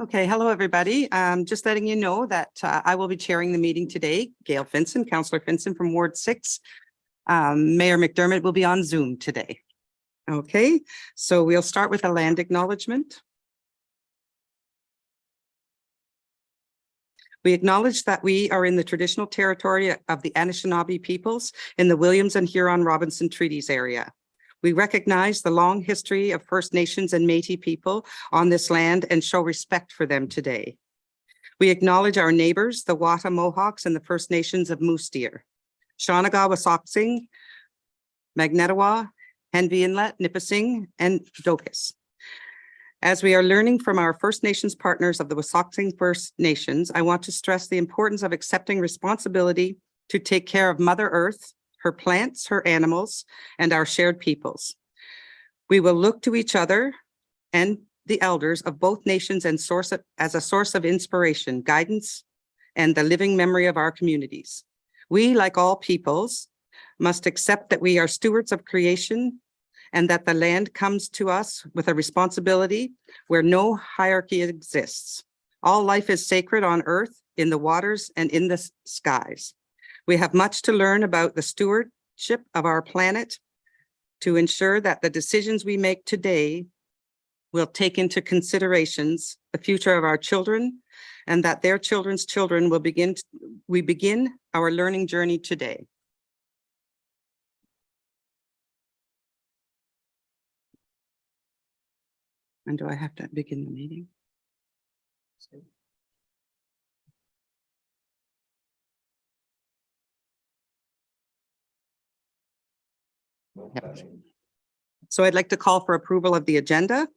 Okay, hello, everybody. Just letting you know that I will be chairing the meeting today. Gail Finson, Councillor Finson from Ward 6. Mayor McDermott will be on Zoom today. Okay, so we'll start with a land acknowledgement. We acknowledge that we are in the traditional territory of the Anishinaabe peoples in the Williams and Huron-Robinson Treaties area. We recognize the long history of First Nations and Métis people on this land and show respect for them today. We acknowledge our neighbors, the Wata Mohawks and the First Nations of Moose Deer, Shawniga Wasoxing, Magnetawa, Henvey Inlet, Nipissing, and Dokis. As we are learning from our First Nations partners of the Wasoxing First Nations, I want to stress the importance of accepting responsibility to take care of Mother Earth, her plants, her animals, and our shared peoples. We will look to each other and the elders of both nations and as a source of inspiration, guidance, and the living memory of our communities. We, like all peoples, must accept that we are stewards of creation and that the land comes to us with a responsibility where no hierarchy exists. All life is sacred on earth, in the waters, and in the skies. We have much to learn about the stewardship of our planet to ensure that the decisions we make today will take into considerations the future of our children and that their children's children will begin our learning journey today. And do I have to begin the meeting? Yep. So I'd like to call for approval of the agenda.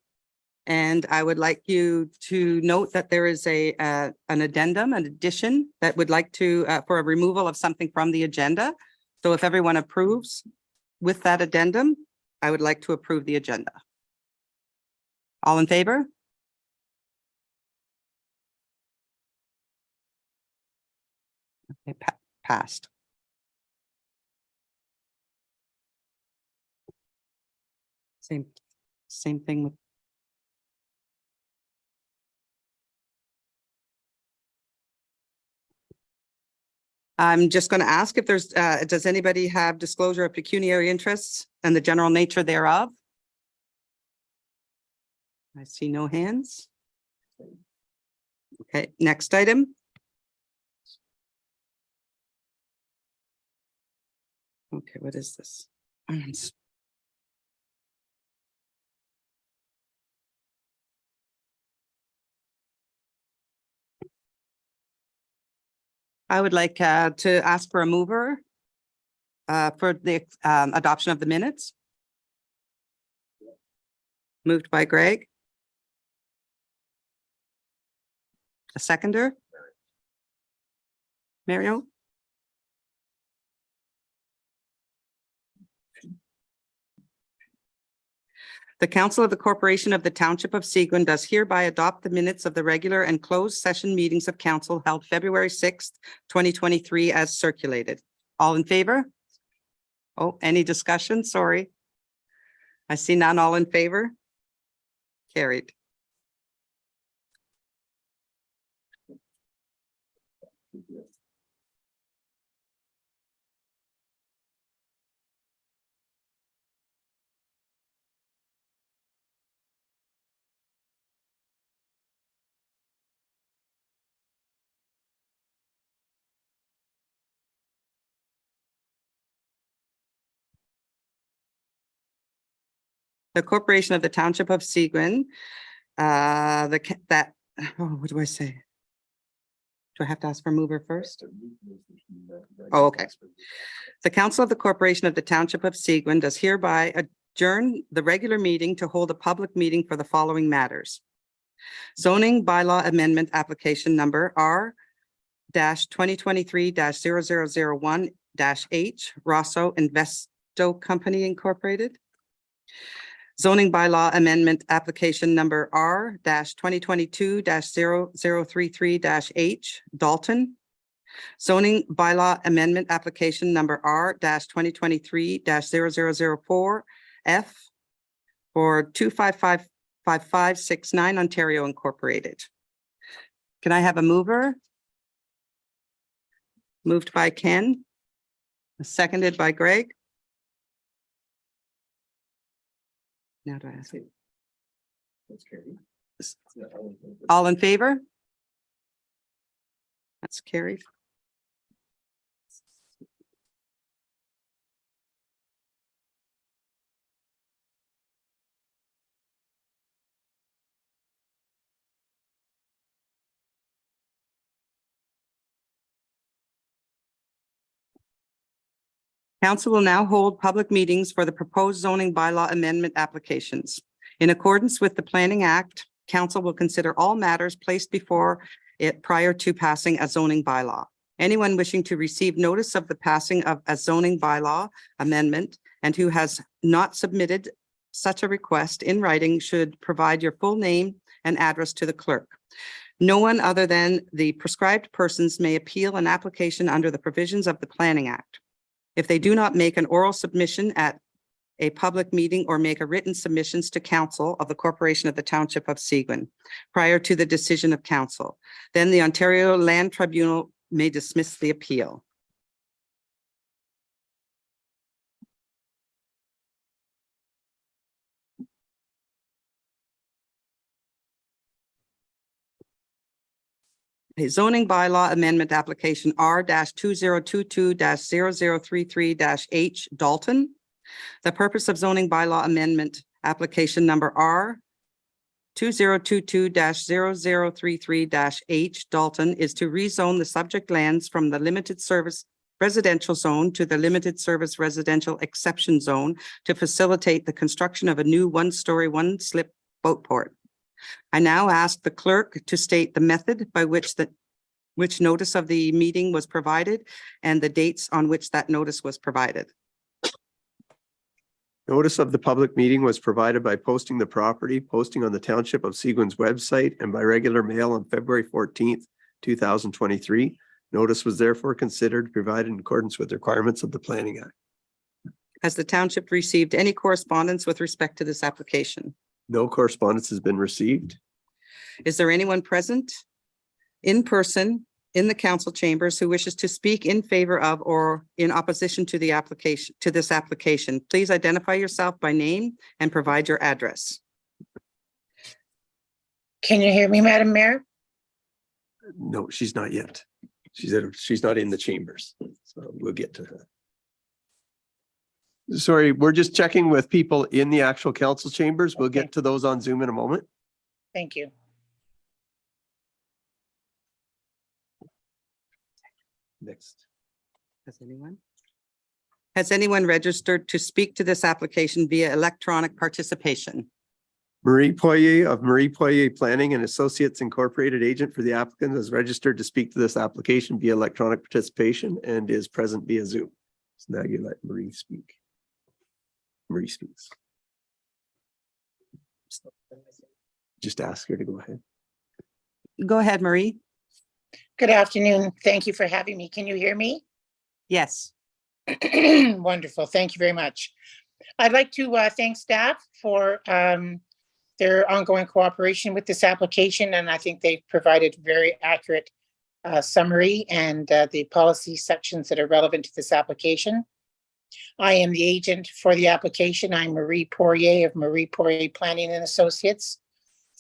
And I would like you to note that there is an addendum, an addition that would like to, for a removal of something from the agenda. So if everyone approves with that addendum, I would like to approve the agenda. All in favor? Okay, passed. Same thing with. I'm just going to ask if there's, does anybody have disclosure of pecuniary interests and the general nature thereof? I see no hands. Okay, next item. Okay, what is this? I would like to ask for a mover for the adoption of the minutes. Moved by Greg. A seconder? Mario? The Council of the Corporation of the Township of Seguin does hereby adopt the minutes of the regular and closed session meetings of council held February 6th, 2023 as circulated. All in favor? Oh, any discussion? Sorry. I see none. All in favor? Carried. The Corporation of the Township of Seguin, what do I say? Do I have to ask for mover first? Oh, okay. The Council of the Corporation of the Township of Seguin does hereby adjourn the regular meeting to hold a public meeting for the following matters. Zoning bylaw amendment application number R-2023-0001-H, Rosso Investo Company Incorporated. Zoning bylaw amendment application number R-2022-0033-H, Dalton. Zoning bylaw amendment application number R-2023-0004-F for 2555569 Ontario Incorporated. Can I have a mover? Moved by Ken, seconded by Greg. Now do I ask you? All in favor? That's carried. Council will now hold public meetings for the proposed zoning bylaw amendment applications. In accordance with the Planning Act, council will consider all matters placed before it prior to passing a zoning bylaw. Anyone wishing to receive notice of the passing of a zoning bylaw amendment and who has not submitted such a request in writing should provide your full name and address to the clerk. No one other than the prescribed persons may appeal an application under the provisions of the Planning Act. If they do not make an oral submission at a public meeting or make a written submissions to council of the Corporation of the Township of Seguin prior to the decision of council, then the Ontario Land Tribunal may dismiss the appeal. A zoning bylaw amendment application R-2022-0033-H Dalton. The purpose of zoning bylaw amendment application number R-2022-0033-H Dalton is to rezone the subject lands from the limited service residential zone to the limited service residential exception zone to facilitate the construction of a new one-story, one-slip boat port. I now ask the clerk to state the method by which notice of the meeting was provided and the dates on which that notice was provided. Notice of the public meeting was provided by posting the property, posting on the Township of Seguin's website, and by regular mail on February 14th, 2023. Notice was therefore considered provided in accordance with the requirements of the Planning Act. Has the township received any correspondence with respect to this application? No correspondence has been received. Is there anyone present in person in the council chambers who wishes to speak in favor of or in opposition to the application, to this application? Please identify yourself by name and provide your address. Can you hear me, Madam Mayor? No, she's not yet. She's not in the chambers. So we'll get to her. Sorry, we're just checking with people in the actual council chambers. We'll get to those on Zoom in a moment. Thank you. Next. Has anyone registered to speak to this application via electronic participation? Marie Poirier of Marie Poirier Planning and Associates Incorporated, agent for the applicant, is registered to speak to this application via electronic participation and is present via Zoom. So now you let Marie speak. Marie speaks. Just ask her to go ahead. Go ahead, Marie. Good afternoon. Thank you for having me. Can you hear me? Yes. Wonderful. Thank you very much. I'd like to thank staff for their ongoing cooperation with this application, and I think they've provided very accurate summary and the policy sections that are relevant to this application. I am the agent for the application. I'm Marie Poirier of Marie Poirier Planning and Associates,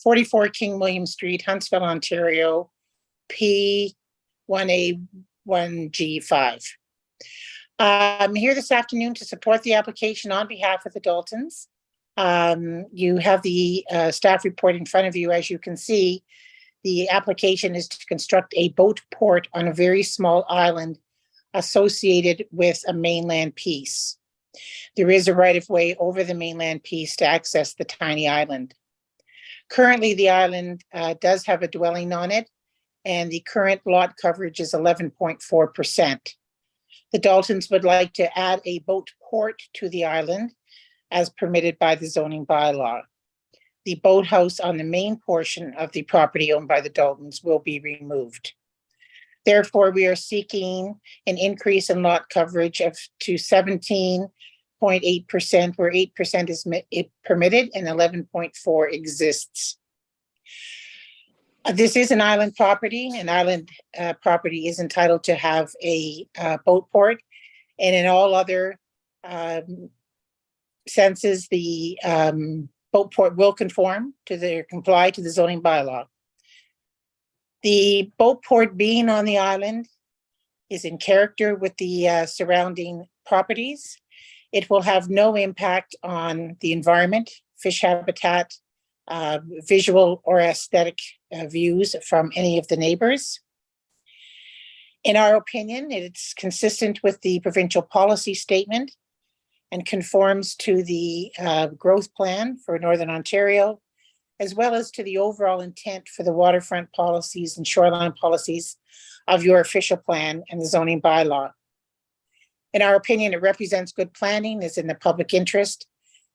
44 King William Street, Huntsville, Ontario, P1A1G5. I'm here this afternoon to support the application on behalf of the Daltons. You have the staff report in front of you. As you can see, the application is to construct a boat port on a very small island associated with a mainland piece. There is a right-of-way over the mainland piece to access the tiny island. Currently, the island does have a dwelling on it, and the current lot coverage is 11.4%. The Daltons would like to add a boat port to the island as permitted by the zoning bylaw. The boathouse on the main portion of the property owned by the Daltons will be removed. Therefore, we are seeking an increase in lot coverage to 17.8%, where 8% is permitted and 11.4% exists. This is an island property. An island property is entitled to have a boat port. And in all other senses, the boat port will comply to the zoning bylaw. The boat port being on the island is in character with the surrounding properties. It will have no impact on the environment, fish habitat, visual or aesthetic views from any of the neighbors. In our opinion, it's consistent with the provincial policy statement and conforms to the growth plan for Northern Ontario, as well as to the overall intent for the waterfront policies and shoreline policies of your official plan and the zoning bylaw. In our opinion, it represents good planning, is in the public interest,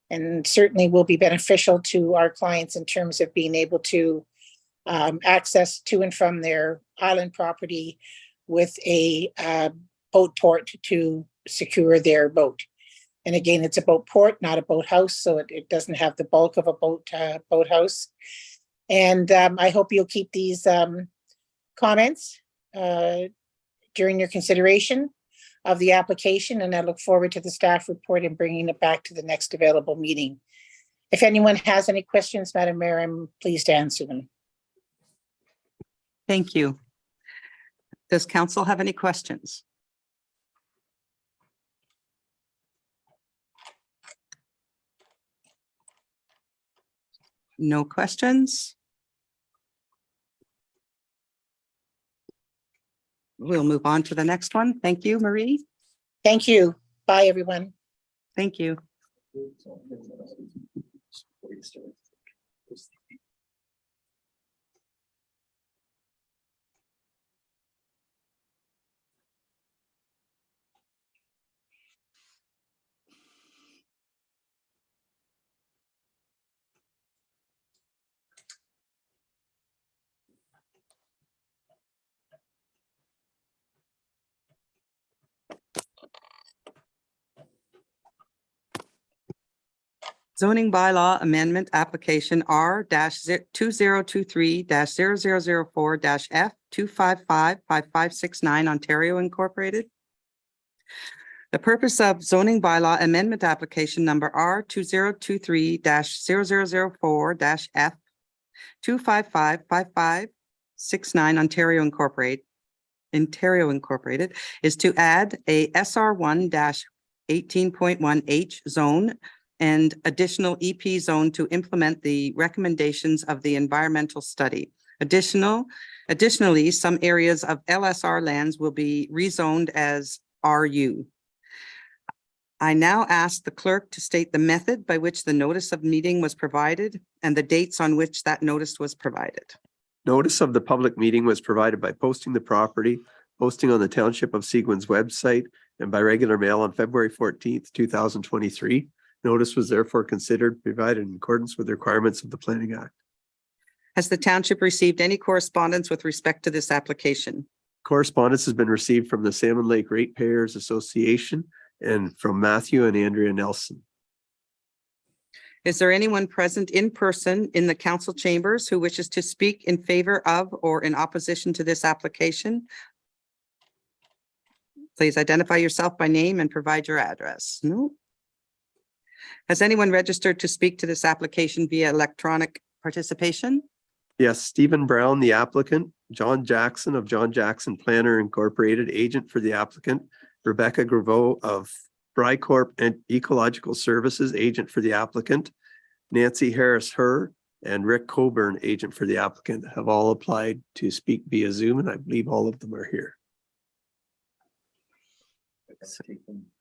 and certainly will be beneficial to our clients in terms of being able to access to and from their island property with a boat port to secure their boat. And again, it's a boat port, not a boathouse, so it doesn't have the bulk of a boathouse. And I hope you'll keep these comments during your consideration of the application, and I look forward to the staff report and bringing it back to the next available meeting. If anyone has any questions, Madam Mayor, I'm pleased to answer them. Thank you. Does council have any questions? No questions? We'll move on to the next one. Thank you, Marie. Thank you. Bye, everyone. Thank you. Zoning bylaw amendment application R-2023-0004-F 2555569 Ontario Incorporated. The purpose of zoning bylaw amendment application number R-2023-0004-F 2555569 Ontario Incorporated is to add a SR1-18.1H zone and additional EP zone to implement the recommendations of the environmental study. Additionally, some areas of LSR lands will be rezoned as RU. I now ask the clerk to state the method by which the notice of meeting was provided and the dates on which that notice was provided. Notice of the public meeting was provided by posting the property, posting on the Township of Seguin's website, and by regular mail on February 14th, 2023. Notice was therefore considered provided in accordance with the requirements of the Planning Act. Has the township received any correspondence with respect to this application? Correspondence has been received from the Salmon Lake Ratepayers Association and from Matthew and Andrea Nelson. Is there anyone present in person in the council chambers who wishes to speak in favor of or in opposition to this application? Please identify yourself by name and provide your address. No. Has anyone registered to speak to this application via electronic participation? Yes, Stephen Brown, the applicant, John Jackson of John Jackson Planner Incorporated, agent for the applicant, Rebecca Graveau of Brycorp and Ecological Services, agent for the applicant, Nancy Harris Herr, and Rick Coburn, agent for the applicant, have all applied to speak via Zoom, and I believe all of them are here.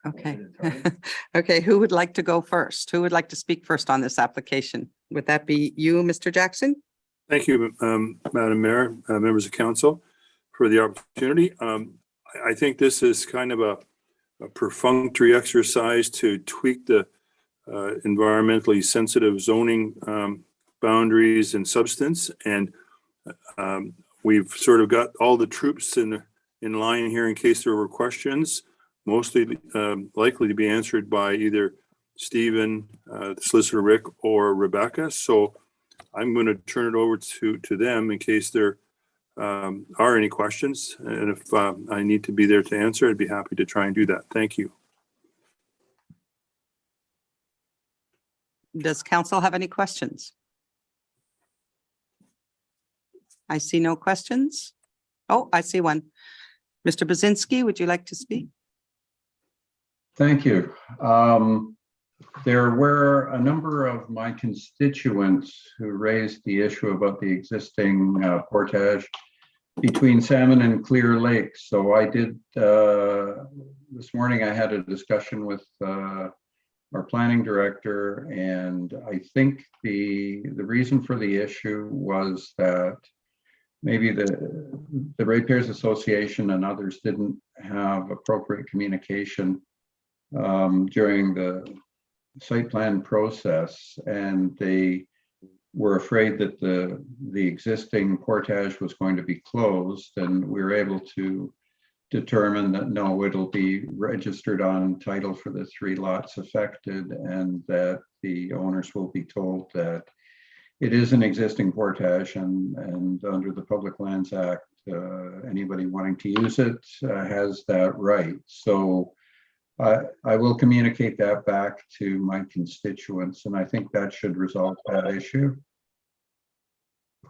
Okay. Okay, who would like to go first? Who would like to speak first on this application? Would that be you, Mr. Jackson? Thank you, Madam Mayor, members of council, for the opportunity. I think this is kind of a perfunctory exercise to tweak the environmentally sensitive zoning boundaries and substance. And we've sort of got all the troops in line here in case there were questions, mostly likely to be answered by either Stephen, Solicitor Rick, or Rebecca. So I'm going to turn it over to them in case there are any questions. And if I need to be there to answer, I'd be happy to try and do that. Thank you. Does council have any questions? I see no questions. Oh, I see one. Mr. Bazinski, would you like to speak? Thank you. There were a number of my constituents who raised the issue about the existing portage between Salmon and Clear Lake. So I did, this morning I had a discussion with our planning director, and I think the reason for the issue was that maybe the Ratepayers Association and others didn't have appropriate communication during the site plan process, and they were afraid that the existing portage was going to be closed, and we were able to determine that no, it'll be registered on title for the 3 lots affected, and that the owners will be told that it is an existing portage, and under the Public Lands Act, anybody wanting to use it has that right. So I will communicate that back to my constituents, and I think that should resolve that issue.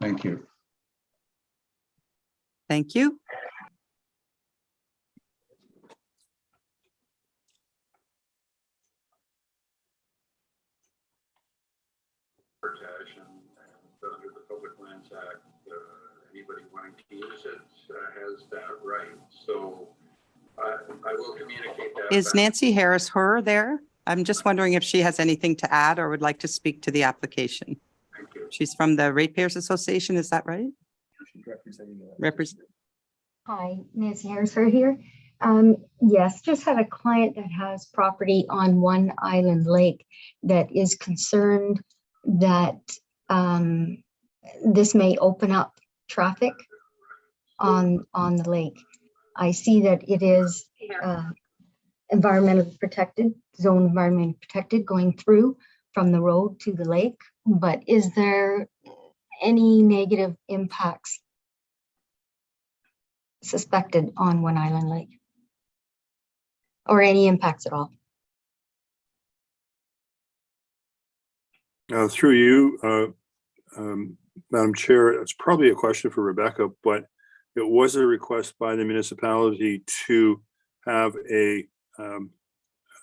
Thank you. Thank you. Under the Public Lands Act, anybody wanting to use it has that right. So I will communicate that. Is Nancy Harris her there? I'm just wondering if she has anything to add or would like to speak to the application. Thank you. She's from the Ratepayers Association, is that right? Hi, Nancy Harris here. Yes, just had a client that has property on One Island Lake that is concerned that this may open up traffic on the lake. I see that it is environmentally protected, zone environmentally protected going through from the road to the lake, but is there any negative impacts suspected on One Island Lake? Or any impacts at all? Through you, Madam Chair, it's probably a question for Rebecca, but it was a request by the municipality to have a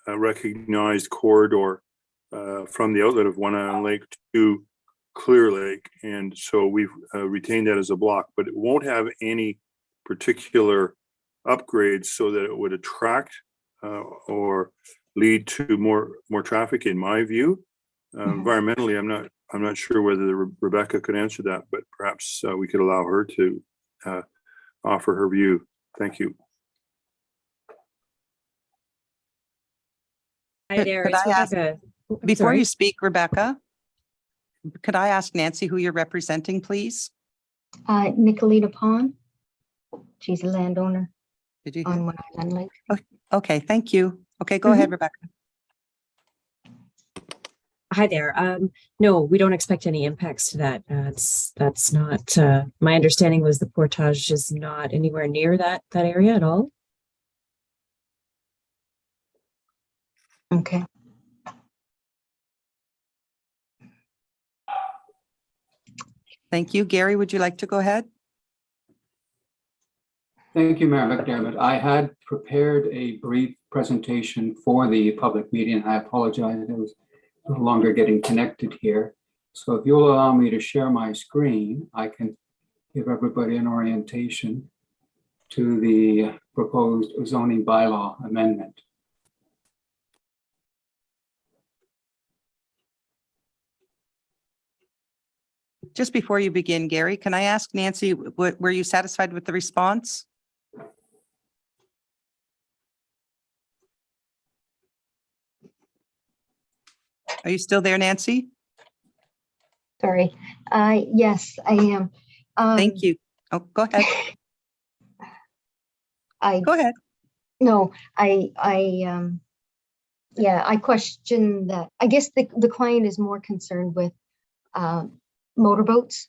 recognized corridor from the outlet of One Island Lake to Clear Lake. And so we've retained that as a block, but it won't have any particular upgrades so that it would attract or lead to more traffic, in my view. Environmentally, I'm not sure whether Rebecca could answer that, but perhaps we could allow her to offer her view. Thank you. Hi there, Could it's I ask- Rebecca. Oh, I'm Before sorry. you speak, Rebecca, could I ask Nancy who you're representing, please? Nicolita Pond. She's a landowner Did you hear? on One Island Lake. Okay, thank you. Okay, go ahead, Rebecca. Hi there. No, we don't expect any impacts to that. That's not, my understanding was the portage is not anywhere near that area at all. Okay. Thank you. Gary, would you like to go ahead? Thank you, Mayor McDermott. I had prepared a brief presentation for the public meeting. I apologize, I was no longer getting connected here. So if you'll allow me to share my screen, I can give everybody an orientation to the proposed zoning bylaw amendment. Just before you begin, Gary, can I ask Nancy, were you satisfied with the response? Are you still there, Nancy? Sorry. Yes, I am. Thank you. Oh, go ahead. Go ahead. No, yeah, I question that. I guess the client is more concerned with motorboats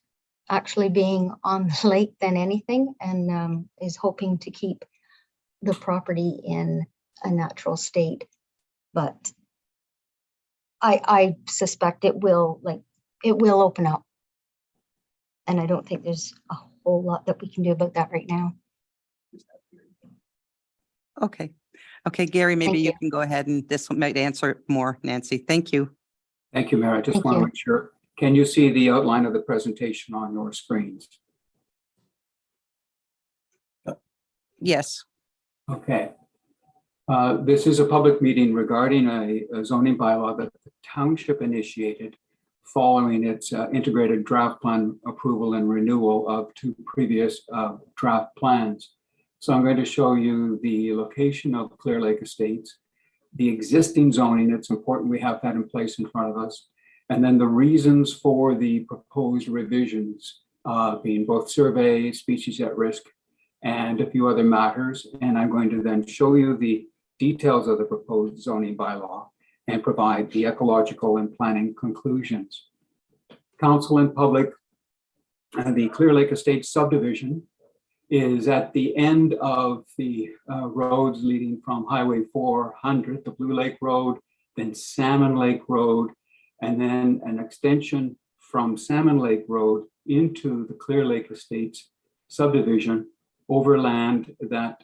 actually being on the lake than anything, and is hoping to keep the property in a natural state. But I suspect it will open up. And I don't think there's a whole lot that we can do about that right now. Okay. Okay, Gary, maybe Thank you you. can go ahead and this might answer it more, Nancy. Thank you. Thank you, Mayor. I just Thank want to you. make sure. Can you see the outline of the presentation on your screens? Yes. Okay. This is a public meeting regarding a zoning bylaw that the township initiated following its integrated draft plan approval and renewal of 2 previous draft plans. So I'm going to show you the location of Clear Lake Estates, the existing zoning. It's important we have that in place in front of us. And then the reasons for the proposed revisions, being both survey, species at risk, and a few other matters. And I'm going to then show you the details of the proposed zoning bylaw and provide the ecological and planning conclusions. Council and public, the Clear Lake Estates subdivision is at the end of the roads leading from Highway 400, the Blue Lake Road, then Salmon Lake Road, and then an extension from Salmon Lake Road into the Clear Lake Estates subdivision over land that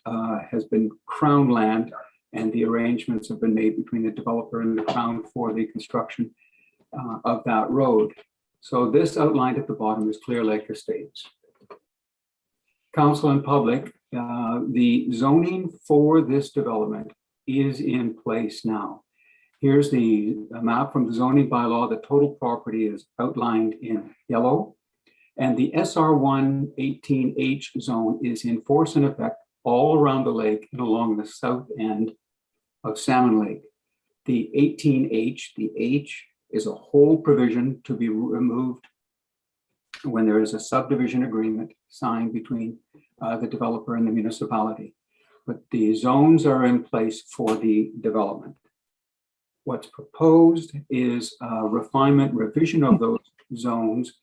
has been Crown land, and the arrangements have been made between the developer and the Crown for the construction of that road. So this outlined at the bottom is Clear Lake Estates. Council and public, the zoning for this development is in place now. Here's the map from the zoning bylaw. The total property is outlined in yellow, and the SR1 18H zone is in force and effect all around the lake and along the south end of Salmon Lake. The 18H, the H is a whole provision to be removed when there is a subdivision agreement signed between the developer and the municipality. But the zones are in place for the development. What's proposed is a refinement, revision of those zones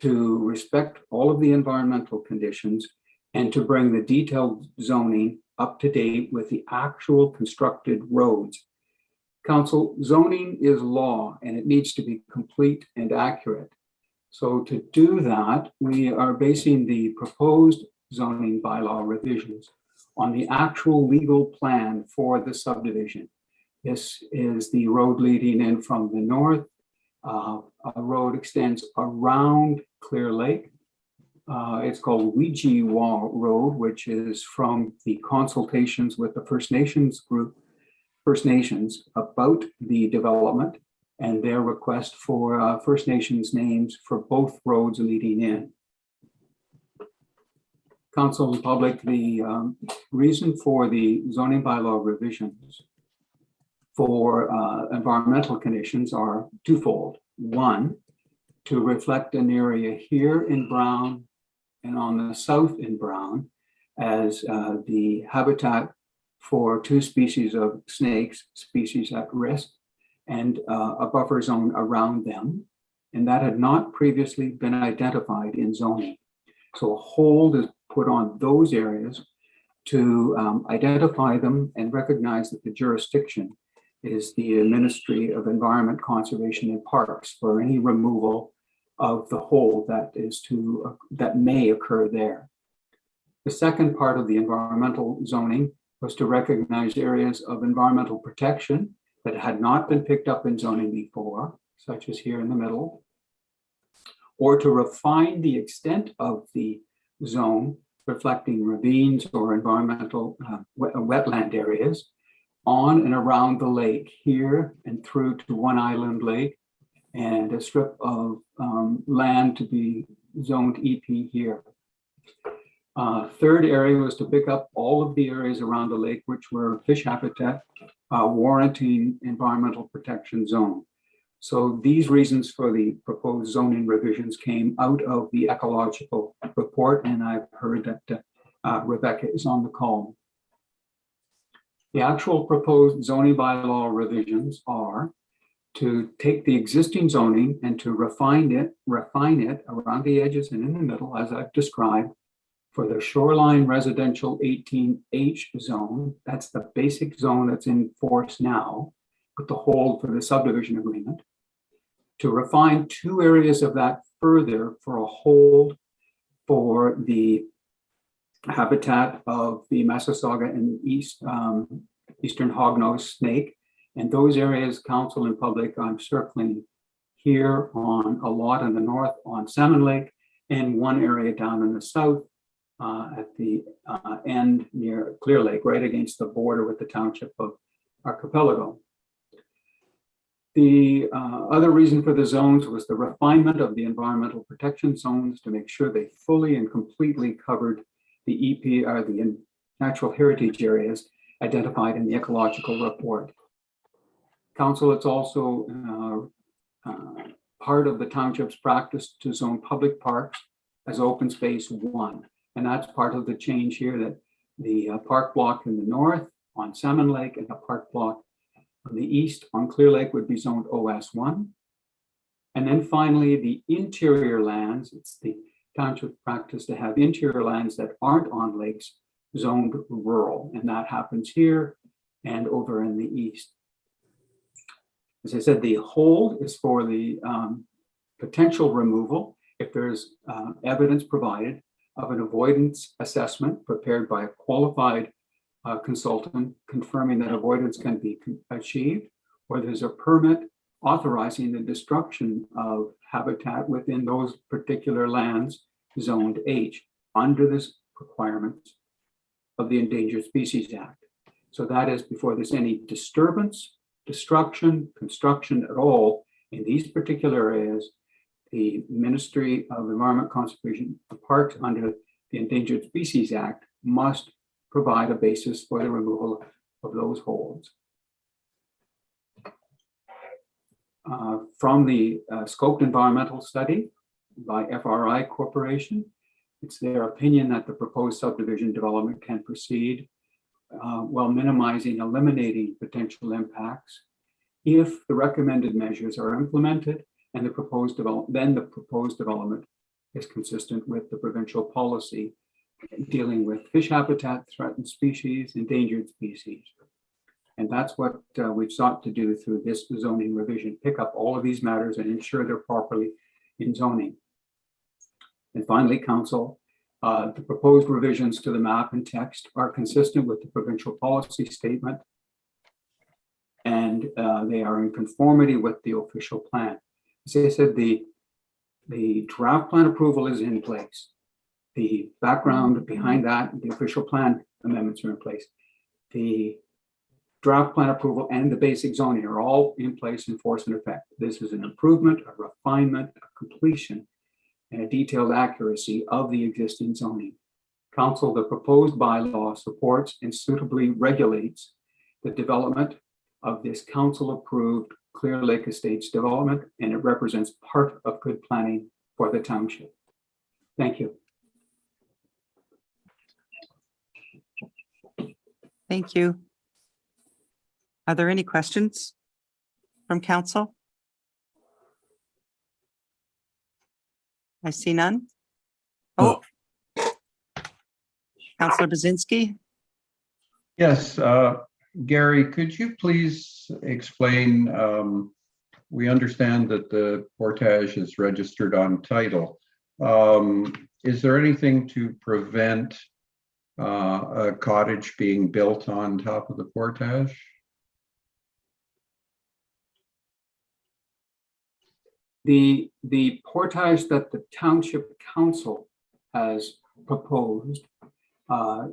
to respect all of the environmental conditions and to bring the detailed zoning up to date with the actual constructed roads. Council, zoning is law and it needs to be complete and accurate. So to do that, we are basing the proposed zoning bylaw revisions on the actual legal plan for the subdivision. This is the road leading in from the north. A road extends around Clear Lake. It's called Ouija Road, which is from the consultations with the First Nations group, First Nations, about the development and their request for First Nations names for both roads leading in. Council and public, the reason for the zoning bylaw revisions for environmental conditions are twofold. One, to reflect an area here in brown and on the south in brown as the habitat for 2 species of snakes, species at risk, and a buffer zone around them. And that had not previously been identified in zoning. So a hold is put on those areas to identify them and recognize that the jurisdiction is the Ministry of Environment, Conservation and Parks for any removal of the hold that may occur there. The second part of the environmental zoning was to recognize areas of environmental protection that had not been picked up in zoning before, such as here in the middle, or to refine the extent of the zone, reflecting ravines or environmental wetland areas on and around the lake here and through to One Island Lake, and a strip of land to be zoned EP here. Third area was to pick up all of the areas around the lake which were fish habitat warranting environmental protection zone. So these reasons for the proposed zoning revisions came out of the ecological report, and I've heard that Rebecca is on the call. The actual proposed zoning bylaw revisions are to take the existing zoning and to refine it around the edges and in the middle, as I've described, for the shoreline residential 18H zone. That's the basic zone that's in force now, with the hold for the subdivision agreement. To refine two areas of that further for a hold for the habitat of the Massasauga and eastern hognose snake. And those areas, council and public, I'm circling here on a lot in the north on Salmon Lake, and one area down in the south at the end near Clear Lake, right against the border with the township of Archipelago. The other reason for the zones was the refinement of the environmental protection zones to make sure they fully and completely covered the EP or the natural heritage areas identified in the ecological report. Council, it's also part of the township's practice to zone public parks as open space 1. And that's part of the change here, that the park block in the north on Salmon Lake and the park block on the east on Clear Lake would be zoned OS1. And then finally, the interior lands, it's the township practice to have interior lands that aren't on lakes zoned rural. And that happens here and over in the east. As I said, the hold is for the potential removal if there's evidence provided of an avoidance assessment prepared by a qualified consultant confirming that avoidance can be achieved, or there's a permit authorizing the destruction of habitat within those particular lands zoned H under this requirements of the Endangered Species Act. So that is before there's any disturbance, destruction, construction at all in these particular areas, the Ministry of Environment Conservation, the parks under the Endangered Species Act must provide a basis for the removal of those holds. From the scoped environmental study by FRI Corporation, it's their opinion that the proposed subdivision development can proceed while minimizing, eliminating potential impacts if the recommended measures are implemented and the proposed development is consistent with the provincial policy dealing with fish habitat, threatened species, endangered species. And that's what we've sought to do through this zoning revision, pick up all of these matters and ensure they're properly in zoning. And finally, council, the proposed revisions to the map and text are consistent with the provincial policy statement, and they are in conformity with the official plan. As I said, the draft plan approval is in place. The background behind that, the official plan amendments are in place. The draft plan approval and the basic zoning are all in place in force and effect. This is an improvement, a refinement, a completion, and a detailed accuracy of the existing zoning. Council, the proposed bylaw supports and suitably regulates the development of this council-approved Clear Lake Estates development, and it represents part of good planning for the township. Thank you. Thank you. Are there any questions from council? I see none. Oh, Councillor Bazinski. Yes, Gary, could you please explain, we understand that the portage is registered on title. Is there anything to prevent a cottage being built on top of the portage? The portage that the township council has proposed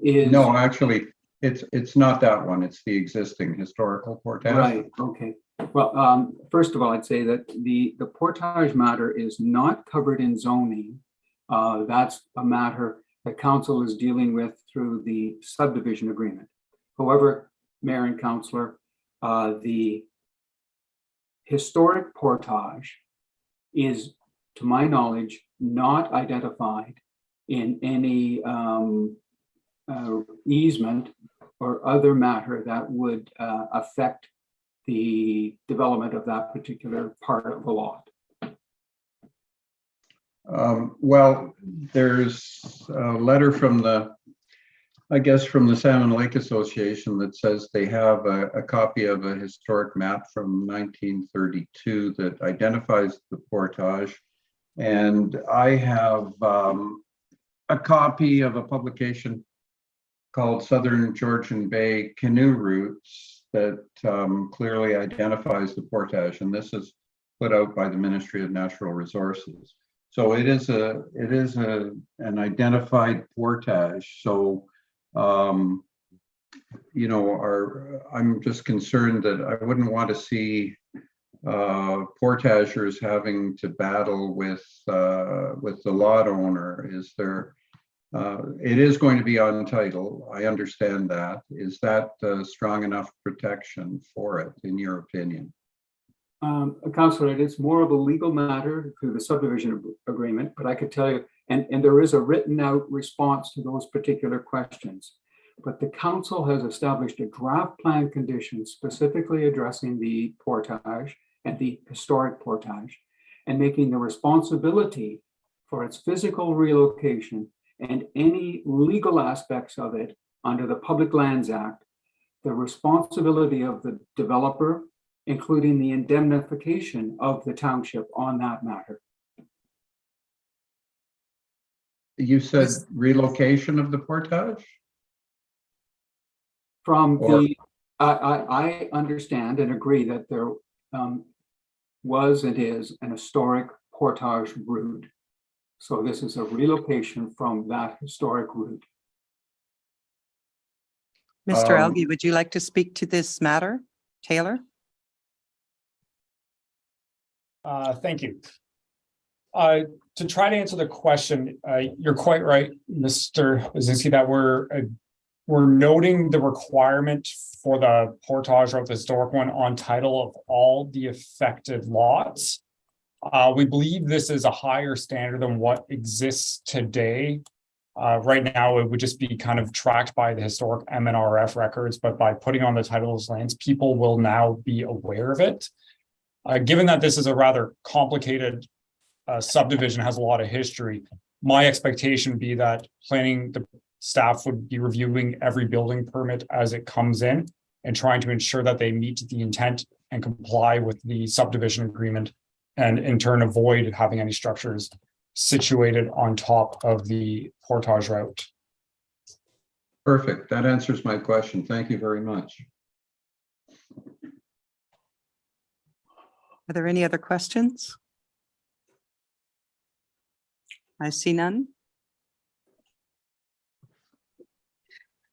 is— No, actually, it's not that one. It's the existing historical portage. Right, okay. Well, first of all, I'd say that the portage matter is not covered in zoning. That's a matter that council is dealing with through the subdivision agreement. However, Mayor and Councillor, the historic portage is, to my knowledge, not identified in any easement or other matter that would affect the development of that particular part of the lot? Well, there's a letter from the Salmon Lake Association that says they have a copy of a historic map from 1932 that identifies the portage. And I have a copy of a publication called Southern Georgian Bay Canoe Routes that clearly identifies the portage. And this is put out by the Ministry of Natural Resources. So it is an identified portage. So I'm just concerned that I wouldn't want to see portagers having to battle with the lot owner. Is there? It is going to be on title. I understand that. Is that strong enough protection for it, in your opinion? Councillor, it is more of a legal matter through the subdivision agreement, but I could tell you, and there is a written out response to those particular questions. But the council has established a draft plan condition specifically addressing the portage and the historic portage, and making the responsibility for its physical relocation and any legal aspects of it under the Public Lands Act, the responsibility of the developer, including the indemnification of the township on that matter. You said relocation of the portage? I understand and agree that there was and is an historic portage route. So this is a relocation from that historic route. Mr. Elgie, would you like to speak to this matter? Taylor? Thank you. To try to answer the question, you're quite right, Mr. Wazinski, that we're noting the requirement for the portage or the historic one on title of all the affected lots. We believe this is a higher standard than what exists today. Right now, it would just be kind of tracked by the historic MNRF records, but by putting on the title of those lands, people will now be aware of it. Given that this is a rather complicated subdivision, has a lot of history, my expectation would be that the staff would be reviewing every building permit as it comes in and trying to ensure that they meet the intent and comply with the subdivision agreement, and in turn avoid having any structures situated on top of the portage route. Perfect. That answers my question. Thank you very much. Are there any other questions? I see none.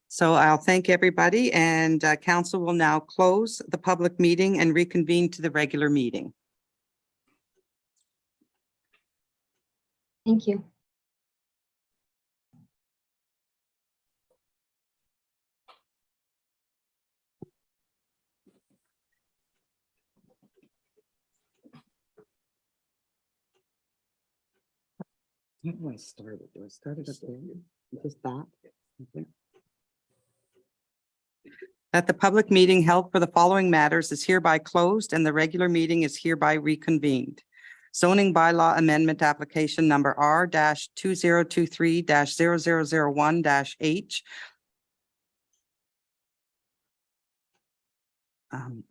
So I'll thank everybody, and council will now close the public meeting and reconvene to the regular meeting. Thank you. How do I start it? Do I start it up there? Just that? Okay. That the public meeting held for the following matters is hereby closed and the regular meeting is hereby reconvened. Zoning bylaw amendment application number R-2023-0001-H.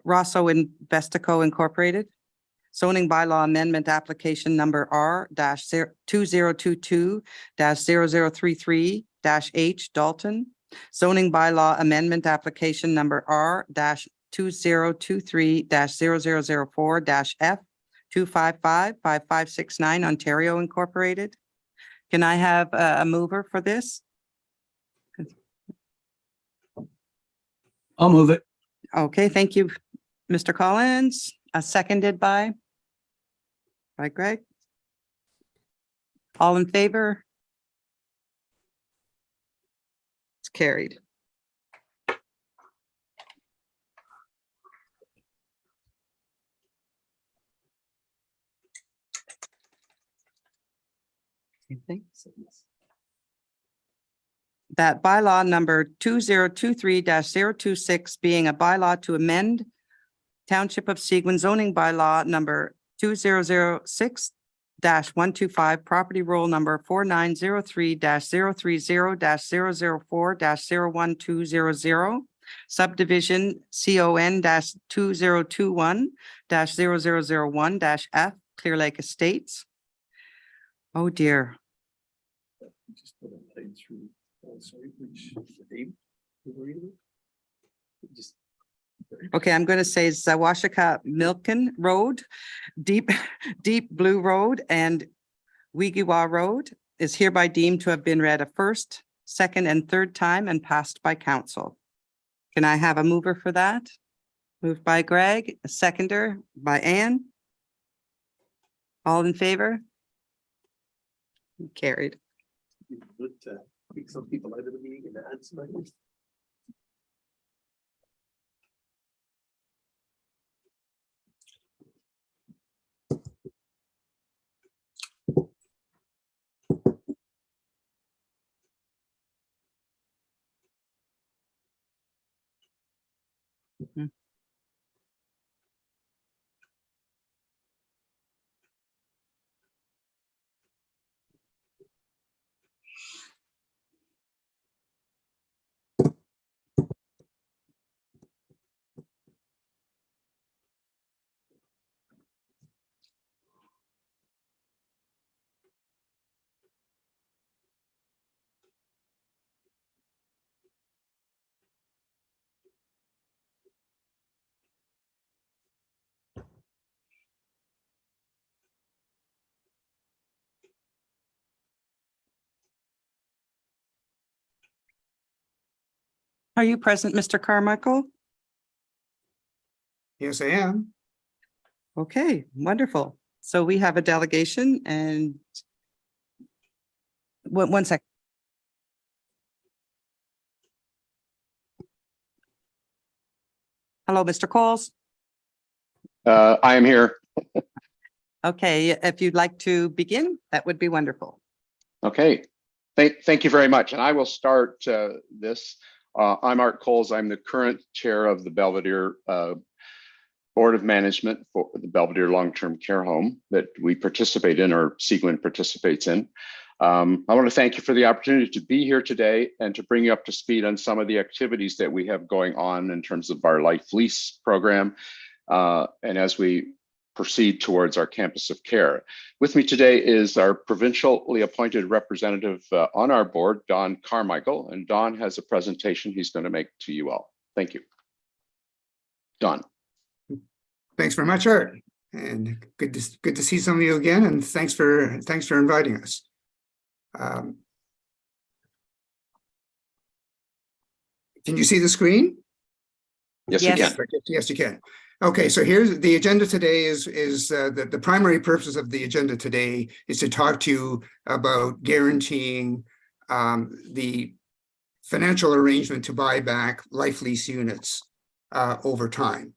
Rosso Investico Incorporated. Zoning bylaw amendment application number R-2022-0033-H Dalton. Zoning bylaw amendment application number R-2023-0004-F 255-5569 Ontario Incorporated. Can I have a mover for this? I'll move it. Okay, thank you, Mr. Collins. Seconded by Greg. All in favor? It's carried. That bylaw number 2023-026 being a bylaw to amend Township of Seguin zoning bylaw number 2006-125, property roll number 4903-030-004-01200, subdivision CON -2021-0001-F, Clear Lake Estates. Oh dear. Just put a line through, sorry, which name? Just Okay, I'm going to say Zawashika Milken Road, Deep Blue Road, and Wigiwa Road is hereby deemed to have been read a first, second, and third time and passed by council. Can I have a mover for that? Moved by Greg, a seconder by Ann. All in favor? Carried. Pick some people out of the meeting and add some items. Are you present, Mr. Carmichael? Yes, I am. Okay, wonderful. So we have a delegation and one sec. Hello, Mr. Coles. I am here. Okay, if you'd like to begin, that would be wonderful. Okay. Thank you very much. And I will start this. I'm Art Coles. I'm the current chair of the Belvedere Board of Management for the Belvedere Long-Term Care Home that we participate in, or Seguin participates in. I want to thank you for the opportunity to be here today and to bring you up to speed on some of the activities that we have going on in terms of our life lease program. And as we proceed towards our campus of care. With me today is our provincially appointed representative on our board, Don Carmichael, and Don has a presentation he's going to make to you all. Thank you. Don. Thanks very much, Art, and good to see some of you again. And thanks for inviting us. Can you see the screen? Yes, Yes. we can. Yes, you can. Okay, so here's the agenda today is the primary purpose of the agenda today is to talk to you about guaranteeing the financial arrangement to buy back life lease units over time.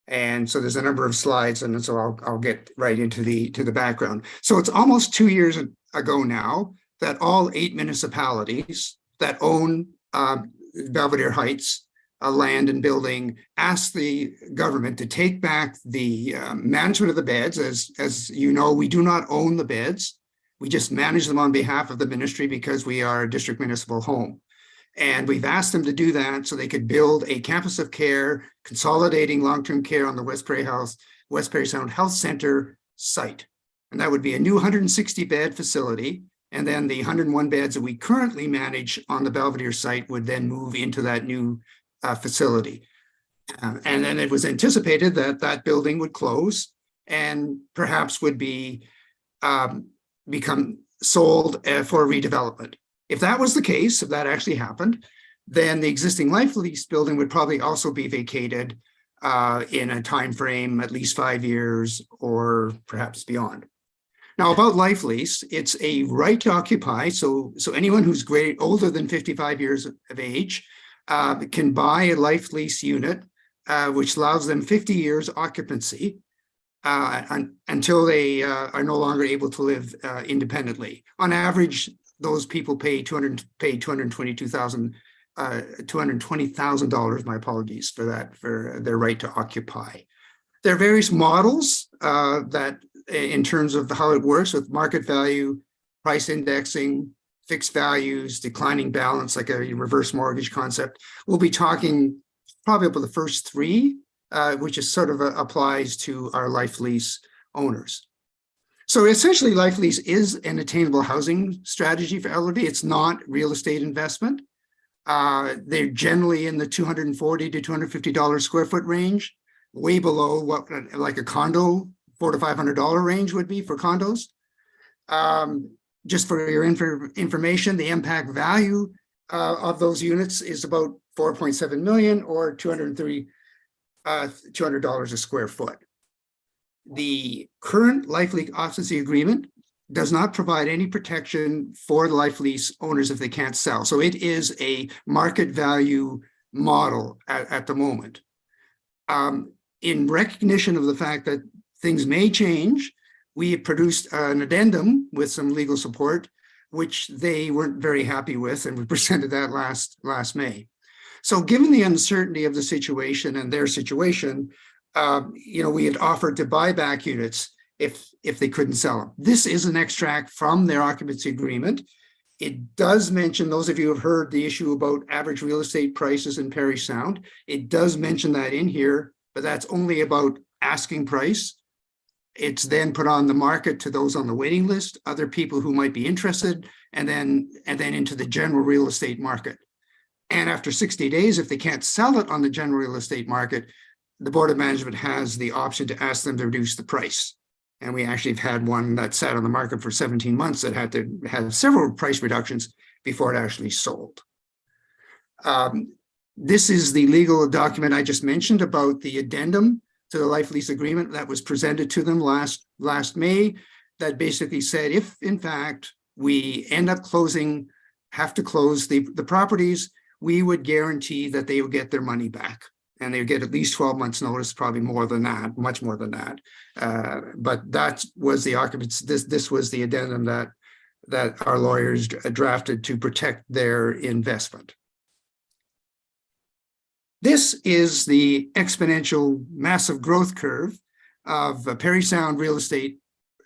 And so there's a number of slides, and so I'll get right into the background. So it's almost 2 years ago now that all 8 municipalities that own Belvedere Heights land and building asked the government to take back the management of the beds. As you know, we do not own the beds. We just manage them on behalf of the ministry because we are a district municipal home. And we've asked them to do that so they could build a campus of care, consolidating long-term care on the West Prairie Sound Health Center site. And that would be a new 160-bed facility. And then the 101 beds that we currently manage on the Belvedere site would then move into that new facility. And then it was anticipated that that building would close and perhaps would be become sold for redevelopment. If that was the case, if that actually happened, then the existing life lease building would probably also be vacated in a time frame at least 5 years or perhaps beyond. Now, about life lease, it's a right to occupy. So anyone who's older than 55 years of age can buy a life lease unit, which allows them 50 years occupancy until they are no longer able to live independently. On average, those people pay $220,000, my apologies for that, for their right to occupy. There are various models that in terms of how it works with market value, price indexing, fixed values, declining balance, like a reverse mortgage concept. We'll be talking probably about the first three, which is sort of applies to our life lease owners. So essentially, life lease is an attainable housing strategy for elderly. It's not real estate investment. They're generally in the $240 to $250 square foot range, way below what like a condo $400 to $500 range would be for condos. Just for your information, the impact value of those units is about 4.7 million or $200 a square foot. The current life lease occupancy agreement does not provide any protection for the life lease owners if they can't sell. So it is a market value model at the moment. In recognition of the fact that things may change, we produced an addendum with some legal support, which they weren't very happy with, and we presented that last May. So given the uncertainty of the situation and their situation, we had offered to buy back units if they couldn't sell them. This is an extract from their occupancy agreement. It does mention, those of you who have heard the issue about average real estate prices in Parry Sound, it does mention that in here, but that's only about asking price. It's then put on the market to those on the waiting list, other people who might be interested, and then into the general real estate market. And after 60 days, if they can't sell it on the general real estate market, the Board of Management has the option to ask them to reduce the price. And we actually have had one that sat on the market for 17 months that had to have several price reductions before it actually sold. This is the legal document I just mentioned about the addendum to the life lease agreement that was presented to them last May, that basically said, if in fact we end up have to close the properties, we would guarantee that they will get their money back. And they would get at least 12 months notice, probably more than that, much more than that. But that was the occupancy. This was the addendum that our lawyers drafted to protect their investment. This is the exponential massive growth curve of Parry Sound real estate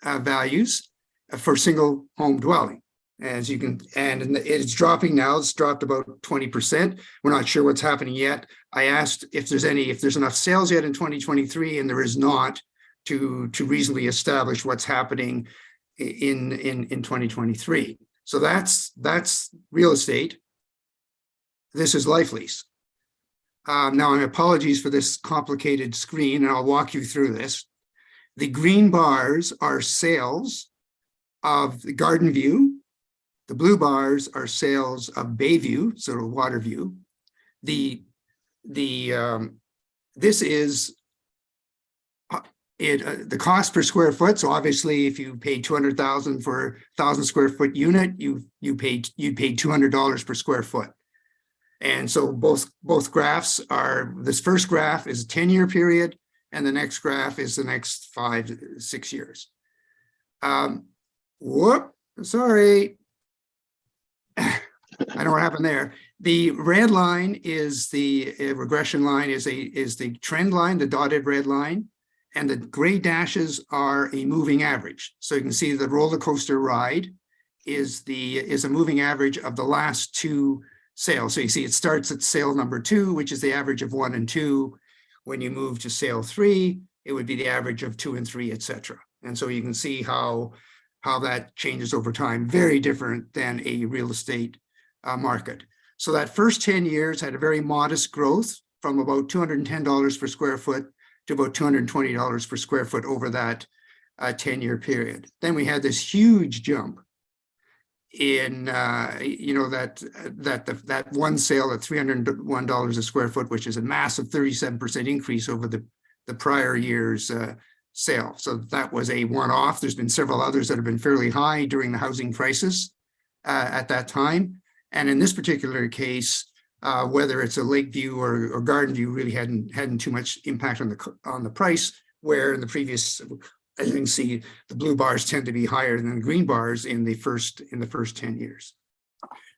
values for single home dwelling. As you can, and it's dropping now. It's dropped about 20%. We're not sure what's happening yet. I asked if there's enough sales yet in 2023, and there is not to reasonably establish what's happening in 2023. So that's real estate. This is life lease. Now, apologies for this complicated screen, and I'll walk you through this. The green bars are sales of the Garden View. The blue bars are sales of Bayview, sort of Waterview. This is the cost per square foot. So obviously, if you paid $200,000 for a 1,000 square foot unit, you paid $200 per square foot. And so both graphs are, this first graph is a 10-year period, and the next graph is the next 5 to 6 years. Sorry. I know what happened there. The red line is the regression line, is the trend line, the dotted red line, and the gray dashes are a moving average. So you can see the roller coaster ride is a moving average of the last two sales. So you see it starts at sale number 2, which is the average of 1 and 2. When you move to sale 3, it would be the average of 2 and 3, etc. And so you can see how that changes over time. Very different than a real estate market. So that first 10 years had a very modest growth from about $210 per square foot to about $220 per square foot over that 10-year period. Then we had this huge jump in that one sale at $301 a square foot, which is a massive 37% increase over the prior year's sale. So that was a one-off. There's been several others that have been fairly high during the housing crisis at that time. And in this particular case, whether it's a Lakeview or Garden View, really hadn't too much impact on the price, where in the previous, as you can see, the blue bars tend to be higher than the green bars in the first 10 years.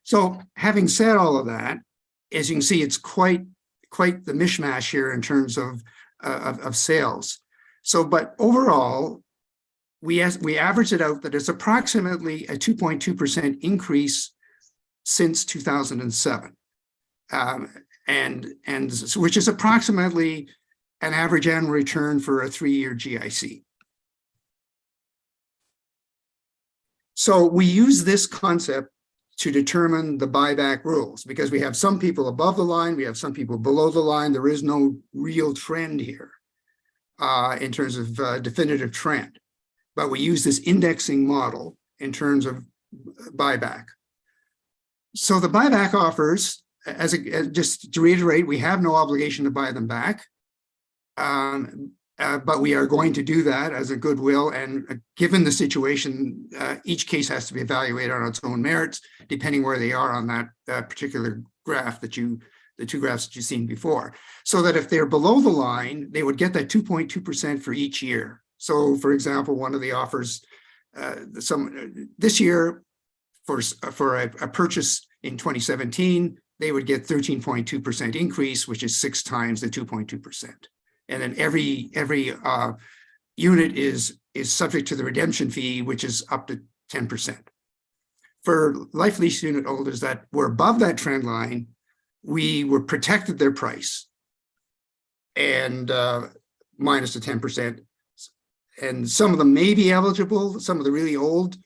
So having said all of that, as you can see, it's quite the mishmash here in terms of sales. So, but overall, we averaged it out that it's approximately a 2.2% increase since 2007. And which is approximately an average annual return for a 3-year GIC. So we use this concept to determine the buyback rules, because we have some people above the line, we have some people below the line. There is no real trend here in terms of definitive trend, but we use this indexing model in terms of buyback. So the buyback offers, just to reiterate, we have no obligation to buy them back. But we are going to do that as a goodwill, and given the situation, each case has to be evaluated on its own merits, depending where they are on that particular graph the two graphs that you've seen before. So that if they're below the line, they would get that 2.2% for each year. So, for example, one of the offers, this year for a purchase in 2017, they would get 13.2% increase, which is 6 times the 2.2%. And then every unit is subject to the redemption fee, which is up to 10%. For life lease unit holders that were above that trend line, we were protected their price and minus the 10%. And some of them may be eligible. Some of the really old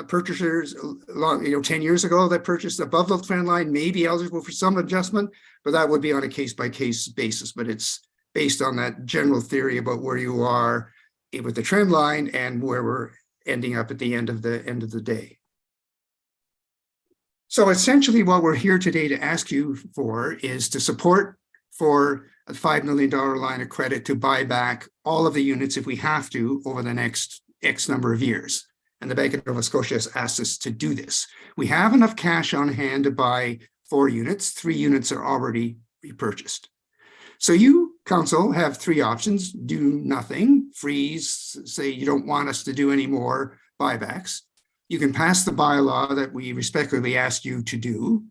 purchasers, 10 years ago that purchased above the trend line may be eligible for some adjustment, but that would be on a case-by-case basis. But it's based on that general theory about where you are with the trend line and where we're ending up at the end of the day. So essentially what we're here today to ask you for is to support for a $5 million line of credit to buy back all of the units if we have to over the next X number of years. And the Bank of Nova Scotia has asked us to do this. We have enough cash on hand to buy 4 units. 3 units are already repurchased. So you, council, have 3 options: do nothing, freeze, say you don't want us to do any more buybacks. You can pass the bylaw that we respectfully ask you to do.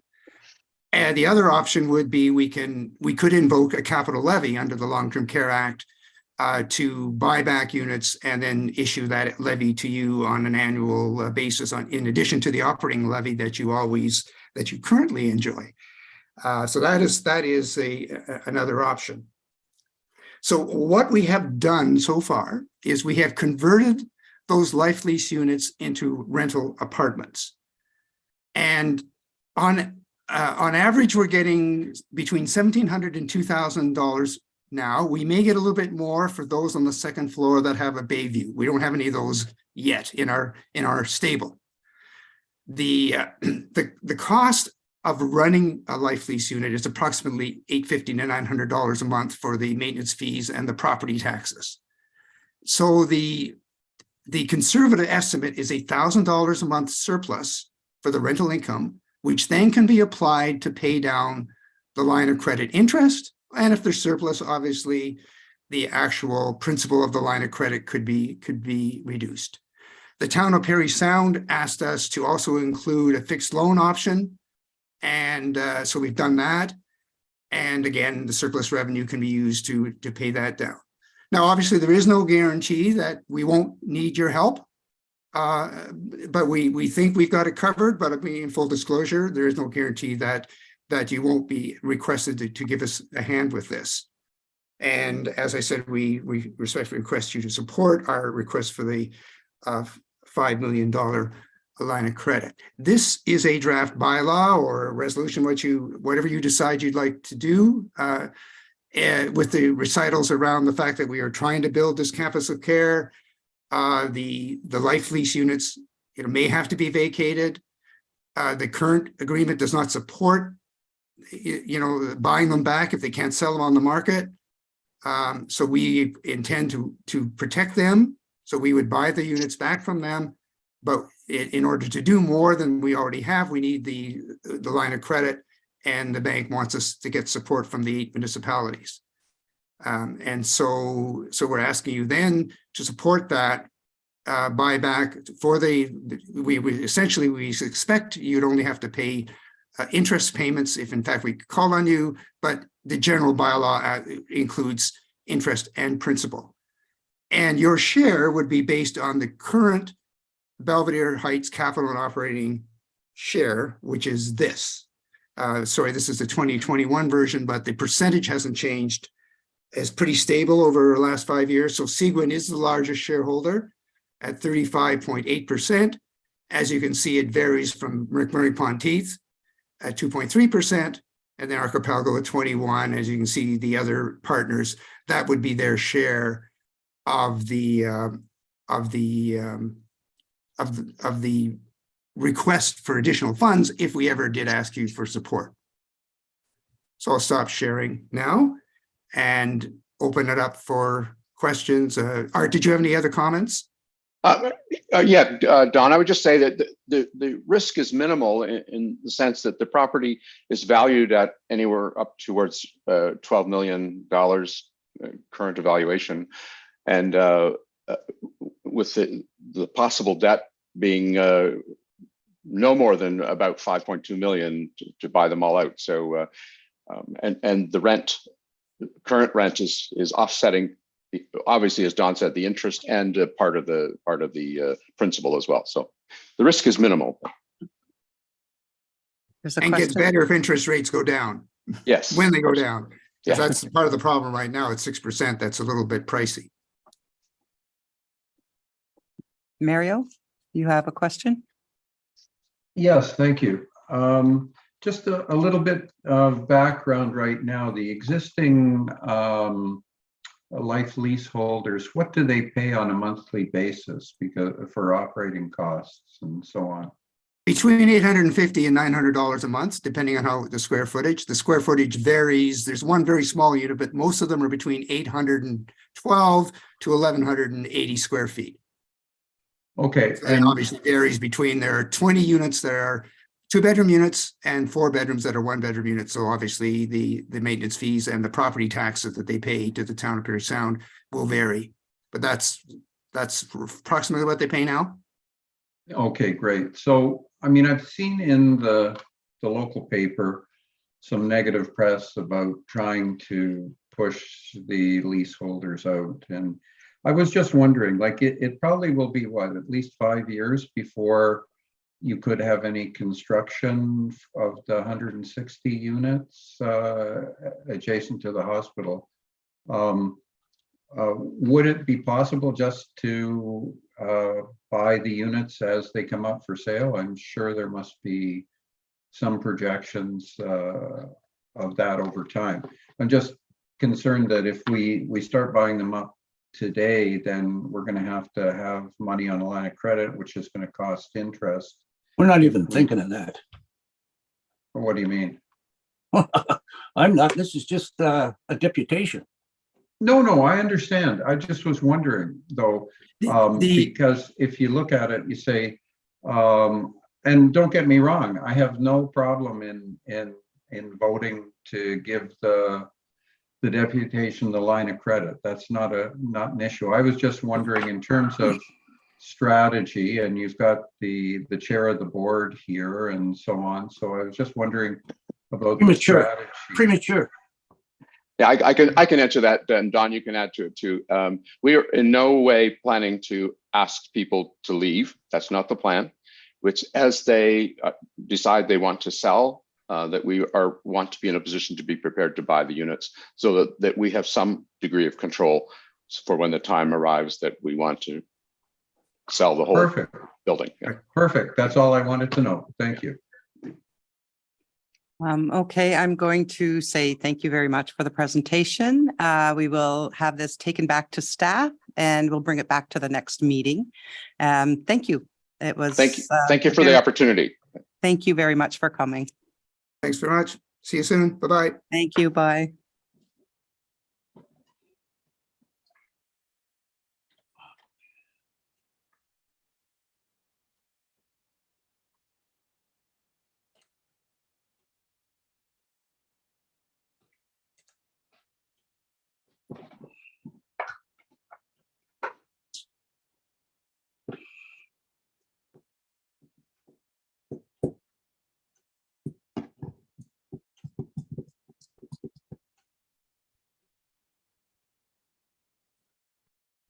And the other option would be we could invoke a capital levy under the Long-Term Care Act to buy back units and then issue that levy to you on an annual basis in addition to the operating levy that you currently enjoy. So that is another option. So what we have done so far is we have converted those life lease units into rental apartments. And on average, we're getting between $1,700 and $2,000 now. We may get a little bit more for those on the second floor that have a bay view. We don't have any of those yet in our stable. The cost of running a life lease unit is approximately $850 to $900 a month for the maintenance fees and the property taxes. So the conservative estimate is $1,000 a month surplus for the rental income, which then can be applied to pay down the line of credit interest. And if there's surplus, obviously the actual principal of the line of credit could be reduced. The town of Parry Sound asked us to also include a fixed loan option. And so we've done that. And again, the surplus revenue can be used to pay that down. Now, obviously, there is no guarantee that we won't need your help. But we think we've got it covered. But in full disclosure, there is no guarantee that you won't be requested to give us a hand with this. And as I said, we respectfully request you to support our request for the $5 million line of credit. This is a draft bylaw or a resolution, whatever you decide you'd like to do, with the recitals around the fact that we are trying to build this campus of care. The life lease units, may have to be vacated. The current agreement does not support, buying them back if they can't sell them on the market. So we intend to protect them. So we would buy the units back from them, but in order to do more than we already have, we need the line of credit, and the bank wants us to get support from the 8 municipalities. And so we're asking you then to support that buyback for we expect you'd only have to pay interest payments if in fact we call on you, but the general bylaw includes interest and principal. And your share would be based on the current Belvedere Heights capital and operating share, which is this. Sorry, this is the 2021 version, but the percentage hasn't changed. It's pretty stable over the last 5 years. So Seguin is the largest shareholder at 35.8%. As you can see, it varies from McMurray Ponteith at 2.3%, and then Archipelago at 21. As you can see, the other partners, that would be their share of the request for additional funds if we ever did ask you for support. So I'll stop sharing now and open it up for questions. Art, did you have any other comments? Yeah, Don, I would just say that the risk is minimal in the sense that the property is valued at anywhere up towards $12 million current evaluation. And with the possible debt being no more than about 5.2 million to buy them all out. So, and the current rent is offsetting, obviously, as Don said, the interest and part of the principal as well. So the risk is minimal. There's a And gets question. better if interest rates go down. Yes. When they go down. Yeah. That's part of the problem right now at 6%. That's a little bit pricey. Mario, you have a question? Yes, thank you. Just a little bit of background right now. The existing life leaseholders, what do they pay on a monthly basis for operating costs and so on? Between $850 and $900 a month, depending on how the square footage. The square footage varies. There's one very small unit, but most of them are between 812 to 1,180 square feet. Okay. So it obviously varies between, there are 20 units that are 2-bedroom units and 4 bedrooms that are 1-bedroom units. So obviously the maintenance fees and the property taxes that they pay to the town of Parry Sound will vary. But that's approximately what they pay now. Okay, great. So, I mean, I've seen in the local paper some negative press about trying to push the leaseholders out. And I was just wondering, like, it probably will be what, at least 5 years before you could have any construction of the 160 units adjacent to the hospital. Would it be possible just to buy the units as they come up for sale? I'm sure there must be some projections of that over time. I'm just concerned that if we start buying them up today, then we're going to have money on a line of credit, which is going to cost interest. We're not even thinking of that. What do you mean? I'm not. This is just a deputation. No, I understand. I just was wondering, though, because if you look at it, you say, and don't get me wrong, I have no problem in voting to give the deputation the line of credit. That's not an issue. I was just wondering in terms of strategy, and you've got the chair of the board here and so on. So I was just wondering about the strategy. Premature. Yeah, I can answer that, and Don, you can add to it too. We are in no way planning to ask people to leave. That's not the plan. Which, as they decide they want to sell, that we want to be in a position to be prepared to buy the units, so that we have some degree of control for when the time arrives that we want to sell the whole building. Yeah. Perfect. That's all I wanted to know. Thank you. Okay, I'm going to say thank you very much for the presentation. We will have this taken back to staff and we'll bring it back to the next meeting. Thank you. It was. Thank you for the opportunity. Thank you very much for coming. Thanks very much. See you soon. Bye-bye. Thank you. Bye.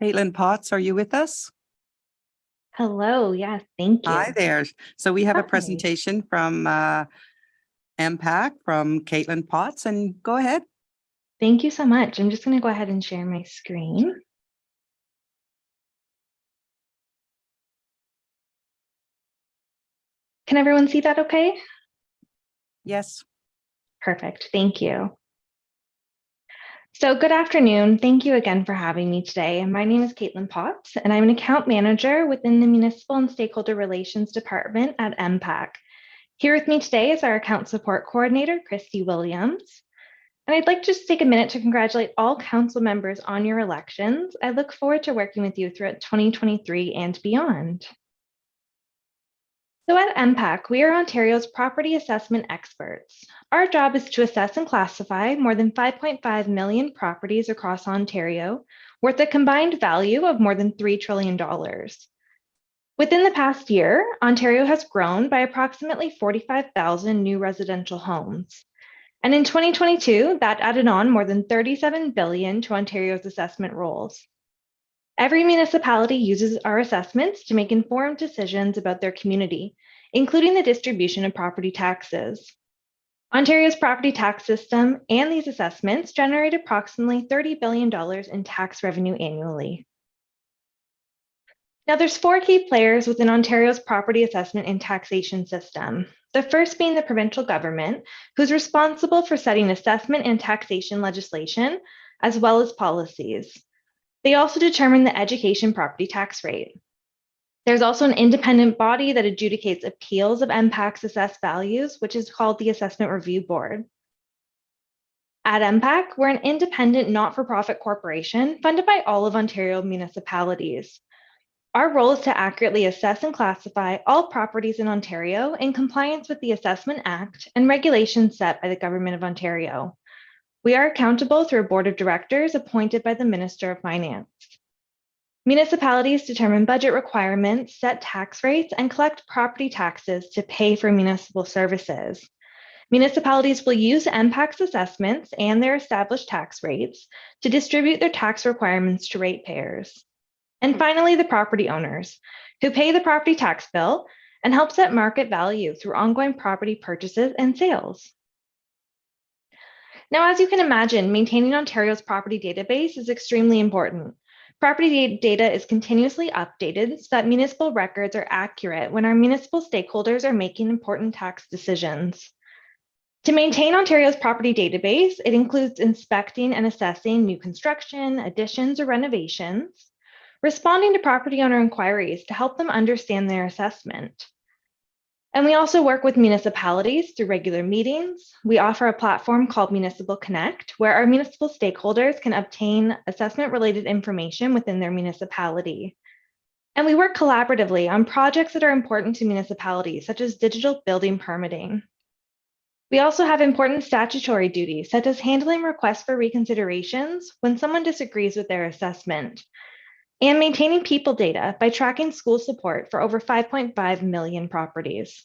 Caitlin Potts, are you with us? Hello, yes, thank you. Hi there. So we have a Hi. presentation from MPAC from Caitlin Potts, and go ahead. Thank you so much. I'm just going to go ahead and share my screen. Can everyone see that okay? Yes. Perfect, thank you. So good afternoon. Thank you again for having me today. My name is Caitlin Potts, and I'm an account manager within the Municipal and Stakeholder Relations Department at MPAC. Here with me today is our account support coordinator, Christy Williams. And I'd like to just take a minute to congratulate all council members on your elections. I look forward to working with you throughout 2023 and beyond. So at MPAC, we are Ontario's property assessment experts. Our job is to assess and classify more than 5.5 million properties across Ontario, worth a combined value of more than $3 trillion. Within the past year, Ontario has grown by approximately 45,000 new residential homes. And in 2022, that added on more than $37 billion to Ontario's assessment rolls. Every municipality uses our assessments to make informed decisions about their community, including the distribution of property taxes. Ontario's property tax system and these assessments generate approximately $30 billion in tax revenue annually. Now, there's 4 key players within Ontario's property assessment and taxation system. The first being the provincial government, who's responsible for setting assessment and taxation legislation, as well as policies. They also determine the education property tax rate. There's also an independent body that adjudicates appeals of MPAC's assessed values, which is called the Assessment Review Board. At MPAC, we're an independent, not-for-profit corporation funded by all of Ontario municipalities. Our role is to accurately assess and classify all properties in Ontario in compliance with the Assessment Act and regulations set by the Government of Ontario. We are accountable through a board of directors appointed by the Minister of Finance. Municipalities determine budget requirements, set tax rates, and collect property taxes to pay for municipal services. Municipalities will use MPAC's assessments and their established tax rates to distribute their tax requirements to ratepayers. And finally, the property owners, who pay the property tax bill and help set market value through ongoing property purchases and sales. Now, as you can imagine, maintaining Ontario's property database is extremely important. Property data is continuously updated so that municipal records are accurate when our municipal stakeholders are making important tax decisions. To maintain Ontario's property database, it includes inspecting and assessing new construction, additions, or renovations, responding to property owner inquiries to help them understand their assessment. And we also work with municipalities through regular meetings. We offer a platform called Municipal Connect, where our municipal stakeholders can obtain assessment-related information within their municipality. And we work collaboratively on projects that are important to municipalities, such as digital building permitting. We also have important statutory duties, such as handling requests for reconsiderations when someone disagrees with their assessment, and maintaining people data by tracking school support for over 5.5 million properties.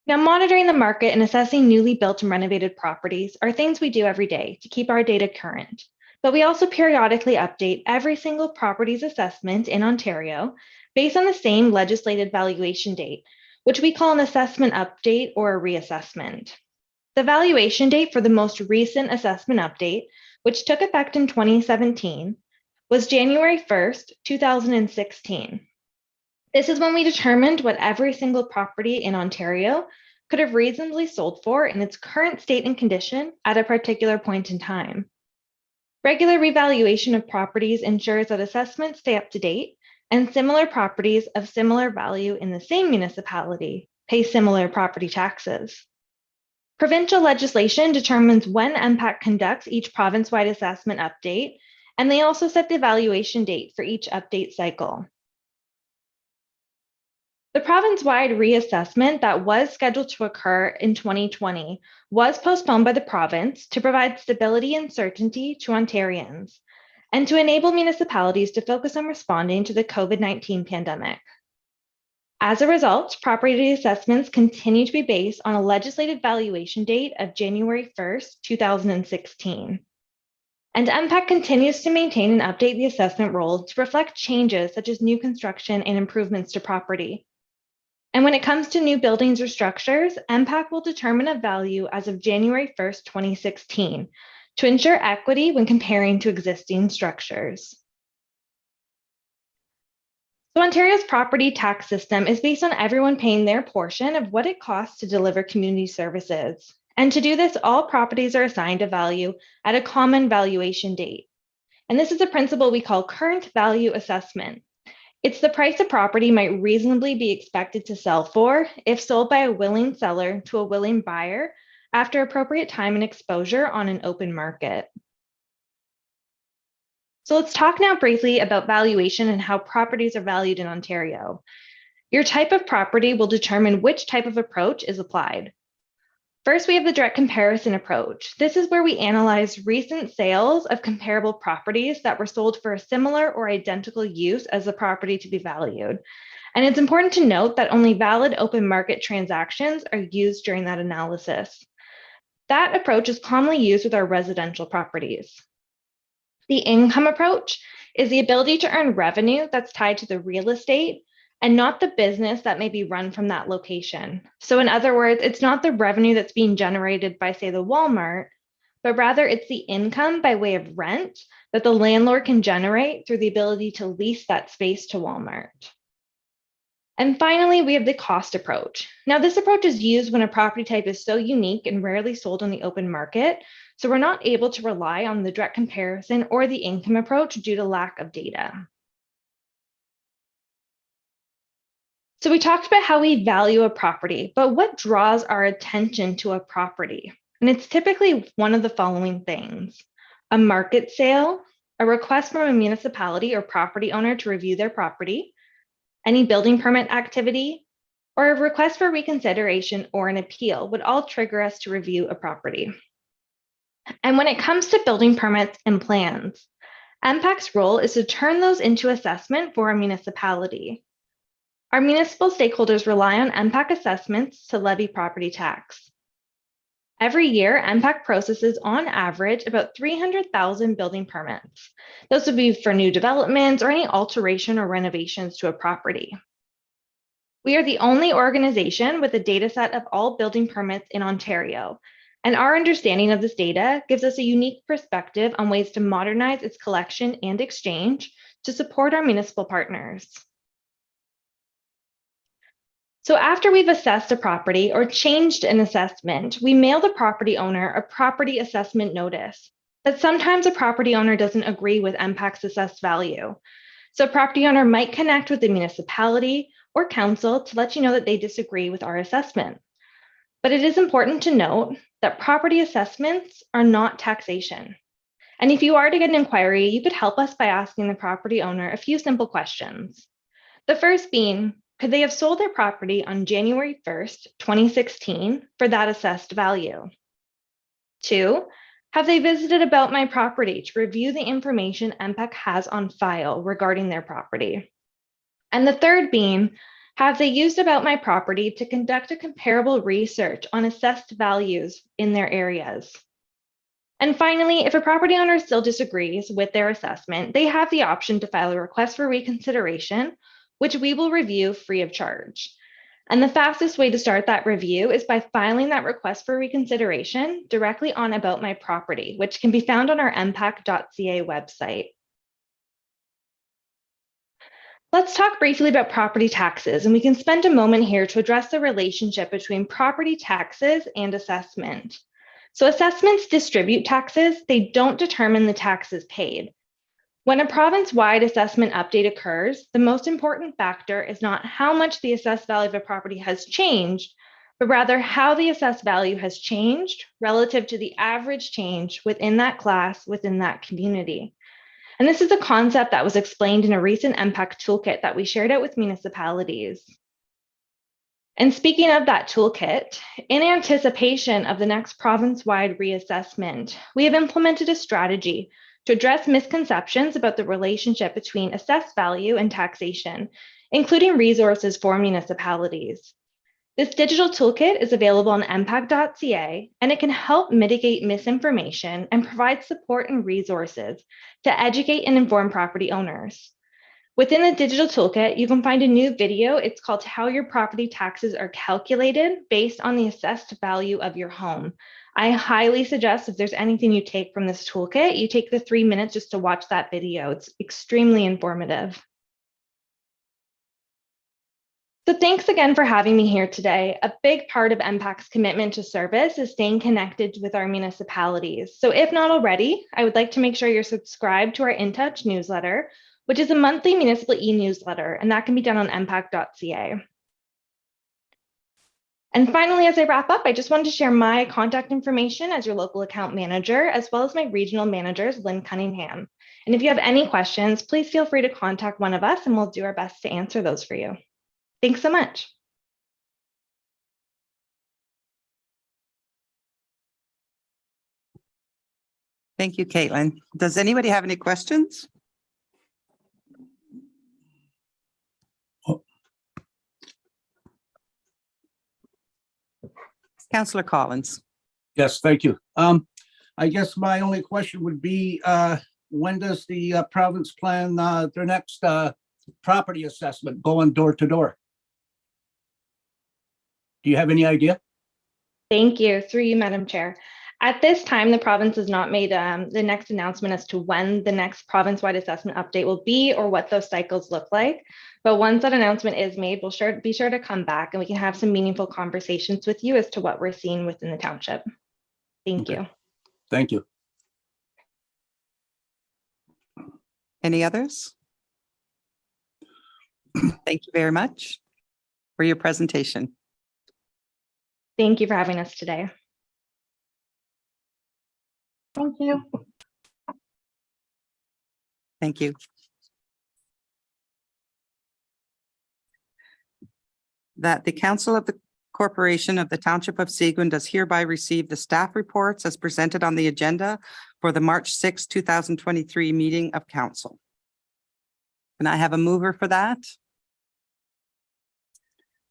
Now, monitoring the market and assessing newly built and renovated properties are things we do every day to keep our data current. But we also periodically update every single property's assessment in Ontario based on the same legislated valuation date, which we call an assessment update or a reassessment. The valuation date for the most recent assessment update, which took effect in 2017, was January 1st, 2016. This is when we determined what every single property in Ontario could have reasonably sold for in its current state and condition at a particular point in time. Regular revaluation of properties ensures that assessments stay up to date and similar properties of similar value in the same municipality pay similar property taxes. Provincial legislation determines when MPAC conducts each province-wide assessment update, and they also set the evaluation date for each update cycle. The province-wide reassessment that was scheduled to occur in 2020 was postponed by the province to provide stability and certainty to Ontarians and to enable municipalities to focus on responding to the COVID-19 pandemic. As a result, property assessments continue to be based on a legislated valuation date of January 1st, 2016. And MPAC continues to maintain and update the assessment role to reflect changes such as new construction and improvements to property. And when it comes to new buildings or structures, MPAC will determine a value as of January 1st, 2016, to ensure equity when comparing to existing structures. So Ontario's property tax system is based on everyone paying their portion of what it costs to deliver community services. And to do this, all properties are assigned a value at a common valuation date. And this is a principle we call current value assessment. It's the price a property might reasonably be expected to sell for if sold by a willing seller to a willing buyer after appropriate time and exposure on an open market. So let's talk now briefly about valuation and how properties are valued in Ontario. Your type of property will determine which type of approach is applied. First, we have the direct comparison approach. This is where we analyze recent sales of comparable properties that were sold for a similar or identical use as the property to be valued. And it's important to note that only valid open market transactions are used during that analysis. That approach is commonly used with our residential properties. The income approach is the ability to earn revenue that's tied to the real estate and not the business that may be run from that location. So in other words, it's not the revenue that's being generated by, say, the Walmart, but rather it's the income by way of rent that the landlord can generate through the ability to lease that space to Walmart. And finally, we have the cost approach. Now, this approach is used when a property type is so unique and rarely sold on the open market, so we're not able to rely on the direct comparison or the income approach due to lack of data. So we talked about how we value a property, but what draws our attention to a property? And it's typically one of the following things: a market sale, a request from a municipality or property owner to review their property, any building permit activity, or a request for reconsideration or an appeal would all trigger us to review a property. And when it comes to building permits and plans, MPAC's role is to turn those into assessment for a municipality. Our municipal stakeholders rely on MPAC assessments to levy property tax. Every year, MPAC processes on average about 300,000 building permits. Those would be for new developments or any alteration or renovations to a property. We are the only organization with a data set of all building permits in Ontario, and our understanding of this data gives us a unique perspective on ways to modernize its collection and exchange to support our municipal partners. So after we've assessed a property or changed an assessment, we mail the property owner a property assessment notice. But sometimes a property owner doesn't agree with MPAC's assessed value. So a property owner might connect with the municipality or council to let you know that they disagree with our assessment. But it is important to note that property assessments are not taxation. And if you are to get an inquiry, you could help us by asking the property owner a few simple questions. The first being, could they have sold their property on January 1st, 2016 for that assessed value? 2, have they visited About My Property to review the information MPAC has on file regarding their property? And the third being, have they used About My Property to conduct a comparable research on assessed values in their areas? And finally, if a property owner still disagrees with their assessment, they have the option to file a request for reconsideration, which we will review free of charge. And the fastest way to start that review is by filing that request for reconsideration directly on About My Property, which can be found on our mpac.ca website. Let's talk briefly about property taxes, and we can spend a moment here to address the relationship between property taxes and assessment. So assessments distribute taxes, they don't determine the taxes paid. When a province-wide assessment update occurs, the most important factor is not how much the assessed value of a property has changed, but rather how the assessed value has changed relative to the average change within that class, within that community. And this is a concept that was explained in a recent MPAC toolkit that we shared out with municipalities. And speaking of that toolkit, in anticipation of the next province-wide reassessment, we have implemented a strategy to address misconceptions about the relationship between assessed value and taxation, including resources for municipalities. This digital toolkit is available on mpact.ca, and it can help mitigate misinformation and provide support and resources to educate and inform property owners. Within the digital toolkit, you can find a new video. It's called How Your Property Taxes Are Calculated Based on the Assessed Value of Your Home. I highly suggest if there's anything you take from this toolkit, you take the 3 minutes just to watch that video. It's extremely informative. So thanks again for having me here today. A big part of MPAC's commitment to service is staying connected with our municipalities. So if not already, I would like to make sure you're subscribed to our In Touch newsletter, which is a monthly municipal e-newsletter, and that can be done on mpact.ca. And finally, as I wrap up, I just wanted to share my contact information as your local account manager, as well as my regional managers, Lynn Cunningham. And if you have any questions, please feel free to contact one of us and we'll do our best to answer those for you. Thanks so much. Thank you, Caitlin. Does anybody have any questions? Councillor Collins. Yes, thank you. I guess my only question would be, when does the province plan their next property assessment going door to door? Do you have any idea? Thank you. Through you, Madam Chair. At this time, the province has not made the next announcement as to when the next province-wide assessment update will be or what those cycles look like. But once that announcement is made, we'll be sure to come back and we can have some meaningful conversations with you as to what we're seeing within the township. Thank you. Thank you. Any others? Thank you very much for your presentation. Thank you for having us today. Thank you. Thank you. That the Council of the Corporation of the Township of Seguin does hereby receive the staff reports as presented on the agenda for the March 6, 2023 meeting of council. Can I have a mover for that?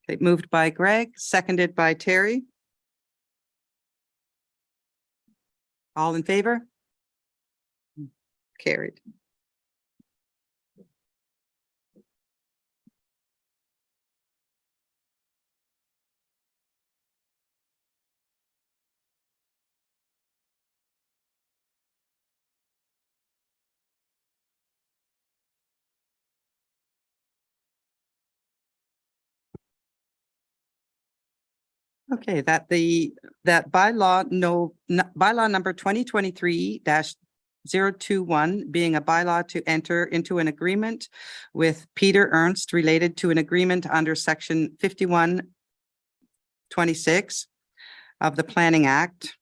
Okay, moved by Greg, seconded by Terry. All in favor? Carried. Okay, that bylaw bylaw number 2023-021 being a bylaw to enter into an agreement with Peter Ernst related to an agreement under section 5126 of the Planning Act,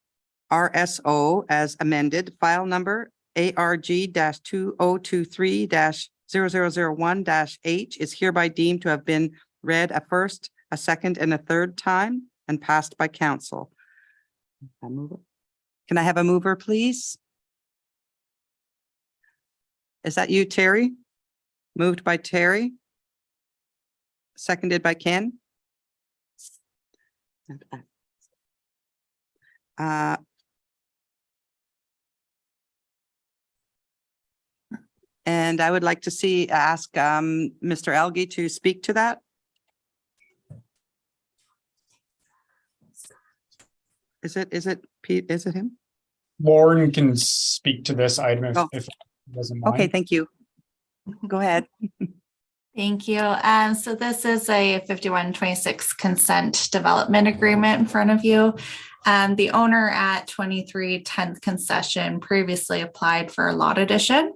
RSO as amended, file number ARG-2023-0001-H is hereby deemed to have been read a first, a second, and a third time and passed by council. Can I have a mover, please? Is that you, Terry? Moved by Terry. Seconded by Ken. And I would like to ask Mr. Elgie to speak to that. Is it Pete? Is it him? Lauren can speak to this item if it doesn't mind. Okay, thank you. Go ahead. Thank you. So this is a 5126 consent development agreement in front of you. The owner at 23 10th concession previously applied for a lot addition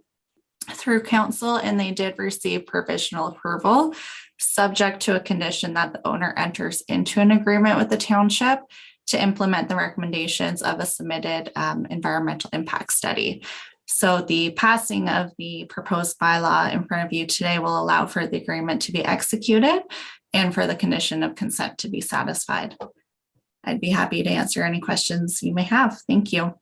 through council, and they did receive provisional approval, subject to a condition that the owner enters into an agreement with the township to implement the recommendations of a submitted environmental impact study. So the passing of the proposed bylaw in front of you today will allow for the agreement to be executed and for the condition of consent to be satisfied. I'd be happy to answer any questions you may have. Thank you.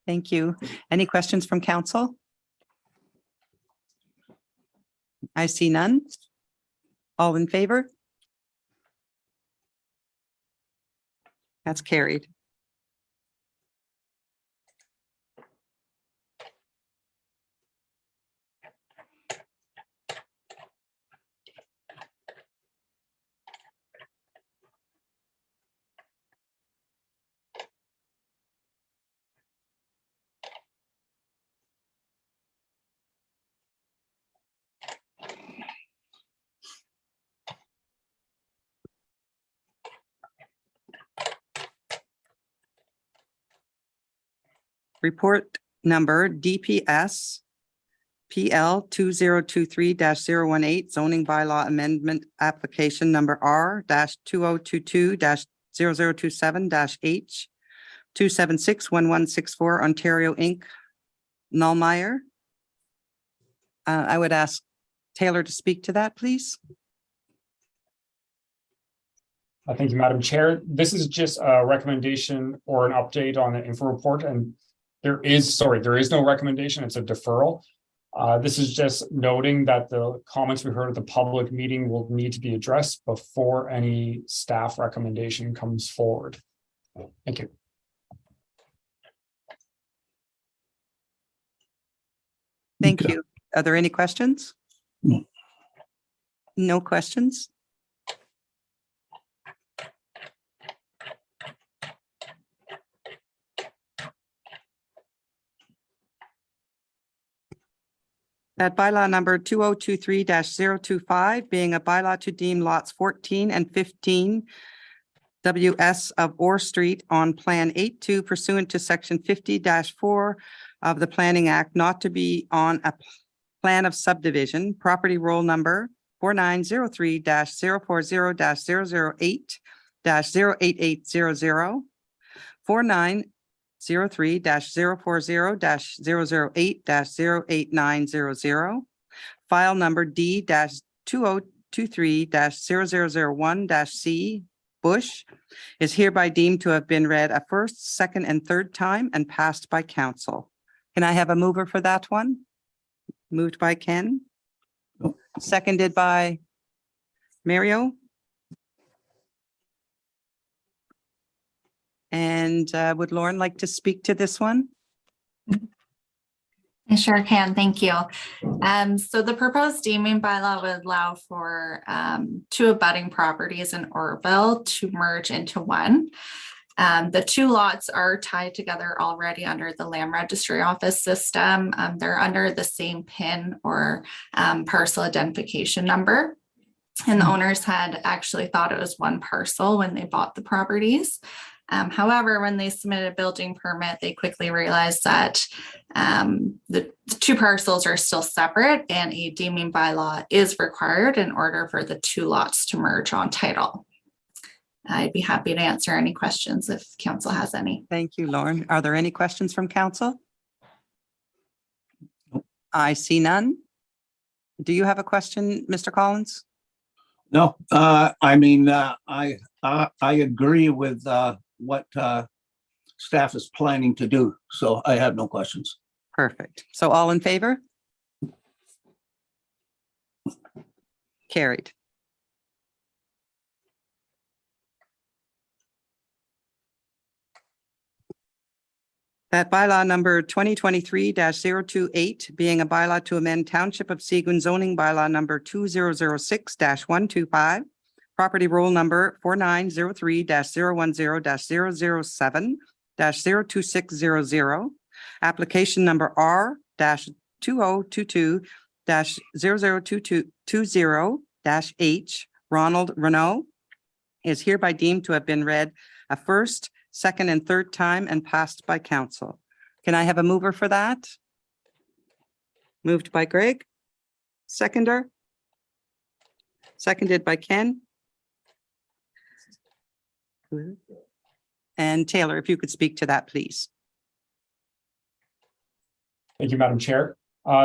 Thank you. Any questions from council? I see none. All in favor? That's carried. Report number DPS PL 2023-018 zoning bylaw amendment application number R-2022-0027-H 276-1164 Ontario Inc. Nullmeyer. I would ask Taylor to speak to that, please. Thank you, Madam Chair. This is just a recommendation or an update on the info report, and there is no recommendation. It's a deferral. This is just noting that the comments we heard at the public meeting will need to be addressed before any staff recommendation comes forward. Thank you. Thank you. Are there any questions? No. No questions? That bylaw number 2023-025 being a bylaw to deem lots 14 and 15 WS of Orr Street on Plan 82 pursuant to Section 50-4 of the Planning Act not to be on a plan of subdivision, property roll number 4903-040-008-08800, 4903-040-008-08900, file number D-2023-0001-C Bush is hereby deemed to have been read a first, second, and third time and passed by council. Can I have a mover for that one? Moved by Ken. Seconded by Mario. And would Lauren like to speak to this one? I sure can. Thank you. So the proposed deeming bylaw would allow for two abutting properties in Orrville to merge into one. The two lots are tied together already under the land registry office system. They're under the same PIN or parcel identification number. And the owners had actually thought it was one parcel when they bought the properties. However, when they submitted a building permit, they quickly realized that the two parcels are still separate and a deeming bylaw is required in order for the two lots to merge on title. I'd be happy to answer any questions if council has any. Thank you, Lauren. Are there any questions from council? I see none. Do you have a question, Mr. Collins? No, I mean, I agree with what staff is planning to do, so I have no questions. Perfect. So all in favor? Carried. That bylaw number 2023-028 being a bylaw to amend Township of Seguin zoning bylaw number 2006-125, property roll number 4903-010-007-02600, application number R-2022-00220-H, Ronald Renault, is hereby deemed to have been read a first, second, and third time and passed by council. Can I have a mover for that? Moved by Greg. Seconder? Seconded by Ken. And Taylor, if you could speak to that, please. Thank you, Madam Chair.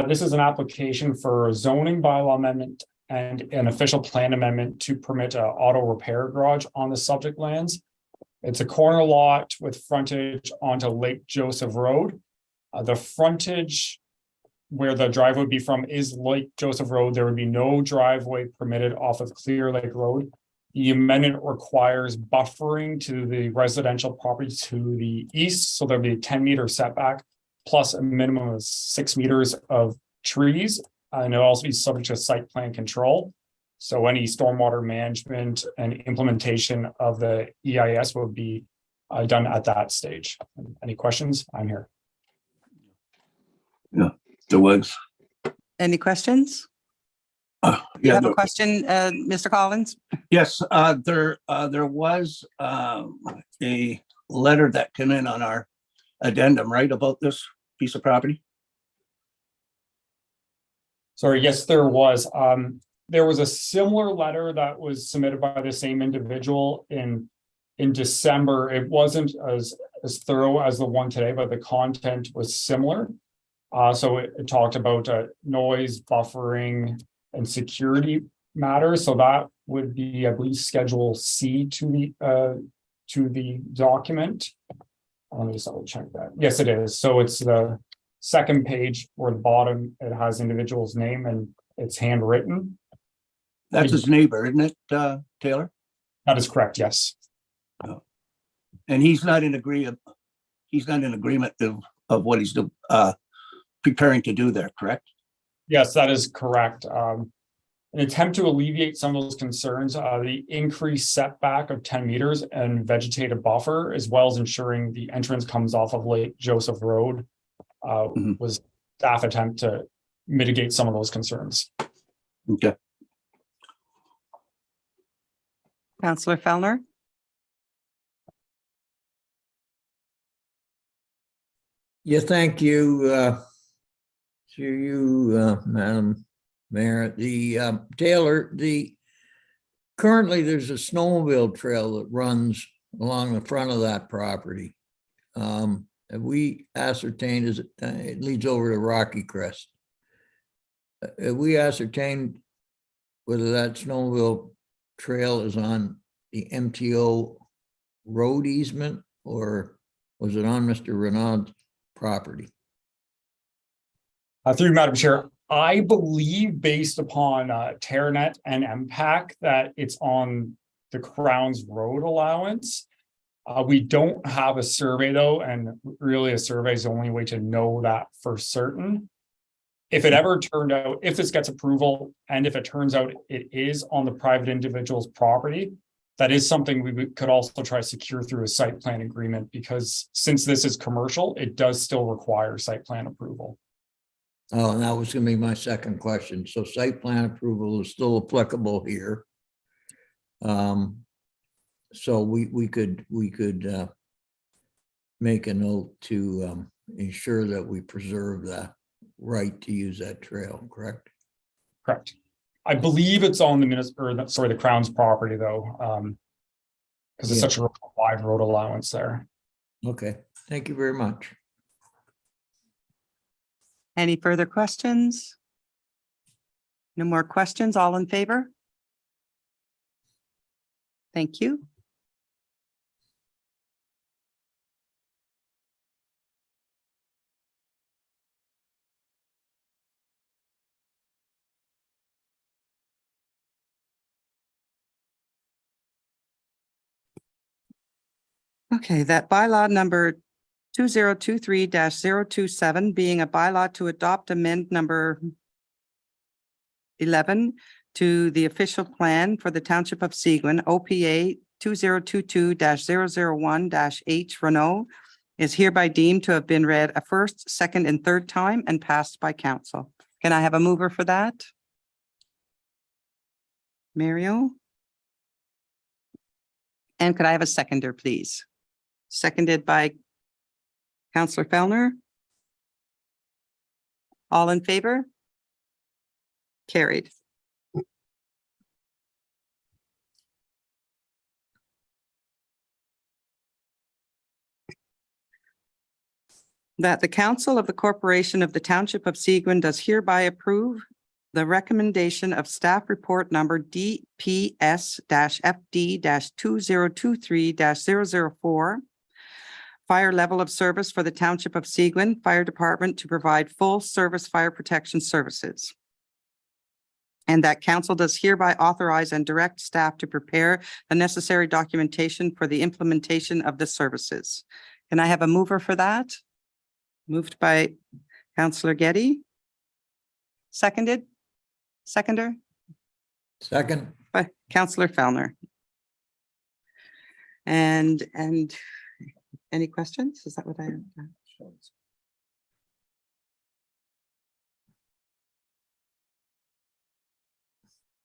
This is an application for a zoning bylaw amendment and an official plan amendment to permit an auto repair garage on the subject lands. It's a corner lot with frontage onto Lake Joseph Road. The frontage where the driveway would be from is Lake Joseph Road. There would be no driveway permitted off of Clear Lake Road. The amendment requires buffering to the residential property to the east, so there'll be a 10-meter setback plus a minimum of 6 meters of trees, and it'll also be subject to site plan control. So any stormwater management and implementation of the EIS will be done at that stage. Any questions? I'm here. There was. Any questions? You Yeah, have a question, Mr. Collins? yes, there was a letter that came in on our addendum, right, about this piece of property? Sorry, yes, there was. There was a similar letter that was submitted by the same individual in December. It wasn't as thorough as the one today, but the content was similar. So it talked about noise, buffering, and security matters. So that would be, I believe, Schedule C to the document. Let me just double check that. Yes, it is. So it's the second page or the bottom. It has individual's name and it's handwritten. That's his neighbor, isn't it, Taylor? That is correct. Yes. And he's not in agreement. He's not in agreement of what he's preparing to do there, correct? Yes, that is correct. An attempt to alleviate some of those concerns, the increased setback of 10 meters and vegetative buffer, as well as ensuring the entrance comes off of Lake Joseph Road, was staff attempt to mitigate some of those concerns. Okay. Councillor Fellner? Yeah, thank you. To you, Madam Mayor. Taylor, currently there's a snowmobile trail that runs along the front of that property. Have we ascertained, it leads over to Rocky Crest? Have we ascertained whether that snowmobile trail is on the MTO road easement or was it on Mr. Renaud's property? Through you, Madam Chair, I believe based upon Terranet and MPAC that it's on the Crown's road allowance. We don't have a survey though, and really a survey is the only way to know that for certain. If it ever turned out, if this gets approval, and if it turns out it is on the private individual's property, that is something we could also try to secure through a site plan agreement, because since this is commercial, it does still require site plan approval. Oh, and that was going to be my second question. So site plan approval is still applicable here. So we could make a note to ensure that we preserve the right to use that trail, correct? Correct. I believe it's on the Crown's property though, because it's such a wide road allowance there. Okay, thank you very much. Any further questions? No more questions? All in favor? Thank you. Okay, that bylaw number 2023-027 being a bylaw to adopt amend number 11 to the official plan for the Township of Seguin, OPA 2022-001-H Renault is hereby deemed to have been read a first, second, and third time and passed by council. Can I have a mover for that? Mario? And could I have a seconder, please? Seconded by Councillor Fellner. All in favor? Carried. That the Council of the Corporation of the Township of Seguin does hereby approve the recommendation of staff report number DPS-FD-2023-004, fire level of service for the Township of Seguin Fire Department to provide full service fire protection services. And that council does hereby authorize and direct staff to prepare the necessary documentation for the implementation of the services. Can I have a mover for that? Moved by Councillor Getty. Seconded? Seconder? Second. By Councillor Fellner. And any questions? Is that what I?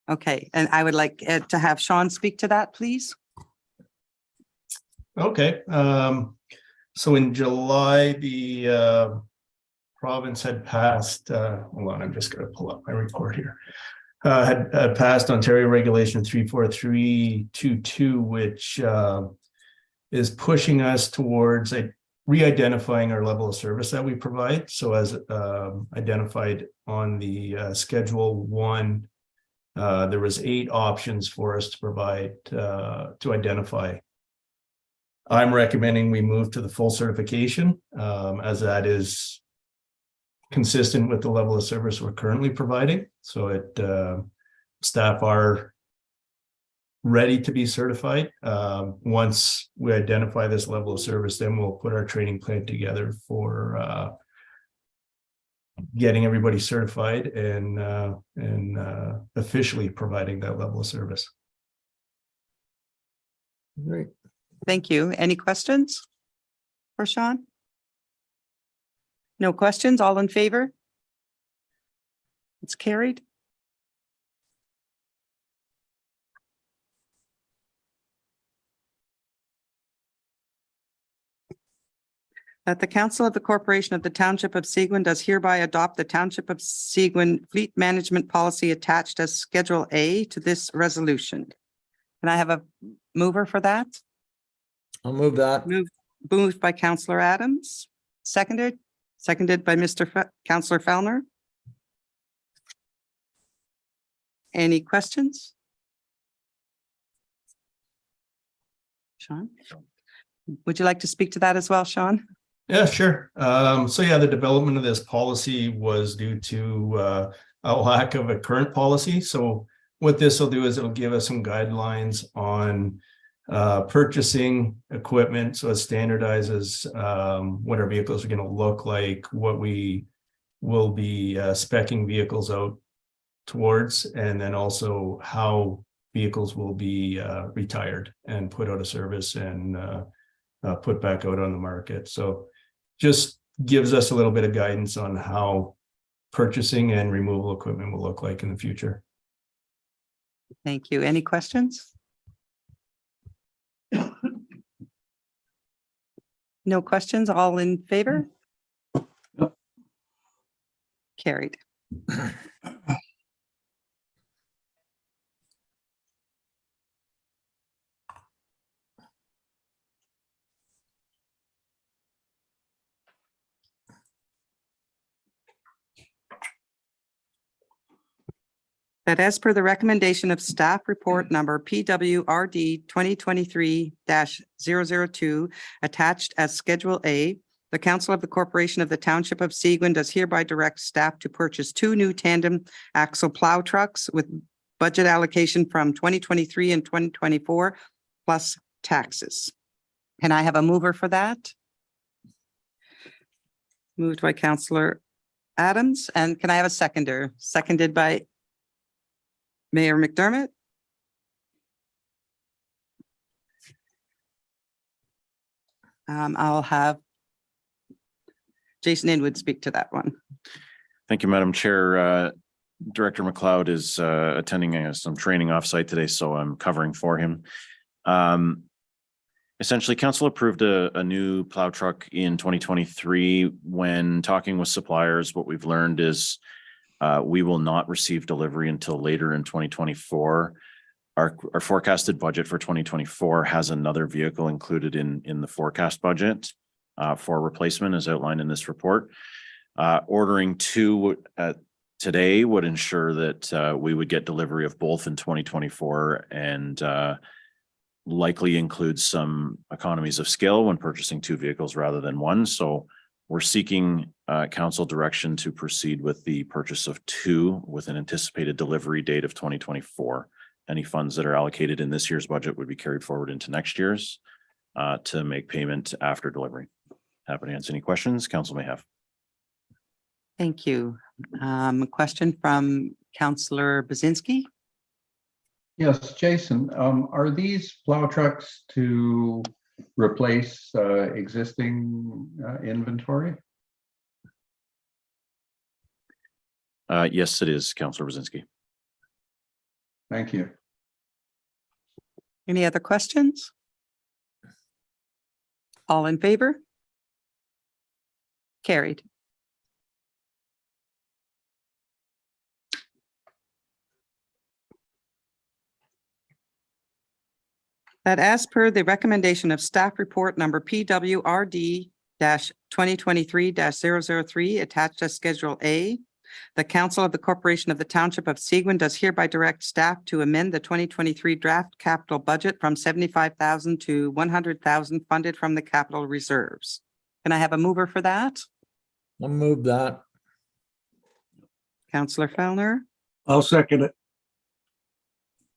Okay, and I would like to have Sean speak to that, please. Okay, so in July, the province had passed, hold on, I'm just gonna pull up my report here. Had passed Ontario Regulation 34322, which is pushing us towards re-identifying our level of service that we provide. So as identified on the Schedule 1, there was 8 options for us to provide, to identify. I'm recommending we move to the full certification, as that is consistent with the level of service we're currently providing. So staff are ready to be certified. Once we identify this level of service, then we'll put our training plan together for getting everybody certified and officially providing that level of service. Great. Thank you. Any questions for Sean? No questions? All in favor? It's carried. That the Council of the Corporation of the Township of Seguin does hereby adopt the Township of Seguin Fleet Management Policy attached as Schedule A to this resolution. Can I have a mover for that? I'll move that. Moved by Councillor Adams, seconded by Councillor Fellner. Any questions? Sean, would you like to speak to that as well, Sean? Yeah, sure. So yeah, the development of this policy was due to a lack of a current policy. So what this will do is it'll give us some guidelines on purchasing equipment. So it standardizes what our vehicles are going to look like, what we will be speccing vehicles out towards, and then also how vehicles will be retired and put out of service and put back out on the market. So just gives us a little bit of guidance on how purchasing and removal equipment will look like in the future. Thank you. Any questions? No questions? All in favor? Carried. That as per the recommendation of staff report number PWRD 2023-002 attached as Schedule A, the Council of the Corporation of the Township of Seguin does hereby direct staff to purchase 2 new tandem axle plow trucks with budget allocation from 2023 and 2024 plus taxes. Can I have a mover for that? Moved by Councillor Adams, and can I have a seconder? Seconded by Mayor McDermott. I'll have Jason Inwood speak to that one. Thank you, Madam Chair. Director McLeod is attending some training offsite today, so I'm covering for him. Essentially, Council approved a new plow truck in 2023. When talking with suppliers, what we've learned is we will not receive delivery until later in 2024. Our forecasted budget for 2024 has another vehicle included in the forecast budget for replacement as outlined in this report. Ordering 2 today would ensure that we would get delivery of both in 2024 and likely includes some economies of scale when purchasing 2 vehicles rather than 1. So We're seeking council direction to proceed with the purchase of 2 with an anticipated delivery date of 2024. Any funds that are allocated in this year's budget would be carried forward into next year's to make payment after delivery. Happy to answer any questions council may have. Thank you. A question from Councillor Bazinski. Yes, Jason, are these plow trucks to replace existing inventory? Yes, it is, Councillor Brzezinski. Thank you. Any other questions? All in favor? Carried. That as per the recommendation of staff report number PWRD-2023-003 attached as Schedule A, the Council of the Corporation of the Township of Seguin does hereby direct staff to amend the 2023 draft capital budget from 75,000 to 100,000 funded from the capital reserves. Can I have a mover for that? I'll move that. Councillor Fellner, I'll second it.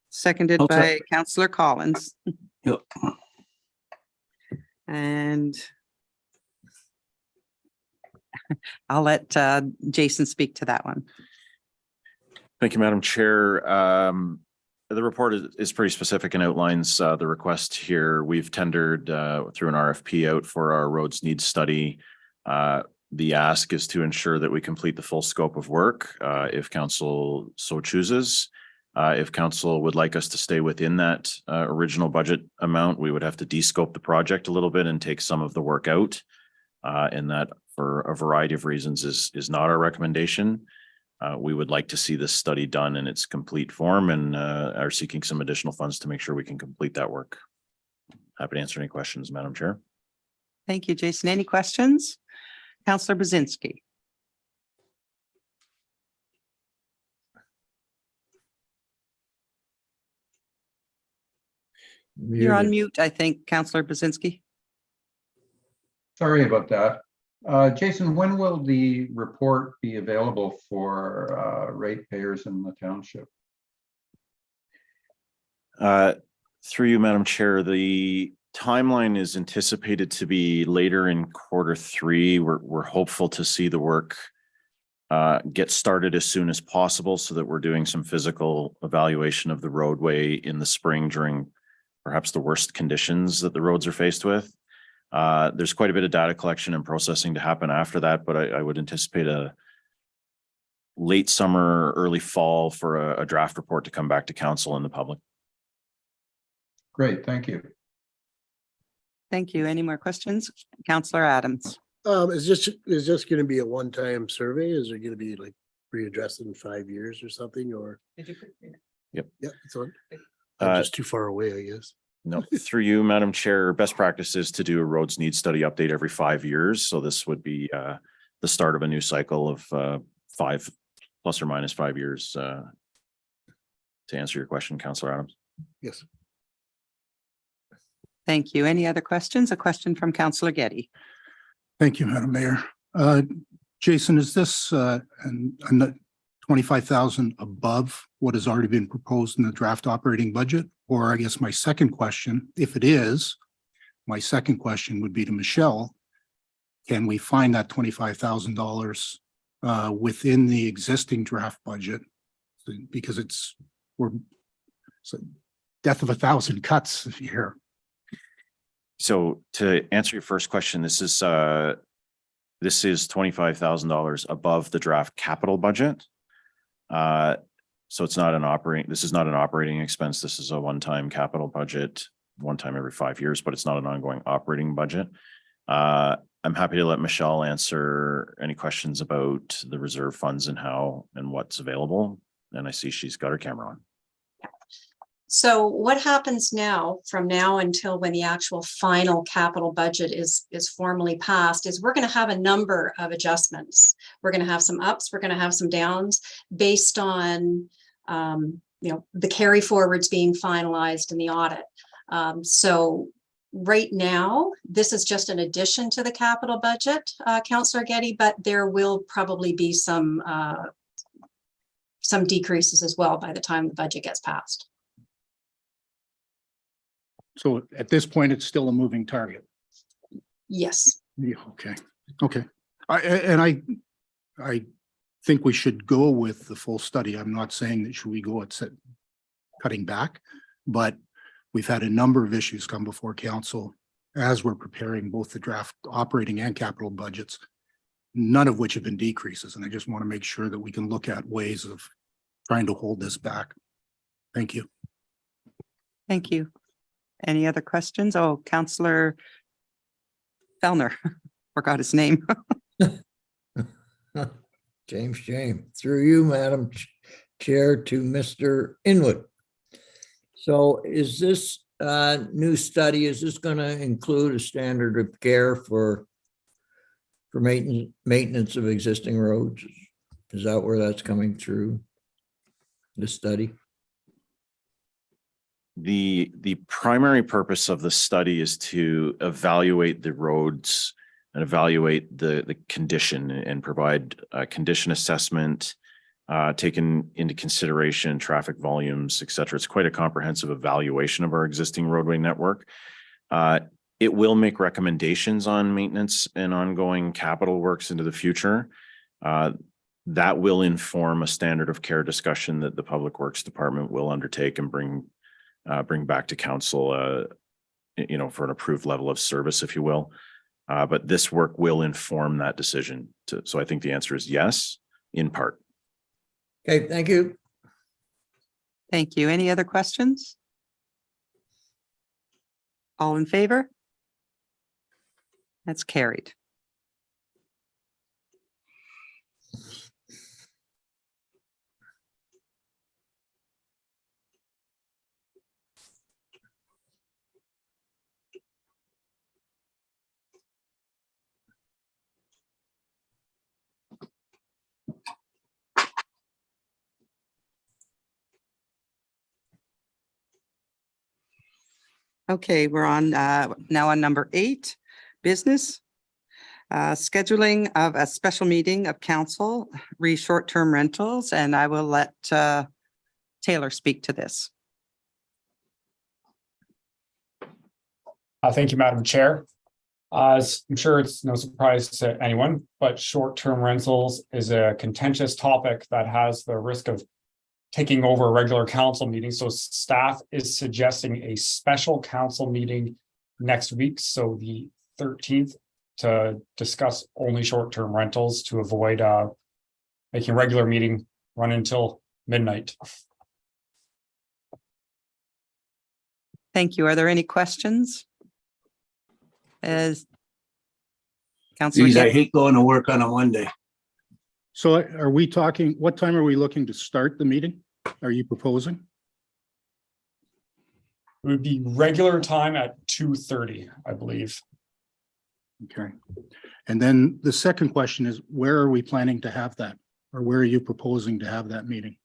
seconded I'll by second. Councillor Collins. Yep. And I'll let Jason speak to that one. Thank you, Madam Chair. The report is pretty specific and outlines the request here. We've tendered through an RFP out for our roads needs study. The ask is to ensure that we complete the full scope of work if council so chooses. If council would like us to stay within that original budget amount, we would have to de-scope the project a little bit and take some of the work out. And that, for a variety of reasons, is not our recommendation. We would like to see this study done in its complete form and are seeking some additional funds to make sure we can complete that work. Happy to answer any questions, Madam Chair. Thank you, Jason. Any questions? Councillor Brzezinski. You're on mute, I think, Councillor Brzezinski. Sorry about that. Jason, when will the report be available for ratepayers in the township? Through you, Madam Chair, the timeline is anticipated to be later in Q3. We're hopeful to see the work get started as soon as possible so that we're doing some physical evaluation of the roadway in the spring during perhaps the worst conditions that the roads are faced with. There's quite a bit of data collection and processing to happen after that, but I would anticipate a late summer, early fall for a draft report to come back to council and the public. Great, thank you. Thank you. Any more questions? Councillor Adams. Is this going to be a one-time survey? Is it going to be like readdressed in 5 years or something, or? Yep. Yeah, it's on. I'm just too far away, I guess. No, through you, Madam Chair, best practice is to do a roads needs study update every 5 years. So this would be the start of a new cycle of 5 plus or minus 5 years to answer your question, Councillor Adams. Yes. Thank you. Any other questions? A question from Councillor Getty. Thank you, Madam Mayor. Jason, is this 25,000 above what has already been proposed in the draft operating budget? Or I guess my second question, if it is, my second question would be to Michelle. Can we find that $25,000 within the existing draft budget? Because it's death of 1,000 cuts here. So to answer your first question, this is $25,000 above the draft capital budget. So it's not an this is not an operating expense. This is a one-time capital budget, one time every 5 years, but it's not an ongoing operating budget. I'm happy to let Michelle answer any questions about the reserve funds and how and what's available. And I see she's got her camera on. So what happens now, from now until when the actual final capital budget is formally passed, is we're going to have a number of adjustments. We're going to have some ups, we're going to have some downs based on the carry forwards being finalized in the audit. So right now, this is just an addition to the capital budget, Councillor Getty, but there will probably be some decreases as well by the time the budget gets passed. So at this point, it's still a moving target. Yes. Yeah, okay, okay. I think we should go with the full study. I'm not saying that should we go at cutting back, but we've had a number of issues come before council as we're preparing both the draft operating and capital budgets, none of which have been decreases. And I just want to make sure that we can look at ways of trying to hold this back. Thank you. Thank you. Any other questions? Oh, Councillor Fellner, forgot his name. James, through you, Madam Chair, to Mr. Inwood. So is this new study, is this going to include a standard of care for maintenance of existing roads? Is that where that's coming through, the study? The primary purpose of the study is to evaluate the roads and evaluate the condition and provide a condition assessment, taken into consideration traffic volumes, et cetera. It's quite a comprehensive evaluation of our existing roadway network. It will make recommendations on maintenance and ongoing capital works into the future. That will inform a standard of care discussion that the Public Works Department will undertake and bring back to council, for an approved level of service, if you will. But this work will inform that decision. So I think the answer is yes, in part. Okay, thank you. Thank you. Any other questions? All in favor? That's carried. Okay, we're on now on number 8, business. Scheduling of a special meeting of council, short-term rentals, and I will let Taylor speak to this. Thank you, Madam Chair. I'm sure it's no surprise to anyone, but short-term rentals is a contentious topic that has the risk of taking over a regular council meeting. So staff is suggesting a special council meeting next week, so the 13th, to discuss only short-term rentals to avoid making a regular meeting run until midnight. Thank you. Are there any questions? Councillor Geez, I Kent? hate going to work on a Monday. So are we talking, what time are we looking to start the meeting? Are you proposing? It would be regular time at 2:30, I believe. Okay. And then the second question is, where are we planning to have that? Or where are you proposing to have that meeting?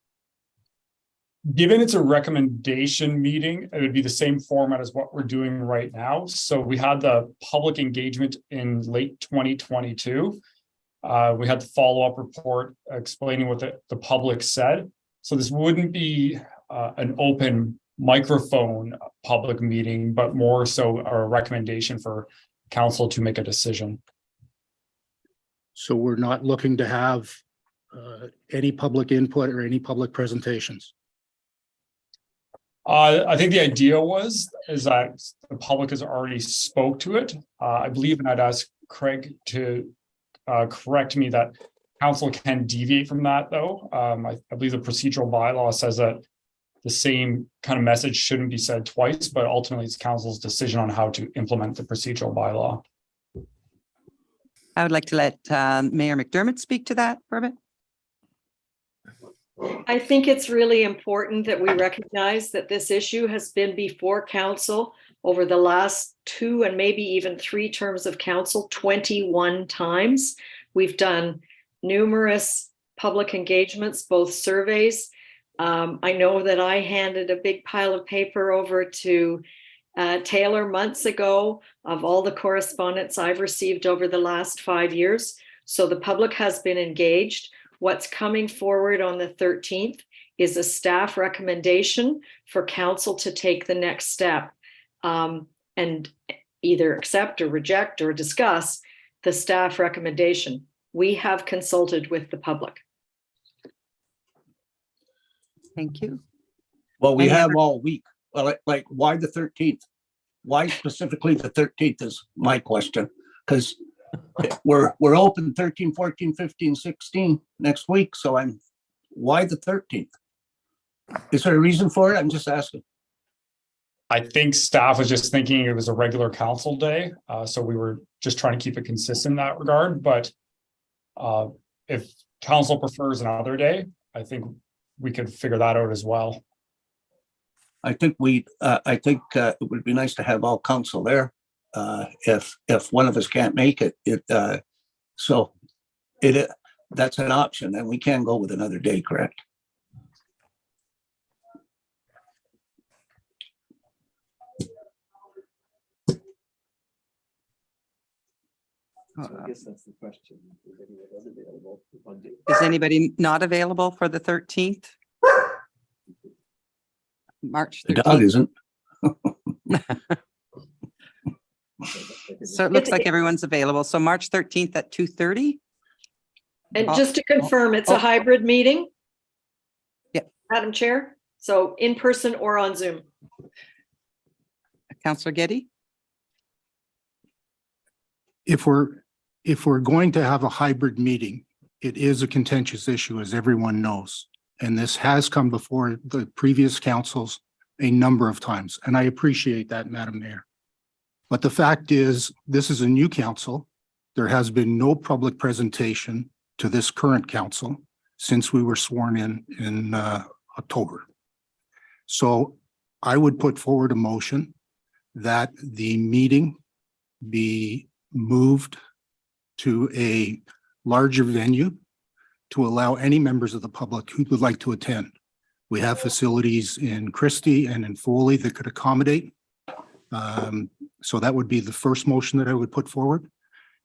Given it's a recommendation meeting, it would be the same format as what we're doing right now. So we had the public engagement in late 2022. We had the follow-up report explaining what the public said. So this wouldn't be an open microphone public meeting, but more so a recommendation for council to make a decision. So we're not looking to have any public input or any public presentations? I think the idea is that the public has already spoke to it. I believe, and I'd ask Craig to correct me, that council can deviate from that, though. I believe the procedural bylaw says that the same kind of message shouldn't be said twice, but ultimately it's council's decision on how to implement the procedural bylaw. I would like to let Mayor McDermott speak to that for a bit. I think it's really important that we recognize that this issue has been before council over the last 2 and maybe even 3 terms of council 21 times. We've done numerous public engagements, both surveys. I know that I handed a big pile of paper over to Taylor, months ago, of all the correspondence I've received over the last 5 years. So the public has been engaged. What's coming forward on the 13th is a staff recommendation for council to take the next step and either accept or reject or discuss the staff recommendation. We have consulted with the public. Thank you. Well, we Any have other- all week. Well, like, why the 13th? Why specifically the 13th is my question, because we're open 13, 14, 15, 16 next week. So why the 13th? Is there a reason for it? I'm just asking. I think staff was just thinking it was a regular council day, so we were just trying to keep it consistent in that regard, but if council prefers another day, I think we could figure that out as well. I think it would be nice to have all council there. If one of us can't make it, that's an option, and we can go with another day, correct? So I guess that's the question. Is anyone unavailable on day? Is anybody not available for the 13th? March The dog 13th. isn't. So it looks like everyone's available. So March 13th at 2:30? And just to confirm, it's a hybrid meeting? Yeah. Madam Chair, so in person or on Zoom? Councillor Getty? If we're going to have a hybrid meeting, it is a contentious issue, as everyone knows. And this has come before the previous councils a number of times, and I appreciate that, Madam Mayor. But the fact is, this is a new council. There has been no public presentation to this current council since we were sworn in October. So I would put forward a motion that the meeting be moved to a larger venue to allow any members of the public who would like to attend. We have facilities in Christie and in Foley that could accommodate. So that would be the first motion that I would put forward.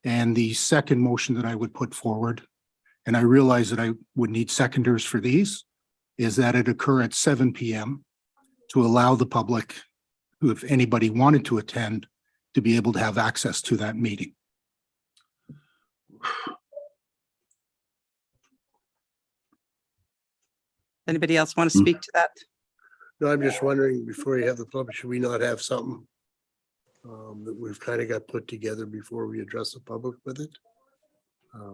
And the second motion that I would put forward, and I realize that I would need seconders for these, is that it occur at 7 p.m. to allow the public, who, if anybody wanted to attend, to be able to have access to that meeting. Anybody else want to speak to that? No, I'm just wondering, before you have the public, should we not have something that we've kind of got put together before we address the public with it?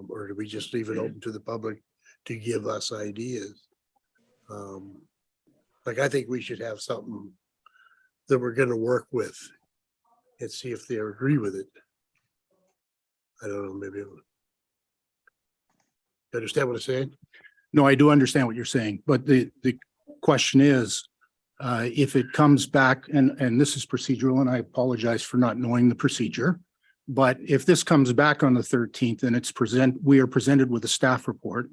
Or do we just leave it open to the public to give us ideas? Like, I think we should have something that we're gonna work with and see if they agree with it. I don't know, maybe. You understand what I'm saying? No, I do understand what you're saying, but the question is, if it comes back, and this is procedural, and I apologize for not knowing the procedure, but if this comes back on the 13th and we are presented with a staff report,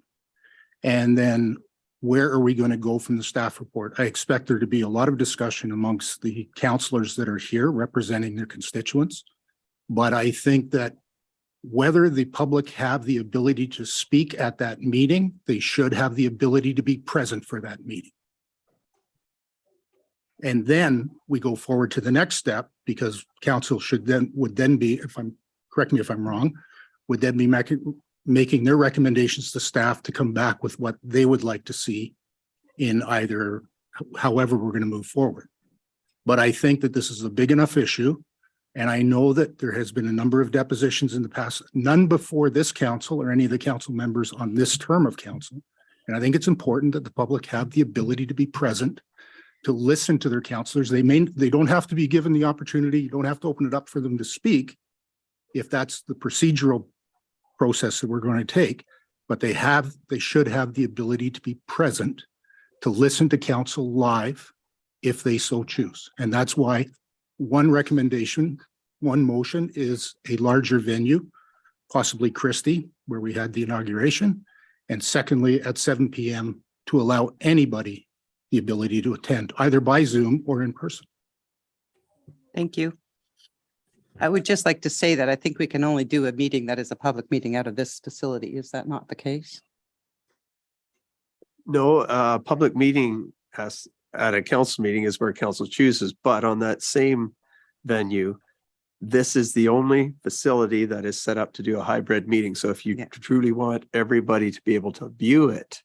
and then where are we going to go from the staff report? I expect there to be a lot of discussion amongst the councillors that are here representing their constituents. But I think that whether the public have the ability to speak at that meeting, they should have the ability to be present for that meeting. And then we go forward to the next step, because council would then be, correct me if I'm wrong, would then be making their recommendations to staff to come back with what they would like to see in either, however we're going to move forward. But I think that this is a big enough issue. And I know that there has been a number of depositions in the past, none before this council or any of the council members on this term of council. And I think it's important that the public have the ability to be present, to listen to their councillors. They don't have to be given the opportunity. You don't have to open it up for them to speak if that's the procedural process that we're going to take, but they should have the ability to be present, to listen to council live if they so choose. And that's why one motion is a larger venue, possibly Christie, where we had the inauguration. And secondly, at 7 p.m. to allow anybody the ability to attend, either by Zoom or in person. Thank you. I would just like to say that I think we can only do a meeting that is a public meeting out of this facility. Is that not the case? No, public meeting has, at a council meeting is where council chooses, but on that same venue, this is the only facility that is set up to do a hybrid meeting. So if you truly want everybody to be able to view it,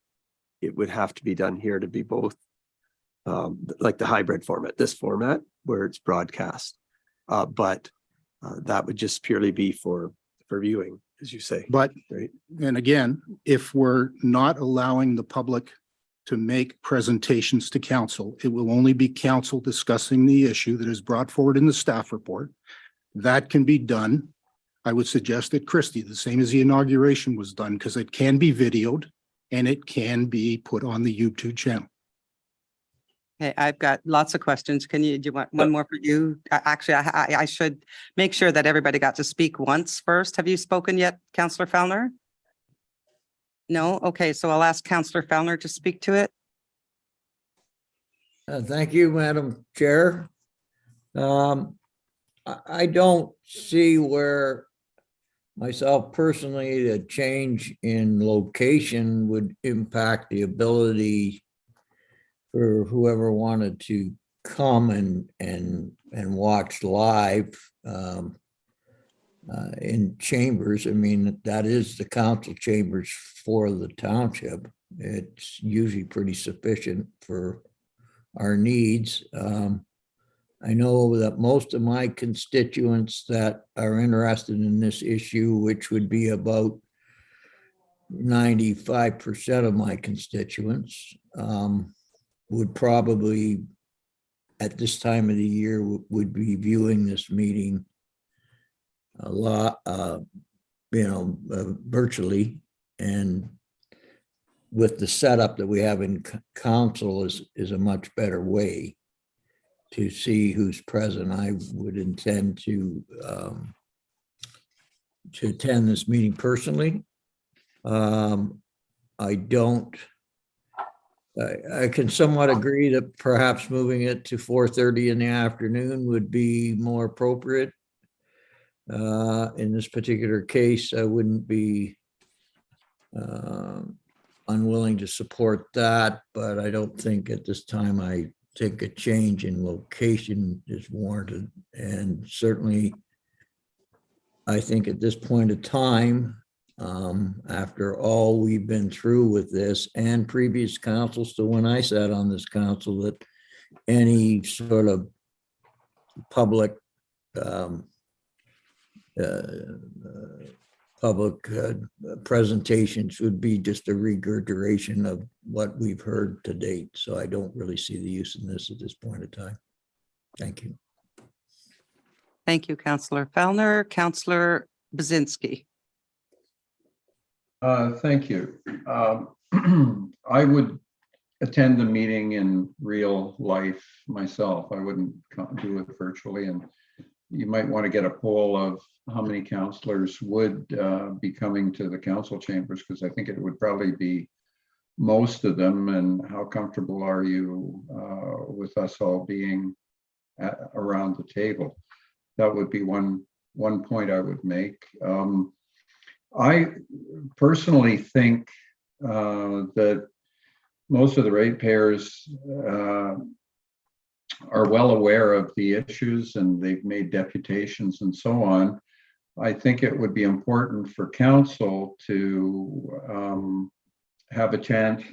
it would have to be done here to be both like the hybrid format, this format where it's broadcast. But that would just purely be for viewing, as you say. But, right? and again, if we're not allowing the public to make presentations to council, it will only be council discussing the issue that is brought forward in the staff report. That can be done. I would suggest that Christie, the same as the inauguration was done, because it can be videoed and it can be put on the YouTube channel. Okay, I've got lots of questions. Do you want one more for you? Actually, I should make sure that everybody got to speak once first. Have you spoken yet, Councillor Fellner? No? Okay, so I'll ask Councillor Fellner to speak to it. Thank you, Madam Chair. I don't see where myself personally, a change in location would impact the ability for whoever wanted to come and watch live in chambers. I mean, that is the council chambers for the township. It's usually pretty sufficient for our needs. I know that most of my constituents that are interested in this issue, which would be about 95% of my constituents, would probably at this time of the year would be viewing this meeting a lot, virtually, and with the setup that we have in council is a much better way to see who's present. I would intend to attend this meeting personally. I can somewhat agree that perhaps moving it to 4:30 in the afternoon would be more appropriate. In this particular case, I wouldn't be unwilling to support that, but I don't think at this time I think a change in location is warranted. And certainly, I think at this point of time, after all we've been through with this and previous councils, so when I sat on this council, that any sort of public presentations would be just a regurgitation of what we've heard to date. So I don't really see the use in this at this point in time. Thank you. Thank you, Councillor Fellner. Councillor Bazinski. Thank you. I would attend the meeting in real life myself. I wouldn't do it virtually, and you might want to get a poll of how many councillors would be coming to the council chambers, because I think it would probably be most of them. And how comfortable are you with us all being around the table? That would be one point I would make. I personally think that most of the ratepayers are well aware of the issues, and they've made deputations and so on. I think it would be important for council to have a chance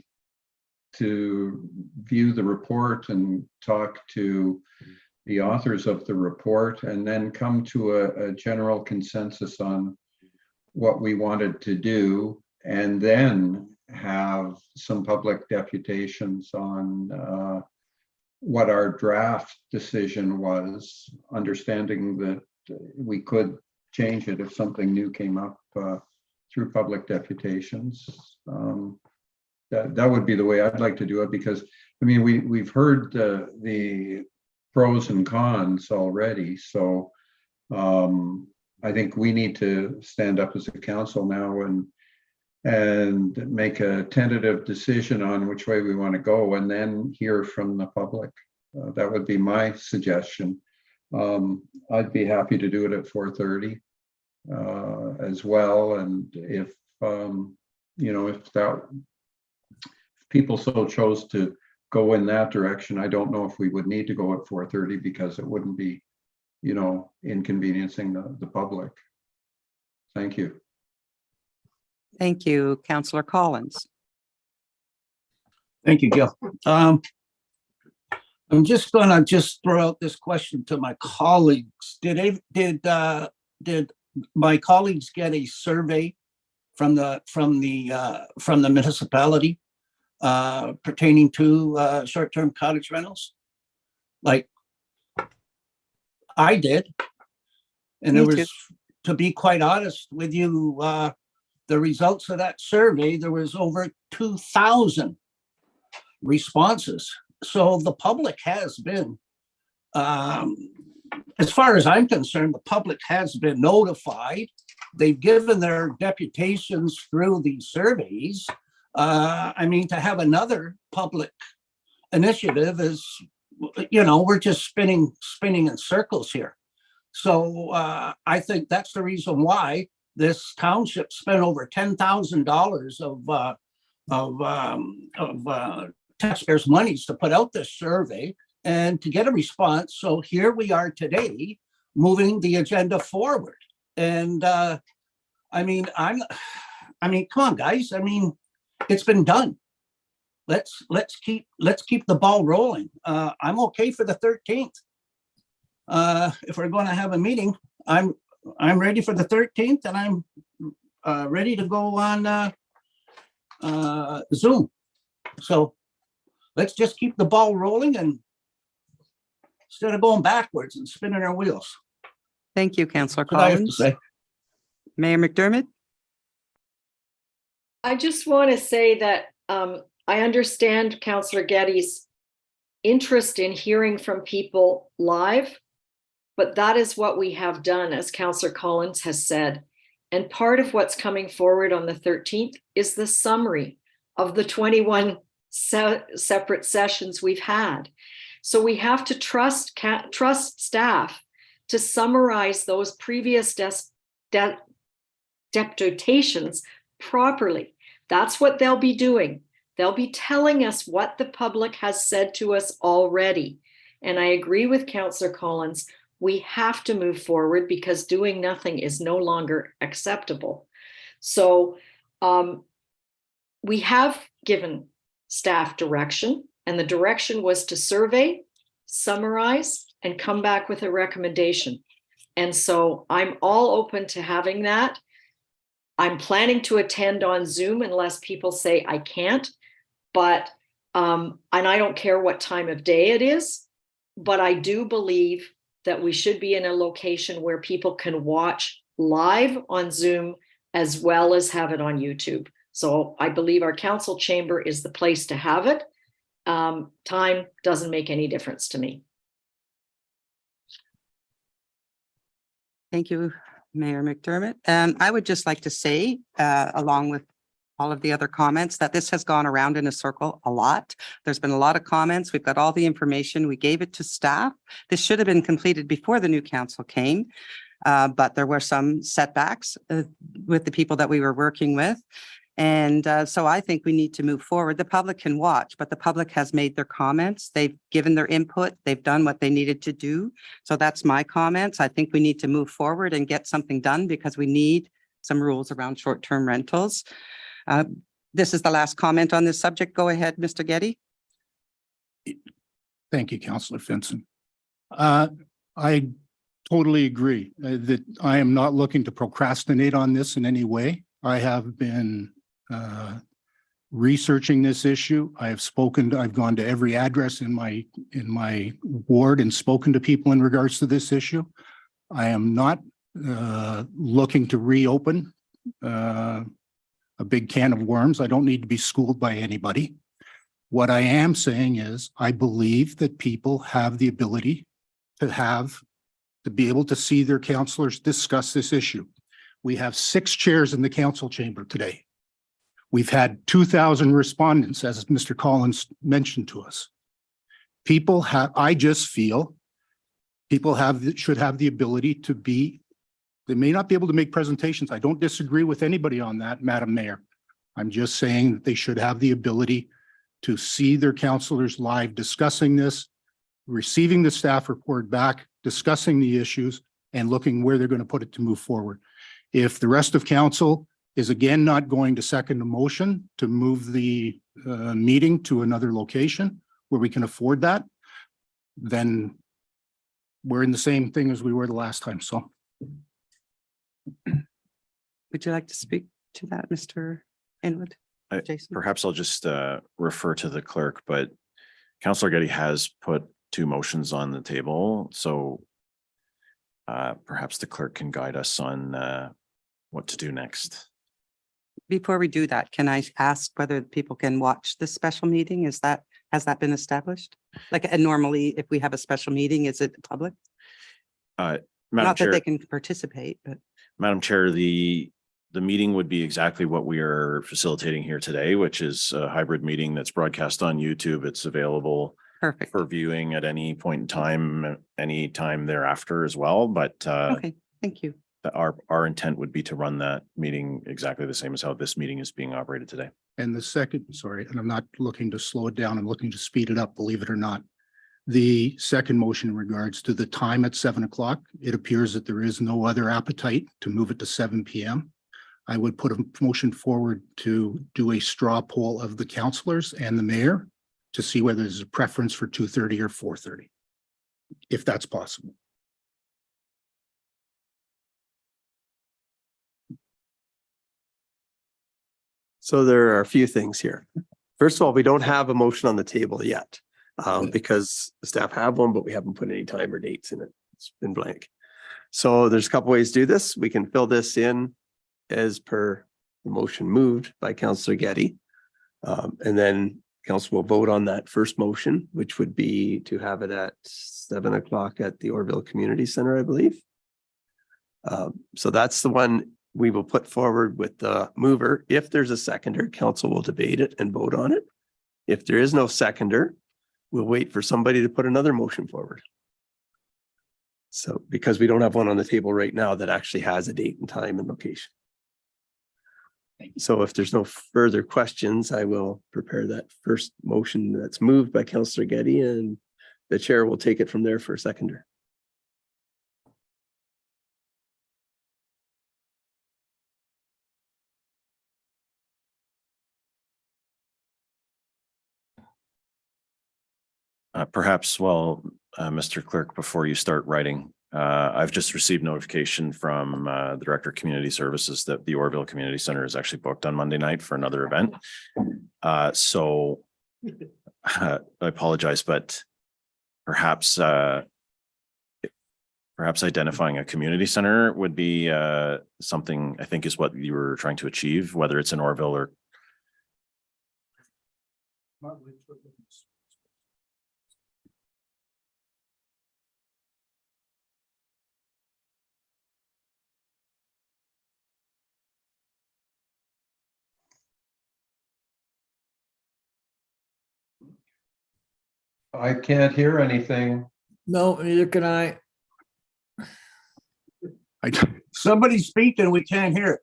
to view the report and talk to the authors of the report, and then come to a general consensus on what we wanted to do, and then have some public deputations on what our draft decision was, understanding that we could change it if something new came up through public deputations. That would be the way I'd like to do it, because I mean, we've heard the pros and cons already. So I think we need to stand up as a council now and make a tentative decision on which way we want to go, and then hear from the public. That would be my suggestion. I'd be happy to do it at 4:30 as well. And if, if people so chose to go in that direction, I don't know if we would need to go at 4:30 because it wouldn't be, inconveniencing the public. Thank you. Thank you, Councillor Collins. Thank you, Gil. I'm just gonna throw out this question to my colleagues. Did my colleagues get a survey from the municipality pertaining to short-term cottage rentals? Like I did, and it was, to be quite honest with you, the results of that survey, there was over 2,000 responses. So the public has been, as far as I'm concerned, the public has been notified. They've given their deputations through these surveys. To have another public initiative is, we're just spinning in circles here. So I think that's the reason why this township spent over $10,000 of taxpayers' monies to put out this survey and to get a response. So here we are today, moving the agenda forward. And come on, guys. It's been done. Let's keep the ball rolling. I'm okay for the 13th. If we're going to have a meeting, I'm ready for the 13th, and I'm ready to go on Zoom. So let's just keep the ball rolling, and instead of going backwards and spinning our wheels. Thank you, Councillor That's what I have to Collins. say. Mayor McDermott? I just want to say that I understand Councillor Getty's interest in hearing from people live, but that is what we have done, as Councillor Collins has said. And part of what's coming forward on the 13th is the summary of the 21 separate sessions we've had. So we have to trust staff to summarize those previous deputations properly. That's what they'll be doing. They'll be telling us what the public has said to us already. And I agree with Councillor Collins. We have to move forward because doing nothing is no longer acceptable. So we have given staff direction, and the direction was to survey, summarize, and come back with a recommendation. And so I'm all open to having that. I'm planning to attend on Zoom unless people say I can't, but and I don't care what time of day it is, but I do believe that we should be in a location where people can watch live on Zoom as well as have it on YouTube. So I believe our council chamber is the place to have it. Time doesn't make any difference to me. Thank you, Mayor McDermott. I would just like to say, along with all of the other comments, that this has gone around in a circle a lot. There's been a lot of comments. We've got all the information. We gave it to staff. This should have been completed before the new council came, but there were some setbacks with the people that we were working with. And so I think we need to move forward. The public can watch, but the public has made their comments. They've given their input. They've done what they needed to do. So that's my comments. I think we need to move forward and get something done because we need some rules around short-term rentals. This is the last comment on this subject. Go ahead, Mr. Getty. Thank you, Councillor Finson. I totally agree that I am not looking to procrastinate on this in any way. I have been researching this issue. I've gone to every address in my ward and spoken to people in regards to this issue. I am not looking to reopen a big can of worms. I don't need to be schooled by anybody. What I am saying is I believe that people have the ability to be able to see their councillors discuss this issue. We have 6 chairs in the council chamber today. We've had 2,000 respondents, as Mr. Collins mentioned to us. I just feel People should have the ability to be, they may not be able to make presentations. I don't disagree with anybody on that, Madam Mayor. I'm just saying that they should have the ability to see their councilors live discussing this, receiving the staff report back, discussing the issues, and looking where they're going to put it to move forward. If the rest of council is again not going to second a motion to move the meeting to another location where we can afford that, then we're in the same thing as we were the last time. So Would you like to speak to that, Mr. Inwood? Jason? Perhaps I'll just refer to the clerk, but Councillor Getty has put 2 motions on the table. So perhaps the clerk can guide us on what to do next. Before we do that, can I ask whether people can watch this special meeting? Has that been established? Like, and normally if we have a special meeting, is it public? Madam Not Chair, that they can participate, but. Madam Chair, the meeting would be exactly what we are facilitating here today, which is a hybrid meeting that's broadcast on YouTube. It's available Perfect. for viewing at any point in time, any time thereafter as well. But Okay, thank you. our intent would be to run that meeting exactly the same as how this meeting is being operated today. and the second, sorry, and I'm not looking to slow it down, I'm looking to speed it up, believe it or not. The second motion in regards to the time at 7 o'clock, it appears that there is no other appetite to move it to 7 p.m. I would put a motion forward to do a straw poll of the councillors and the mayor to see whether there's a preference for 2:30 or 4:30, if that's possible. So there are a few things here. First of all, we don't have a motion on the table yet because the staff have one, but we haven't put any time or dates in it. It's been blank. So there's a couple ways to do this. We can fill this in as per the motion moved by Councillor Getty. And then council will vote on that first motion, which would be to have it at 7 o'clock at the Orville Community Center, I believe. So that's the one we will put forward with the mover. If there's a seconder, council will debate it and vote on it. If there is no seconder, we'll wait for somebody to put another motion forward. So because we don't have one on the table right now that actually has a date and time and location. So if there's no further questions, I will prepare that first motion that's moved by Councillor Getty, and the chair will take it from there for a seconder. Perhaps, well, Mr. Clerk, before you start writing, I've just received notification from the Director of Community Services that the Orville Community Center is actually booked on Monday night for another event. So I apologize, but perhaps identifying a community center would be something I think is what you were trying to achieve, whether it's in Orville or. I can't hear anything. No, neither can I. Somebody speak and we can't hear it.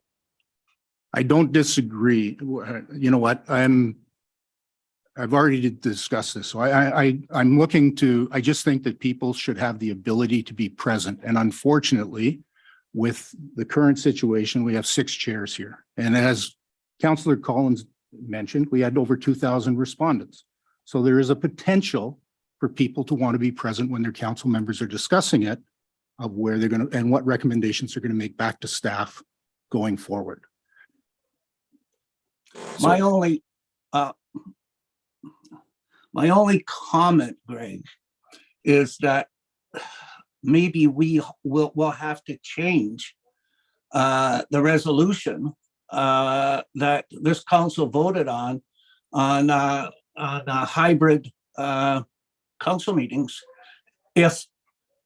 I don't disagree. You know what? I've already discussed this. So I'm looking to, I just think that people should have the ability to be present. And unfortunately, with the current situation, we have 6 chairs here. And as Councillor Collins mentioned, we had over 2,000 respondents. So there is a potential for people to want to be present when their council members are discussing it, of where they're going to, and what recommendations they're going to make back to staff going forward. My only comment, Greg, is that maybe we'll have to change the resolution that this council voted on hybrid council meetings, if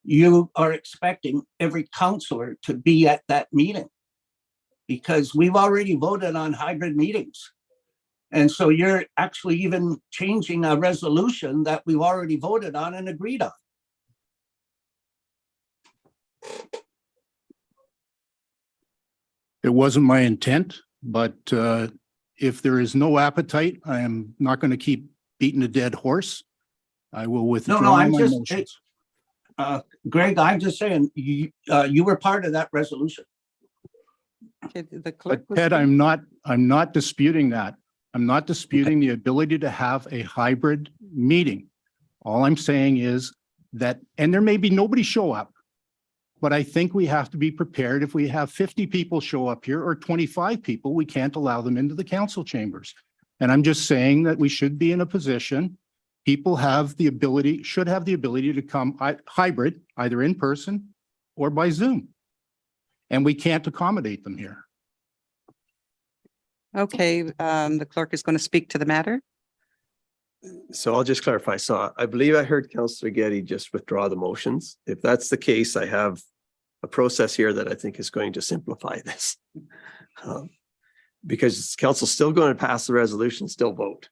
you are expecting every councillor to be at that meeting, because we've already voted on hybrid meetings. And so you're actually even changing a resolution that we've already voted on and agreed on. It wasn't my intent, but if there is no appetite, I am not going to keep beating a dead horse. I will withdraw No, I'm my just, motions. Greg, I'm just saying, you were part of that resolution. Okay, the But clerk was Ted, speaking. I'm not disputing that. I'm not disputing the ability to have a hybrid meeting. All I'm saying is that, and there may be nobody show up, but I think we have to be prepared. If we have 50 people show up here or 25 people, we can't allow them into the council chambers. And I'm just saying that we should be in a position, people have the ability, should have the ability to come hybrid, either in person or by Zoom. And we can't accommodate them here. Okay, the clerk is going to speak to the matter. So I'll just clarify. So I believe I heard Councillor Getty just withdraw the motions. If that's the case, I have a process here that I think is going to simplify this. Because council's still going to pass the resolution, still vote.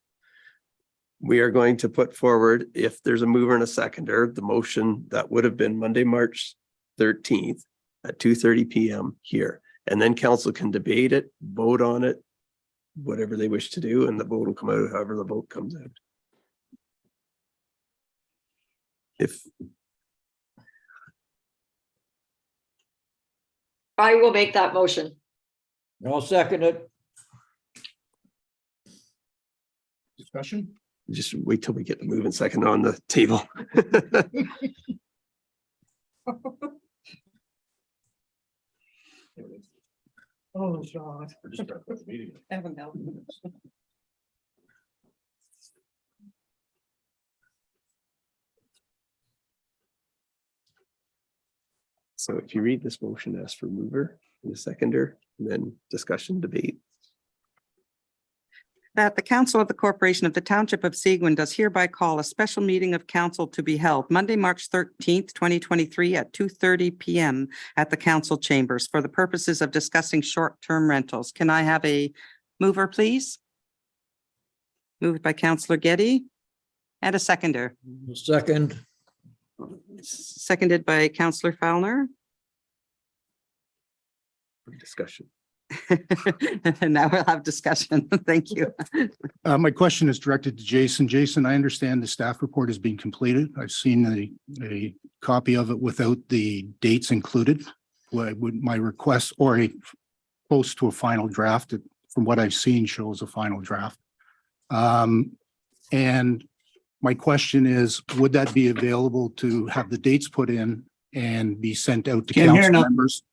We are going to put forward, if there's a mover and a seconder, the motion that would have been Monday, March 13th at 2:30 p.m. here. And then council can debate it, vote on it, whatever they wish to do, and the vote will come out however the vote comes out. If I will make that motion. I'll second it. Discussion? just wait till we get the move and second on the table. Oh, God. So if you read this motion, ask for mover and a seconder, and then discussion, debate. That the Council of the Corporation of the Township of Seguin does hereby call a special meeting of council to be held Monday, March 13th, 2023 at 2:30 p.m. at the council chambers for the purposes of discussing short-term rentals. Can I have a mover, please? Moved by Councillor Getty and a seconder. Second. Seconded by Councillor Fowler. Discussion. And now we'll have discussion. Thank you. My question is directed to Jason. Jason, I understand the staff report has been completed. I've seen a copy of it without the dates included. My request or a close to a final draft that, from what I've seen, shows a final draft. And my question is, would that be available to have the dates put in and be sent out to council members?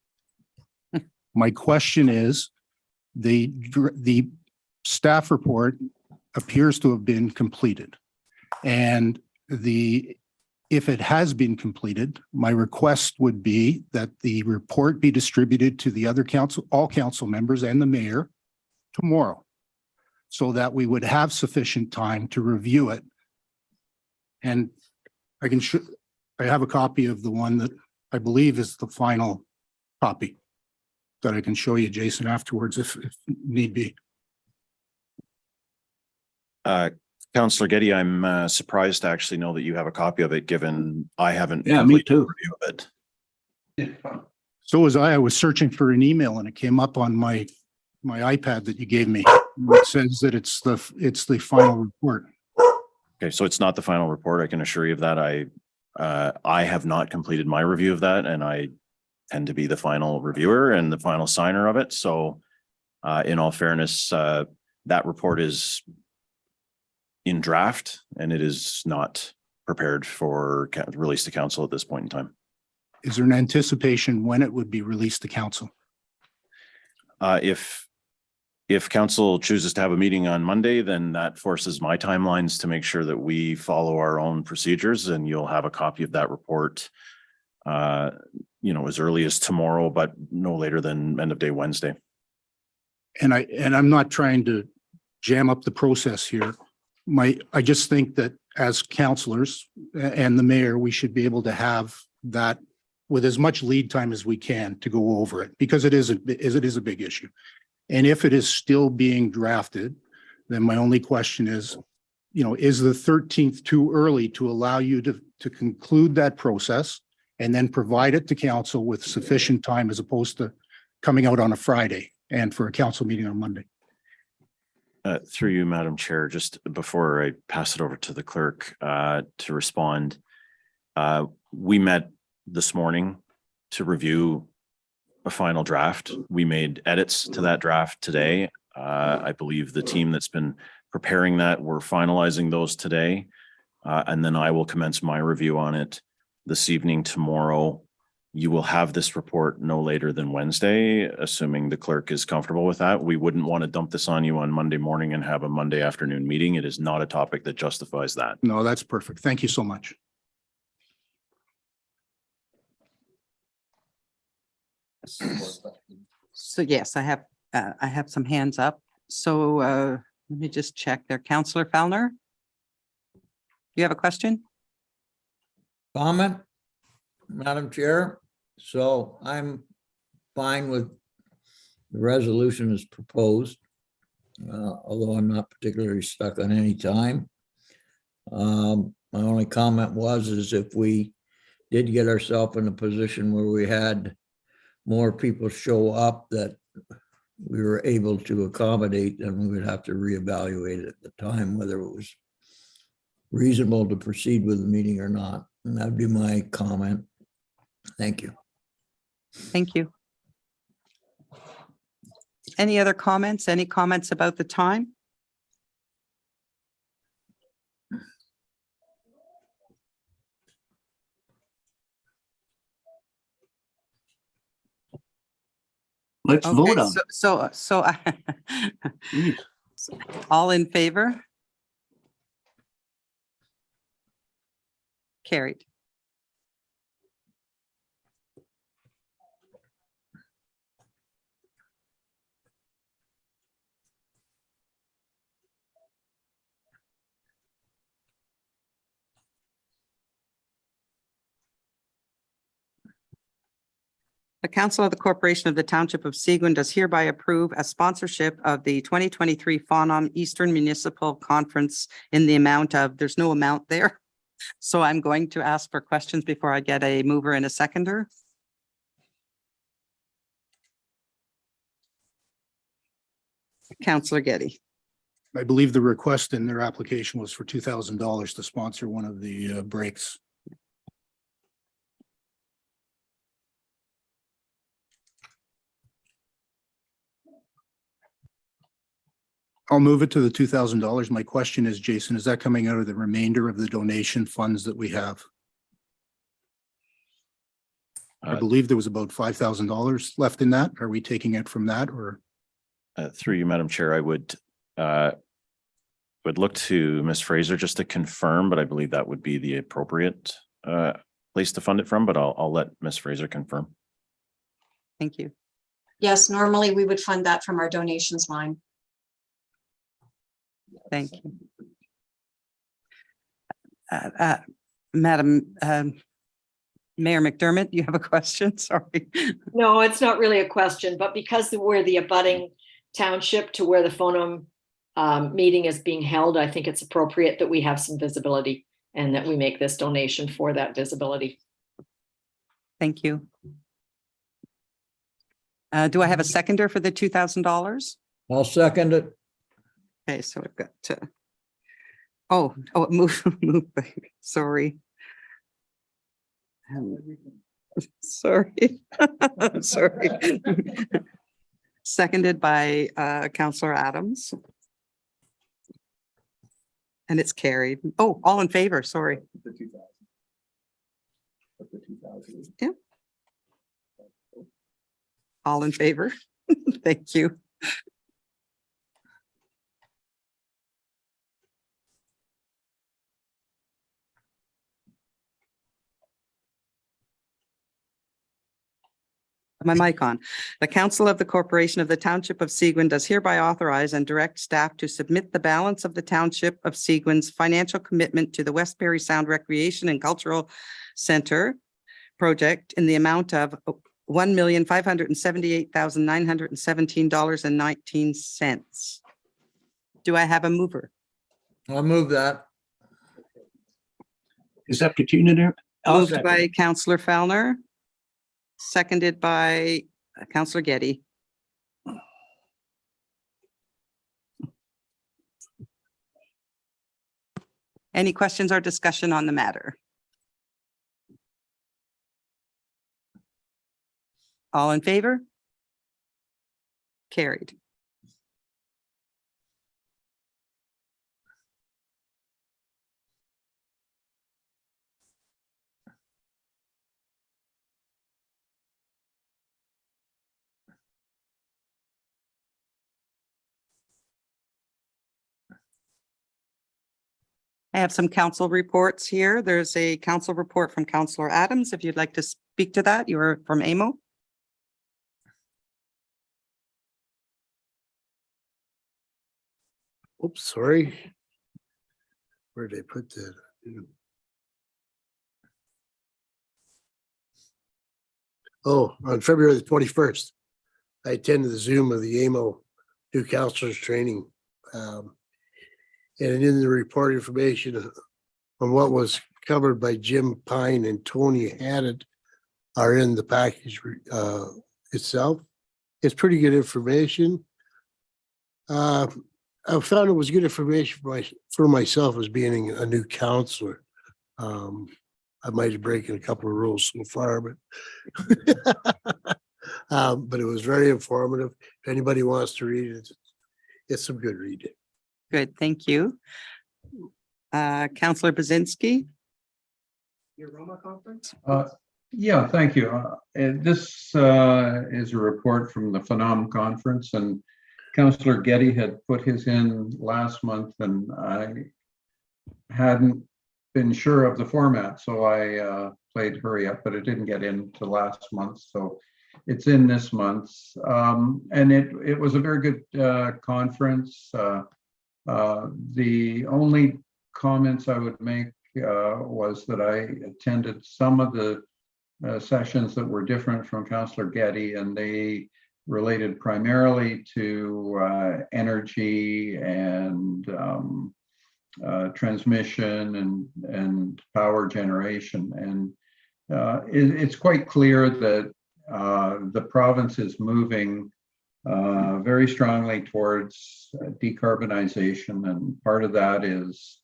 My question is, the staff report appears to have been completed. And if it has been completed, my request would be that the report be distributed to the other all council members and the mayor tomorrow, so that we would have sufficient time to review it. And I have a copy of the one that I believe is the final copy that I can show you, Jason, afterwards if need be. Councillor Getty, I'm surprised to actually know that you have a copy of it, given I haven't. Yeah, me too. Review of it. So was I was searching for an email and it came up on my iPad that you gave me. It says that it's the final report. Okay, so it's not the final report. I can assure you of that. I have not completed my review of that, and I tend to be the final reviewer and the final signer of it. So in all fairness, that report is in draft and it is not prepared for release to council at this point in time. Is there an anticipation when it would be released to council? If council chooses to have a meeting on Monday, then that forces my timelines to make sure that we follow our own procedures, and you'll have a copy of that report as early as tomorrow, but no later than end of day Wednesday. And I'm not trying to jam up the process here. I just think that as councillors and the mayor, we should be able to have that with as much lead time as we can to go over it, because it is a big issue. And if it is still being drafted, then my only question is, is the 13th too early to allow you to conclude that process and then provide it to council with sufficient time, as opposed to coming out on a Friday and for a council meeting on Monday. Through you, Madam Chair, just before I pass it over to the clerk to respond, we met this morning to review a final draft. We made edits to that draft today. I believe the team that's been preparing that, we're finalizing those today. And then I will commence my review on it this evening, tomorrow. You will have this report no later than Wednesday, assuming the clerk is comfortable with that. We wouldn't want to dump this on you on Monday morning and have a Monday afternoon meeting. It is not a topic that justifies that. No, that's perfect. Thank you so much. So yes, I have some hands up. So let me just check there. Councillor Fellner? You have a question? Comment, Madam Chair. So I'm fine with the resolution as proposed, although I'm not particularly stuck on any time. My only comment is if we did get ourselves in a position where we had more people show up that we were able to accommodate, then we would have to reevaluate at the time whether it was reasonable to proceed with the meeting or not. And that'd be my comment. Thank you. Thank you. Any other comments? Any comments about the time? Let's vote Okay, on it. so Jeez. all in favor? Carried. The Council of the Corporation of the Township of Seguin does hereby approve a sponsorship of the 2023 FONOM Eastern Municipal Conference in the amount of, there's no amount there. So I'm going to ask for questions before I get a mover and a seconder. Councillor Getty. I believe the request in their application was for $2,000 to sponsor one of the breaks. I'll move it to the $2,000. My question is, Jason, is that coming out of the remainder of the donation funds that we have? I believe there was about $5,000 left in that. Are we taking it from that, or? Through you, Madam Chair, I would look to Ms. Fraser just to confirm, but I believe that would be the appropriate place to fund it from, but I'll let Ms. Fraser confirm. Thank you. Yes, normally we would fund that from our donations line. Thank you. Madam Mayor McDermott, you have a question? Sorry. No, it's not really a question, but because we're the abutting township to where the FONOM meeting is being held, I think it's appropriate that we have some visibility and that we make this donation for that visibility. Thank you. Do I have a seconder for the $2,000? I'll second it. Okay, so I've got to. Move, sorry. Sorry. Sorry. Seconded by Councillor Adams. And it's carried. Oh, all in favor, sorry. Yeah. All in favor. Thank you. My mic on. The Council of the Corporation of the Township of Seguin does hereby authorize and direct staff to submit the balance of the Township of Seguin's financial commitment to the West Perry Sound Recreation and Cultural Center project in the amount of $1,578,917.19. Do I have a mover? I'll move that. Is that Katina there? Moved by Councillor Fellner. Seconded by Councillor Getty. Any questions or discussion on the matter? All in favor? Carried. I have some council reports here. There's a council report from Councillor Adams. If you'd like to speak to that, you're from AMO. Oops, sorry. Where did I put that? Oh, on February the 21st, I attended the Zoom of the AMO new counselors training. And in the report information on what was covered by Jim Pine and Tony Haddad are in the package itself. It's pretty good information. I found it was good information for myself as being a new counselor. I might have broken a couple of rules so far, but but it was very informative. If anybody wants to read it, it's some good reading. Good, thank you. Councillor Bazinski. Your Roma conference? Yeah, thank you. This is a report from the Phenom Conference, and Councillor Getty had put his in last month, and I hadn't been sure of the format, so I played hurry up, but it didn't get into last month, so it's in this month's. And it was a very good conference. The only comments I would make was that I attended some of the sessions that were different from Councillor Getty, and they related primarily to energy and transmission and power generation. And it's quite clear that the province is moving very strongly towards decarbonization, and part of that is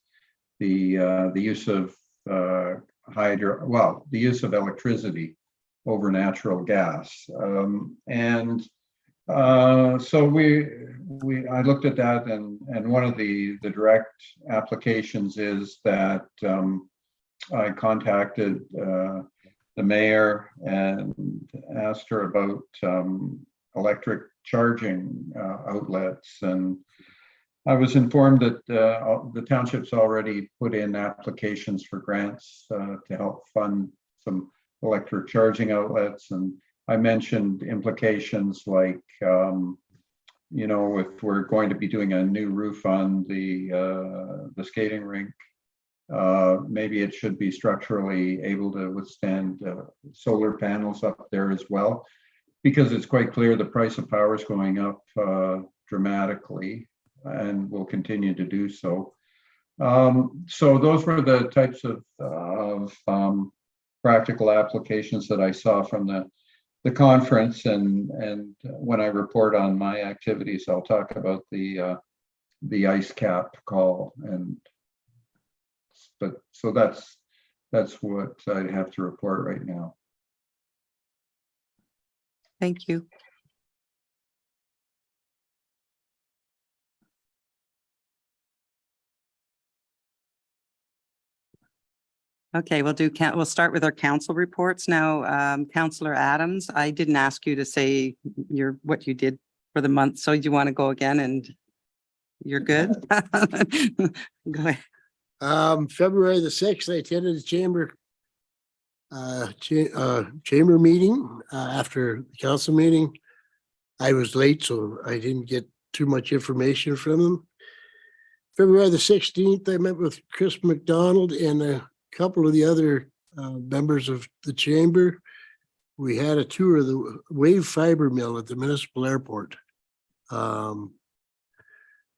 the use of the use of electricity over natural gas. So I looked at that, and one of the direct applications is that I contacted the mayor and asked her about electric charging outlets, and I was informed that the township's already put in applications for grants to help fund some electric charging outlets. And I mentioned implications like, if we're going to be doing a new roof on the skating rink, maybe it should be structurally able to withstand solar panels up there as well, because it's quite clear the price of power is going up dramatically and will continue to do so. So those were the types of practical applications that I saw from the conference, and when I report on my activities, I'll talk about the ice cap call. So that's what I have to report right now. Thank you. Okay, we'll start with our council reports now. Councillor Adams, I didn't ask you to say what you did for the month, so do you want to go again and you're good? Go ahead. February the 6th, I attended the chamber meeting after the council meeting. I was late, so I didn't get too much information from them. February the 16th, I met with Chris McDonald and a couple of the other members of the chamber. We had a tour of the Wave Fiber Mill at the municipal airport.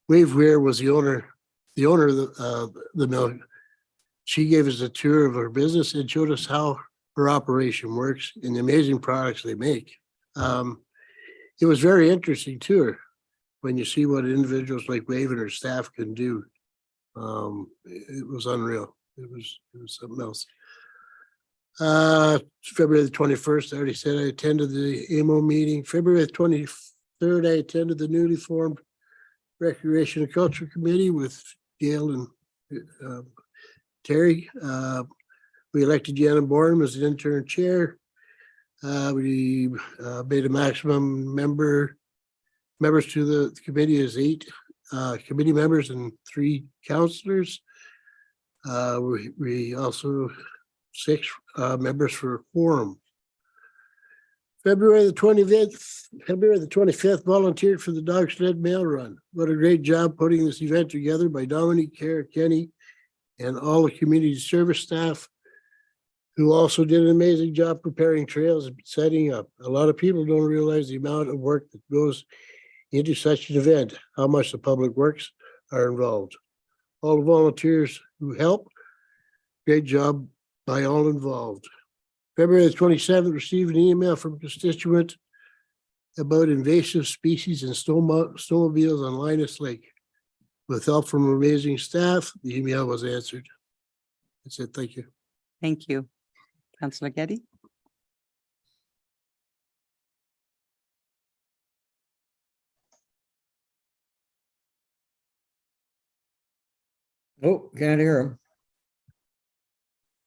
Wave Ware was the owner of the mill. She gave us a tour of her business and showed us how her operation works and the amazing products they make. it was very interesting too, when you see what individuals like Raven or staff can do. It was unreal. It was something else. February the 21st, I already said I attended the AMO meeting. February the 23rd, I attended the newly formed Recreation and Culture Committee with Gail and Terry. We elected Deanna Bourne as the intern chair. We made a maximum members to the committee as 8 committee members and 3 counselors. We also 6 members for quorum. February the 25th, volunteered for the dog sled mail run. What a great job putting this event together by Dominique, Kara, Kenny, and all the community service staff, who also did an amazing job preparing trails and setting up. A lot of people don't realize the amount of work that goes into such an event, how much the public works are involved. All the volunteers who help, great job by all involved. February the 27th, received an email from a constituent about invasive species and snowmobiles on Linus Lake. With help from amazing staff, the email was answered. That's it. Thank you. Thank you. Councillor Getty. Oh, can't hear him.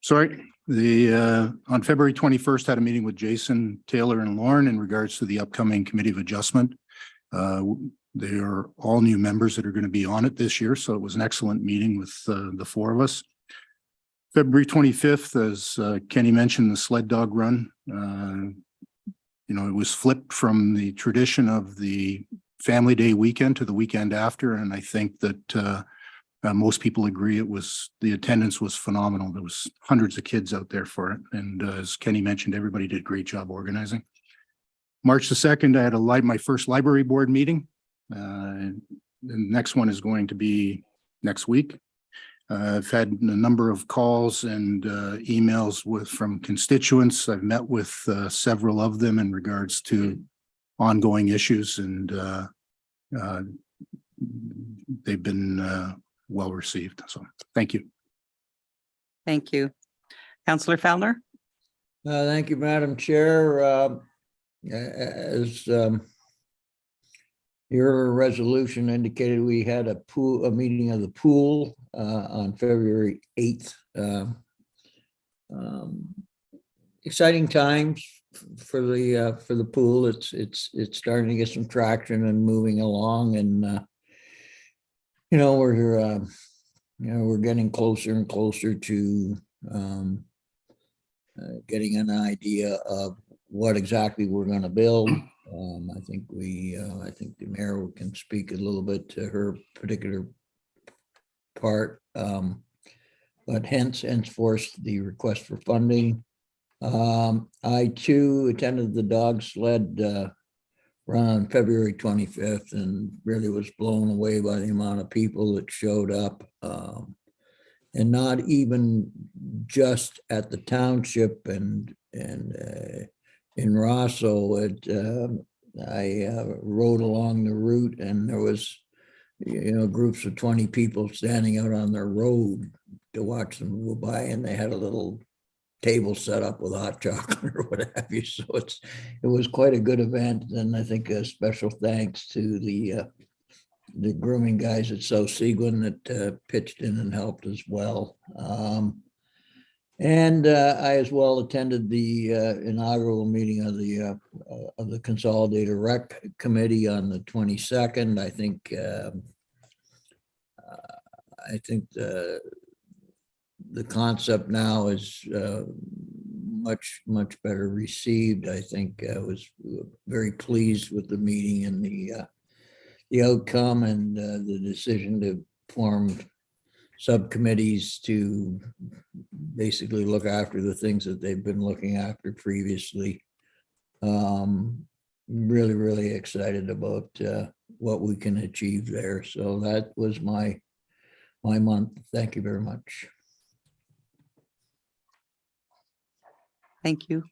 Sorry, on February 21st, had a meeting with Jason, Taylor, and Lauren in regards to the upcoming Committee of Adjustment. They are all new members that are going to be on it this year, so it was an excellent meeting with the 4 of us. February 25th, as Kenny mentioned, the sled dog run. It was flipped from the tradition of the Family Day weekend to the weekend after, and I think that most people agree the attendance was phenomenal. There was hundreds of kids out there for it. And as Kenny mentioned, everybody did a great job organizing. March the 2nd, I had my first library board meeting. The next one is going to be next week. I've had a number of calls and emails from constituents. I've met with several of them in regards to ongoing issues, and they've been well received. So thank you. Thank you. Councillor Fellner. Thank you, Madam Chair. As your resolution indicated, we had a meeting of the pool on February 8th. Exciting times for the pool. It's starting to get some traction and moving along, and we're getting closer and closer to getting an idea of what exactly we're going to build. I think the mayor can speak a little bit to her particular part, but henceforth the request for funding. I too attended the dog sled run on February 25th and really was blown away by the amount of people that showed up, and not even just at the township and in Rosso. I rode along the route, and there was groups of 20 people standing out on their road to watch them go by, and they had a little table set up with hot chocolate or what have you. So it was quite a good event, and I think a special thanks to the grooming guys at Seguin that pitched in and helped as well. And I as well attended the inaugural meeting of the Consolidated Rec Committee on the 22nd. I think the concept now is much better received. I think I was very pleased with the meeting and the outcome, and the decision to form subcommittees to basically look after the things that they've been looking after previously. Really excited about what we can achieve there. So that was my month. Thank you very much. Thank you.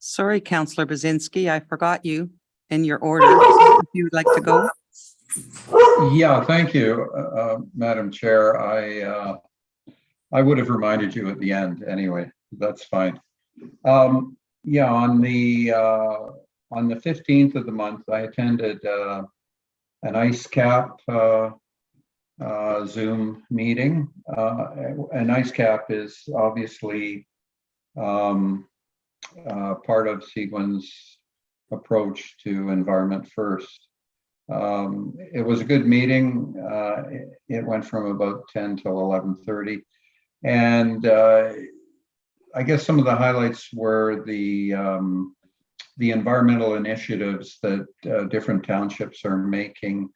Sorry, Councillor Bazinski, I forgot you in your order. So if you would like to go. Yeah, thank you, Madam Chair. I would have reminded you at the end anyway. That's fine. Yeah, on the 15th of the month, I attended an ICE cap Zoom meeting. An ICE cap is obviously part of Seguin's approach to environment first. It was a good meeting. It went from about 10 till 11:30. And I guess some of the highlights were the environmental initiatives that different townships are making.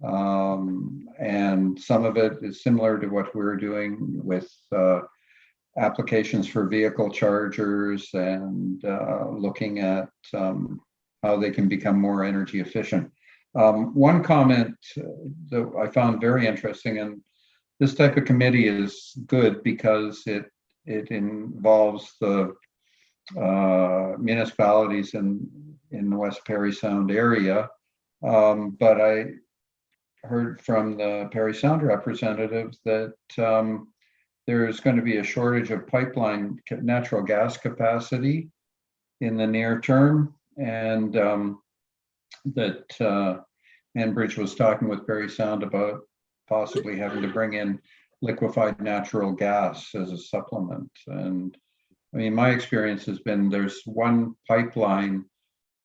And some of it is similar to what we're doing with applications for vehicle chargers and looking at how they can become more energy efficient. One comment that I found very interesting, and this type of committee is good because it involves the municipalities in the West Parry Sound area. But I heard from the Parry Sound representatives that there's going to be a shortage of pipeline natural gas capacity in the near term, and that Enbridge was talking with Parry Sound about possibly having to bring in liquefied natural gas as a supplement. And I mean, my experience has been there's one pipeline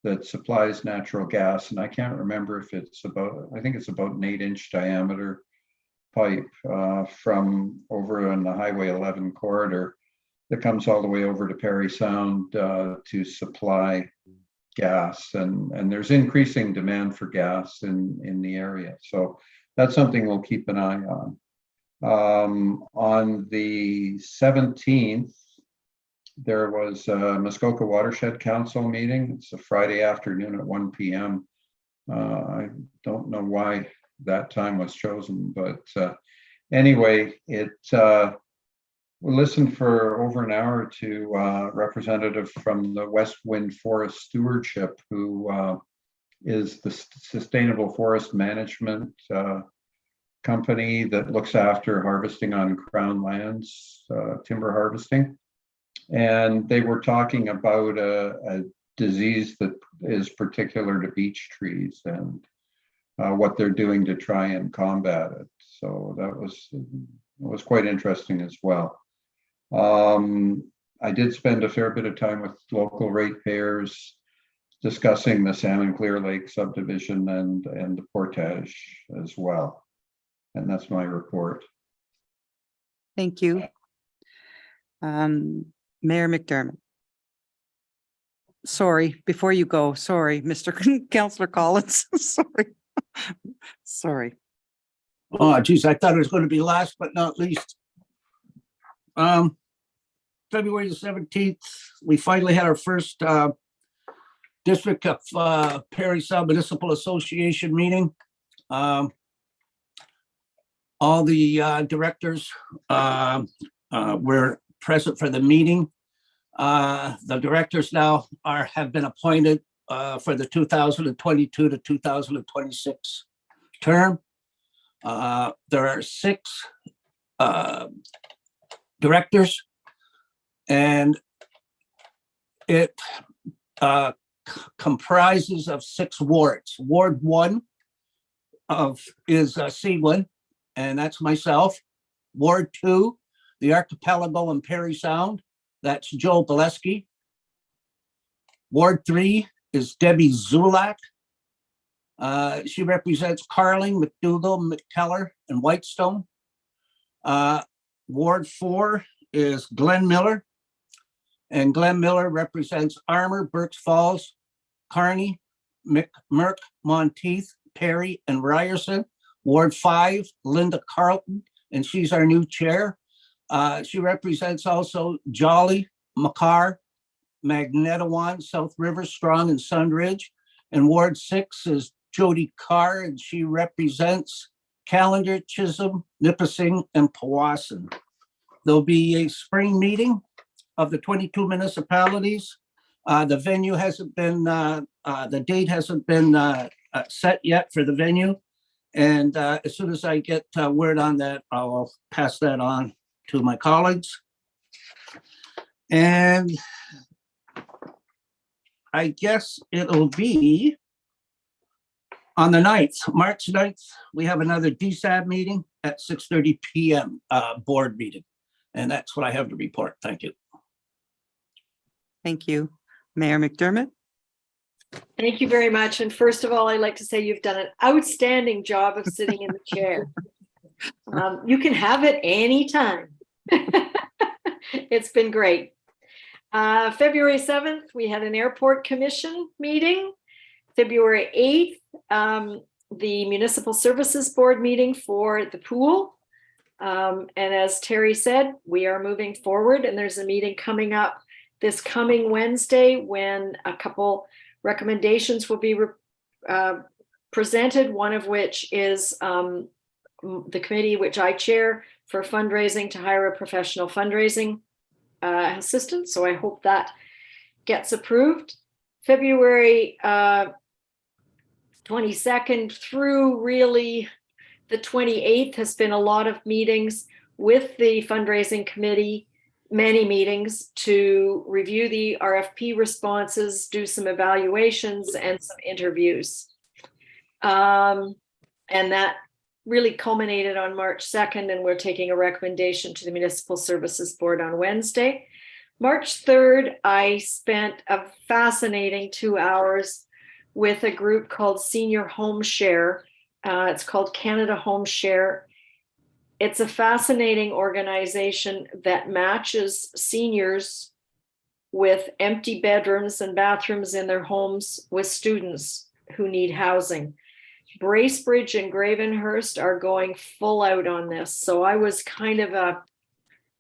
that supplies natural gas, and I can't remember if it's about, I think it's about an 8-inch diameter pipe from over on the Highway 11 corridor that comes all the way over to Parry Sound to supply gas, and there's increasing demand for gas in the area. So that's something we'll keep an eye on. On the 17th, there was a Muskoka Watershed Council meeting. It's a Friday afternoon at 1 p.m. I don't know why that time was chosen, but anyway, we listened for over an hour to a representative from the West Wind Forest Stewardship, who is the sustainable forest management company that looks after harvesting on Crown lands, timber harvesting. And they were talking about a disease that is particular to beech trees and what they're doing to try and combat it. So that was quite interesting as well. I did spend a fair bit of time with local ratepayers discussing the Salmon Clear Lake subdivision and the portage as well. And that's my report. Thank you. Mayor McDermott. Sorry, before you go, sorry, Mr. Councillor Collins, sorry. Sorry. Oh, geez, I thought it was going to be last but not least. February the 17th, we finally had our first District of Parry Sound Municipal Association meeting. All the directors were present for the meeting. The directors now have been appointed for the 2022 to 2026 term. There are 6 directors, and it comprises of 6 wards. Ward 1 is Seguin, and that's myself. Ward 2, the Archipelago and Parry Sound, that's Joe Boleski. Ward 3 is Debbie Zulak. She represents Carling, McDougall, McKellar, and Whitestone. Ward 4 is Glenn Miller, and Glenn Miller represents Armour, Burks Falls, Kearney, McMurk, Monteith, Perry, and Ryerson. Ward 5, Linda Carlton, and she's our new chair. She represents also Jolly, Makar, Magnetawan, South River, Strong, and Sundridge. And Ward 6 is Jody Carr, and she represents Callender, Chisholm, Nipissing, and Powassan. There'll be a spring meeting of the 22 municipalities The venue hasn't been, the date hasn't been set yet for the venue. And as soon as I get word on that, I'll pass that on to my colleagues. And I guess it'll be on the 9th, March 9th, we have another DSAB meeting at 6:30 PM, board meeting. And that's what I have to report. Thank you. Thank you. Mayor McDermott? Thank you very much. And first of all, I'd like to say you've done an outstanding job of sitting in the chair. You can have it anytime. It's been great. February 7th, we had an airport commission meeting. February 8th, the Municipal Services Board meeting for the pool. And as Terry said, we are moving forward, and there's a meeting coming up this coming Wednesday when a couple recommendations will be presented, one of which is the committee which I chair for fundraising to hire a professional fundraising assistant. So I hope that gets approved. February 22nd through really the 28th has been a lot of meetings with the fundraising committee, many meetings to review the RFP responses, do some evaluations and some interviews. And that really culminated on March 2nd, and we're taking a recommendation to the Municipal Services Board on Wednesday. March 3rd, I spent a fascinating 2 hours with a group called Senior Home Share. It's called Canada Home Share. It's a fascinating organization that matches seniors with empty bedrooms and bathrooms in their homes with students who need housing. Bracebridge and Gravenhurst are going full out on this. So I was kind of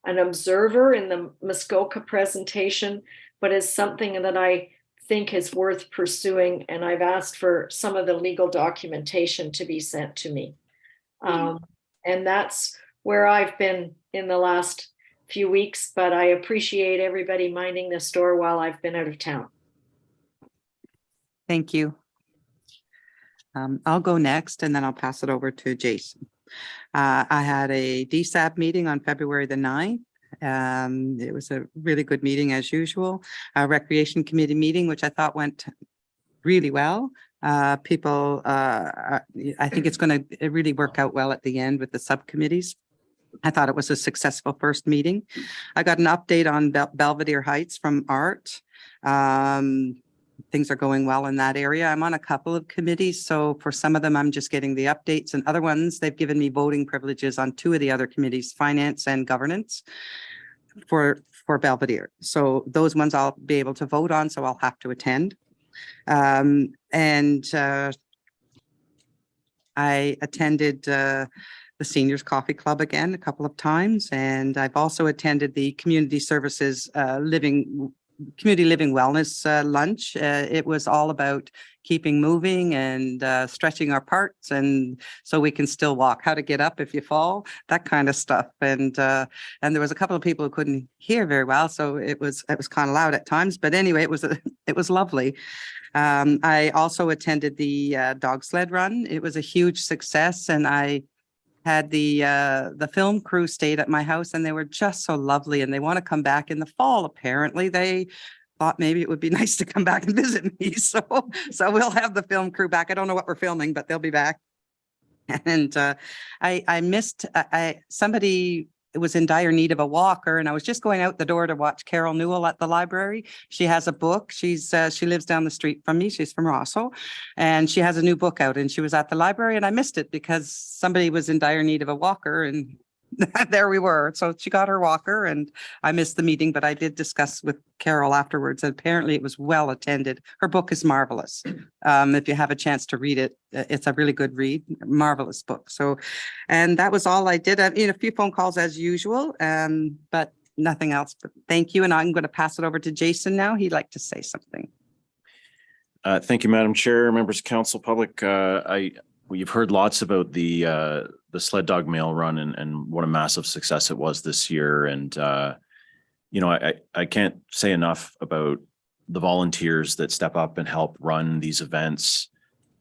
an observer in the Muskoka presentation, but it's something that I think is worth pursuing. And I've asked for some of the legal documentation to be sent to me. And that's where I've been in the last few weeks, but I appreciate everybody minding the store while I've been out of town. Thank you. I'll go next and then I'll pass it over to Jason. I had a DSAB meeting on February the 9th. It was a really good meeting as usual. A Recreation Committee meeting, which I thought went really well. I think it's going to really work out well at the end with the subcommittees. I thought it was a successful first meeting. I got an update on Belvedere Heights from Art. Things are going well in that area. I'm on a couple of committees, so for some of them, I'm just getting the updates, and other ones, they've given me voting privileges on 2 of the other committees, Finance and Governance for Belvedere. So those ones I'll be able to vote on, so I'll have to attend. I attended the Seniors Coffee Club again a couple of times, and I've also attended the Community Services Community Living Wellness lunch. It was all about keeping moving and stretching our parts, and so we can still walk, how to get up if you fall, that kind of stuff. And there was a couple of people who couldn't hear very well, so it was kind of loud at times. But anyway, it was lovely. I also attended the dog sled run. It was a huge success, and I had the film crew stayed at my house, and they were just so lovely, and they want to come back in the fall. Apparently they thought maybe it would be nice to come back and visit me. So we'll have the film crew back. I don't know what we're filming, but they'll be back. And I missed somebody was in dire need of a walker, and I was just going out the door to watch Carol Newell at the library. She has a book. She lives down the street from me. She's from Rosso, and she has a new book out, and she was at the library, and I missed it because somebody was in dire need of a walker, and there we were. So she got her walker, and I missed the meeting, but I did discuss with Carol afterwards. And apparently it was well attended. Her book is marvelous. If you have a chance to read it, it's a really good read, marvelous book. So, and that was all I did. A few phone calls as usual, but nothing else. But thank you. And I'm going to pass it over to Jason now. He'd like to say something. Thank you, Madam Chair, members of council, public. We've heard lots about the sled dog mail run and what a massive success it was this year. And, I can't say enough about the volunteers that step up and help run these events.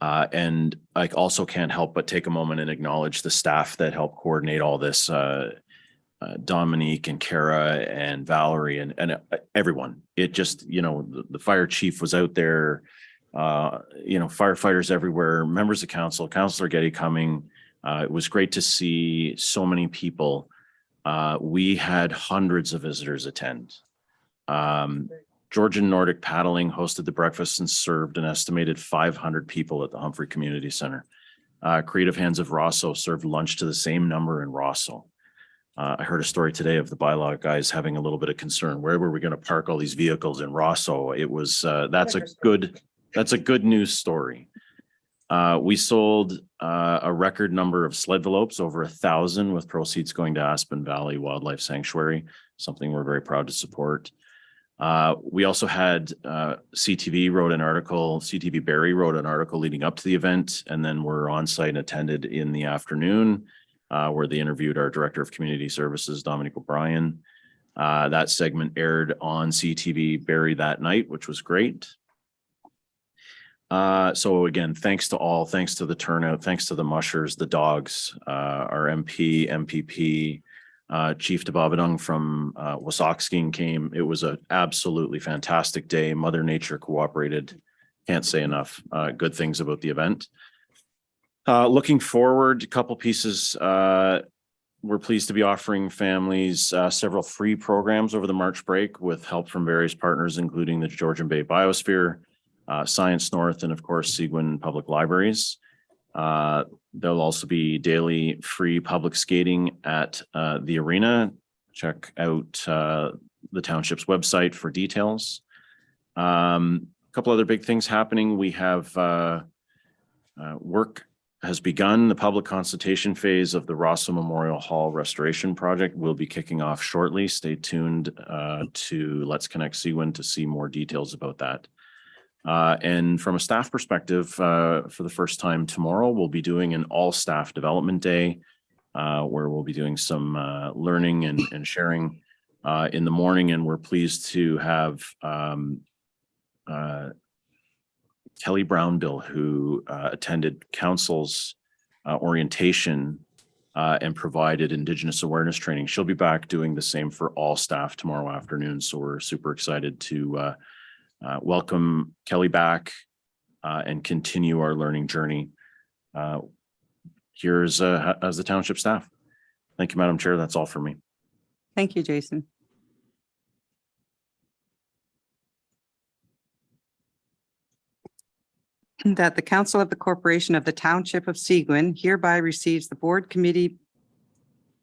And I also can't help but take a moment and acknowledge the staff that help coordinate all this. Dominique and Kara and Valerie and everyone. It just, the fire chief was out there, firefighters everywhere, members of council, Councillor Getty coming. It was great to see so many people. We had hundreds of visitors attend. Georgian Nordic Paddling hosted the breakfast and served an estimated 500 people at the Humphrey Community Center. Creative Hands of Rosso served lunch to the same number in Rosso. I heard a story today of the bylaw guys having a little bit of concern. Where were we going to park all these vehicles in Rosso? It was, that's a good news story. We sold a record number of sledvelopes, over 1,000, with proceeds going to Aspen Valley Wildlife Sanctuary, something we're very proud to support. We also had CTV Barrie wrote an article leading up to the event, and then we're on site and attended in the afternoon, where they interviewed our Director of Community Services, Dominic O'Brien. That segment aired on CTV Barrie that night, which was great. So again, thanks to all, thanks to the turnout, thanks to the mushers, the dogs, our MP, MPP, Chief Tababadung from Wasauksking came. It was an absolutely fantastic day. Mother Nature cooperated. Can't say enough good things about the event. Looking forward, a couple pieces. We're pleased to be offering families several free programs over the March break with help from various partners, including the Georgian Bay Biosphere, Science North, and of course, Seguin Public Libraries. There'll also be daily free public skating at the arena. Check out the township's website for details. A couple other big things happening. We have work has begun. The public consultation phase of the Rosso Memorial Hall restoration project will be kicking off shortly. Stay tuned to Let's Connect Seguin to see more details about that. And from a staff perspective, for the first time tomorrow, we'll be doing an all-staff development day where we'll be doing some learning and sharing in the morning. And we're pleased to have Kelly Brownbill, who attended council's orientation and provided Indigenous awareness training. She'll be back doing the same for all staff tomorrow afternoon. So we're super excited to welcome Kelly back and continue our learning journey here as the township staff. Thank you, Madam Chair. That's all for me. Thank you, Jason. That the Council of the Corporation of the Township of Seguin hereby receives the board committee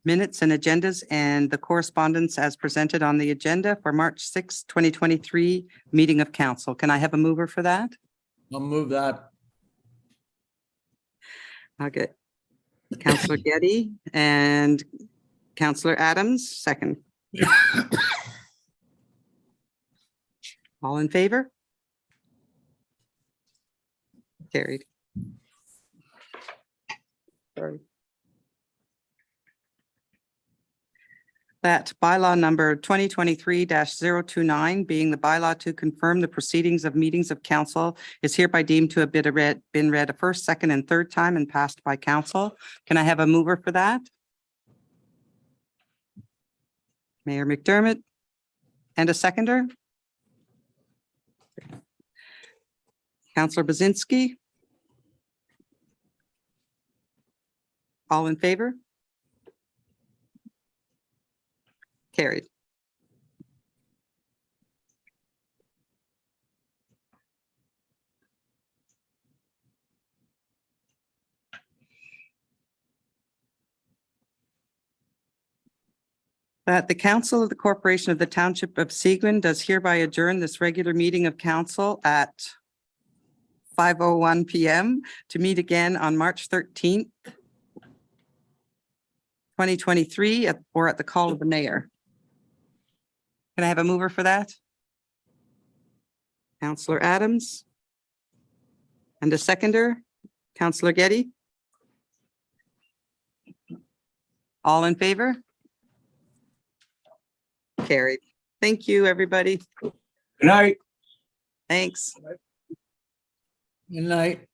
minutes and agendas and the correspondence as presented on the agenda for March 6, 2023 meeting of council. Can I have a mover for that? I'll move that. I'll get Councillor Getty and Councillor Adams, second. All in favor? Carried. Sorry. That bylaw number 2023-029, being the bylaw to confirm the proceedings of meetings of council, is hereby deemed to have been read a first, second, and third time and passed by council. Can I have a mover for that? Mayor McDermott, and a seconder? Councillor Bazinski? All in favor? Carried. That the Council of the Corporation of the Township of Seguin does hereby adjourn this regular meeting of council at 5:01 p.m. to meet again on March 13th, 2023, or at the call of the mayor. Can I have a mover for that? Councillor Adams. And a seconder, Councillor Getty. All in favor? Carried. Thank you, everybody. Good night. Thanks. Good night.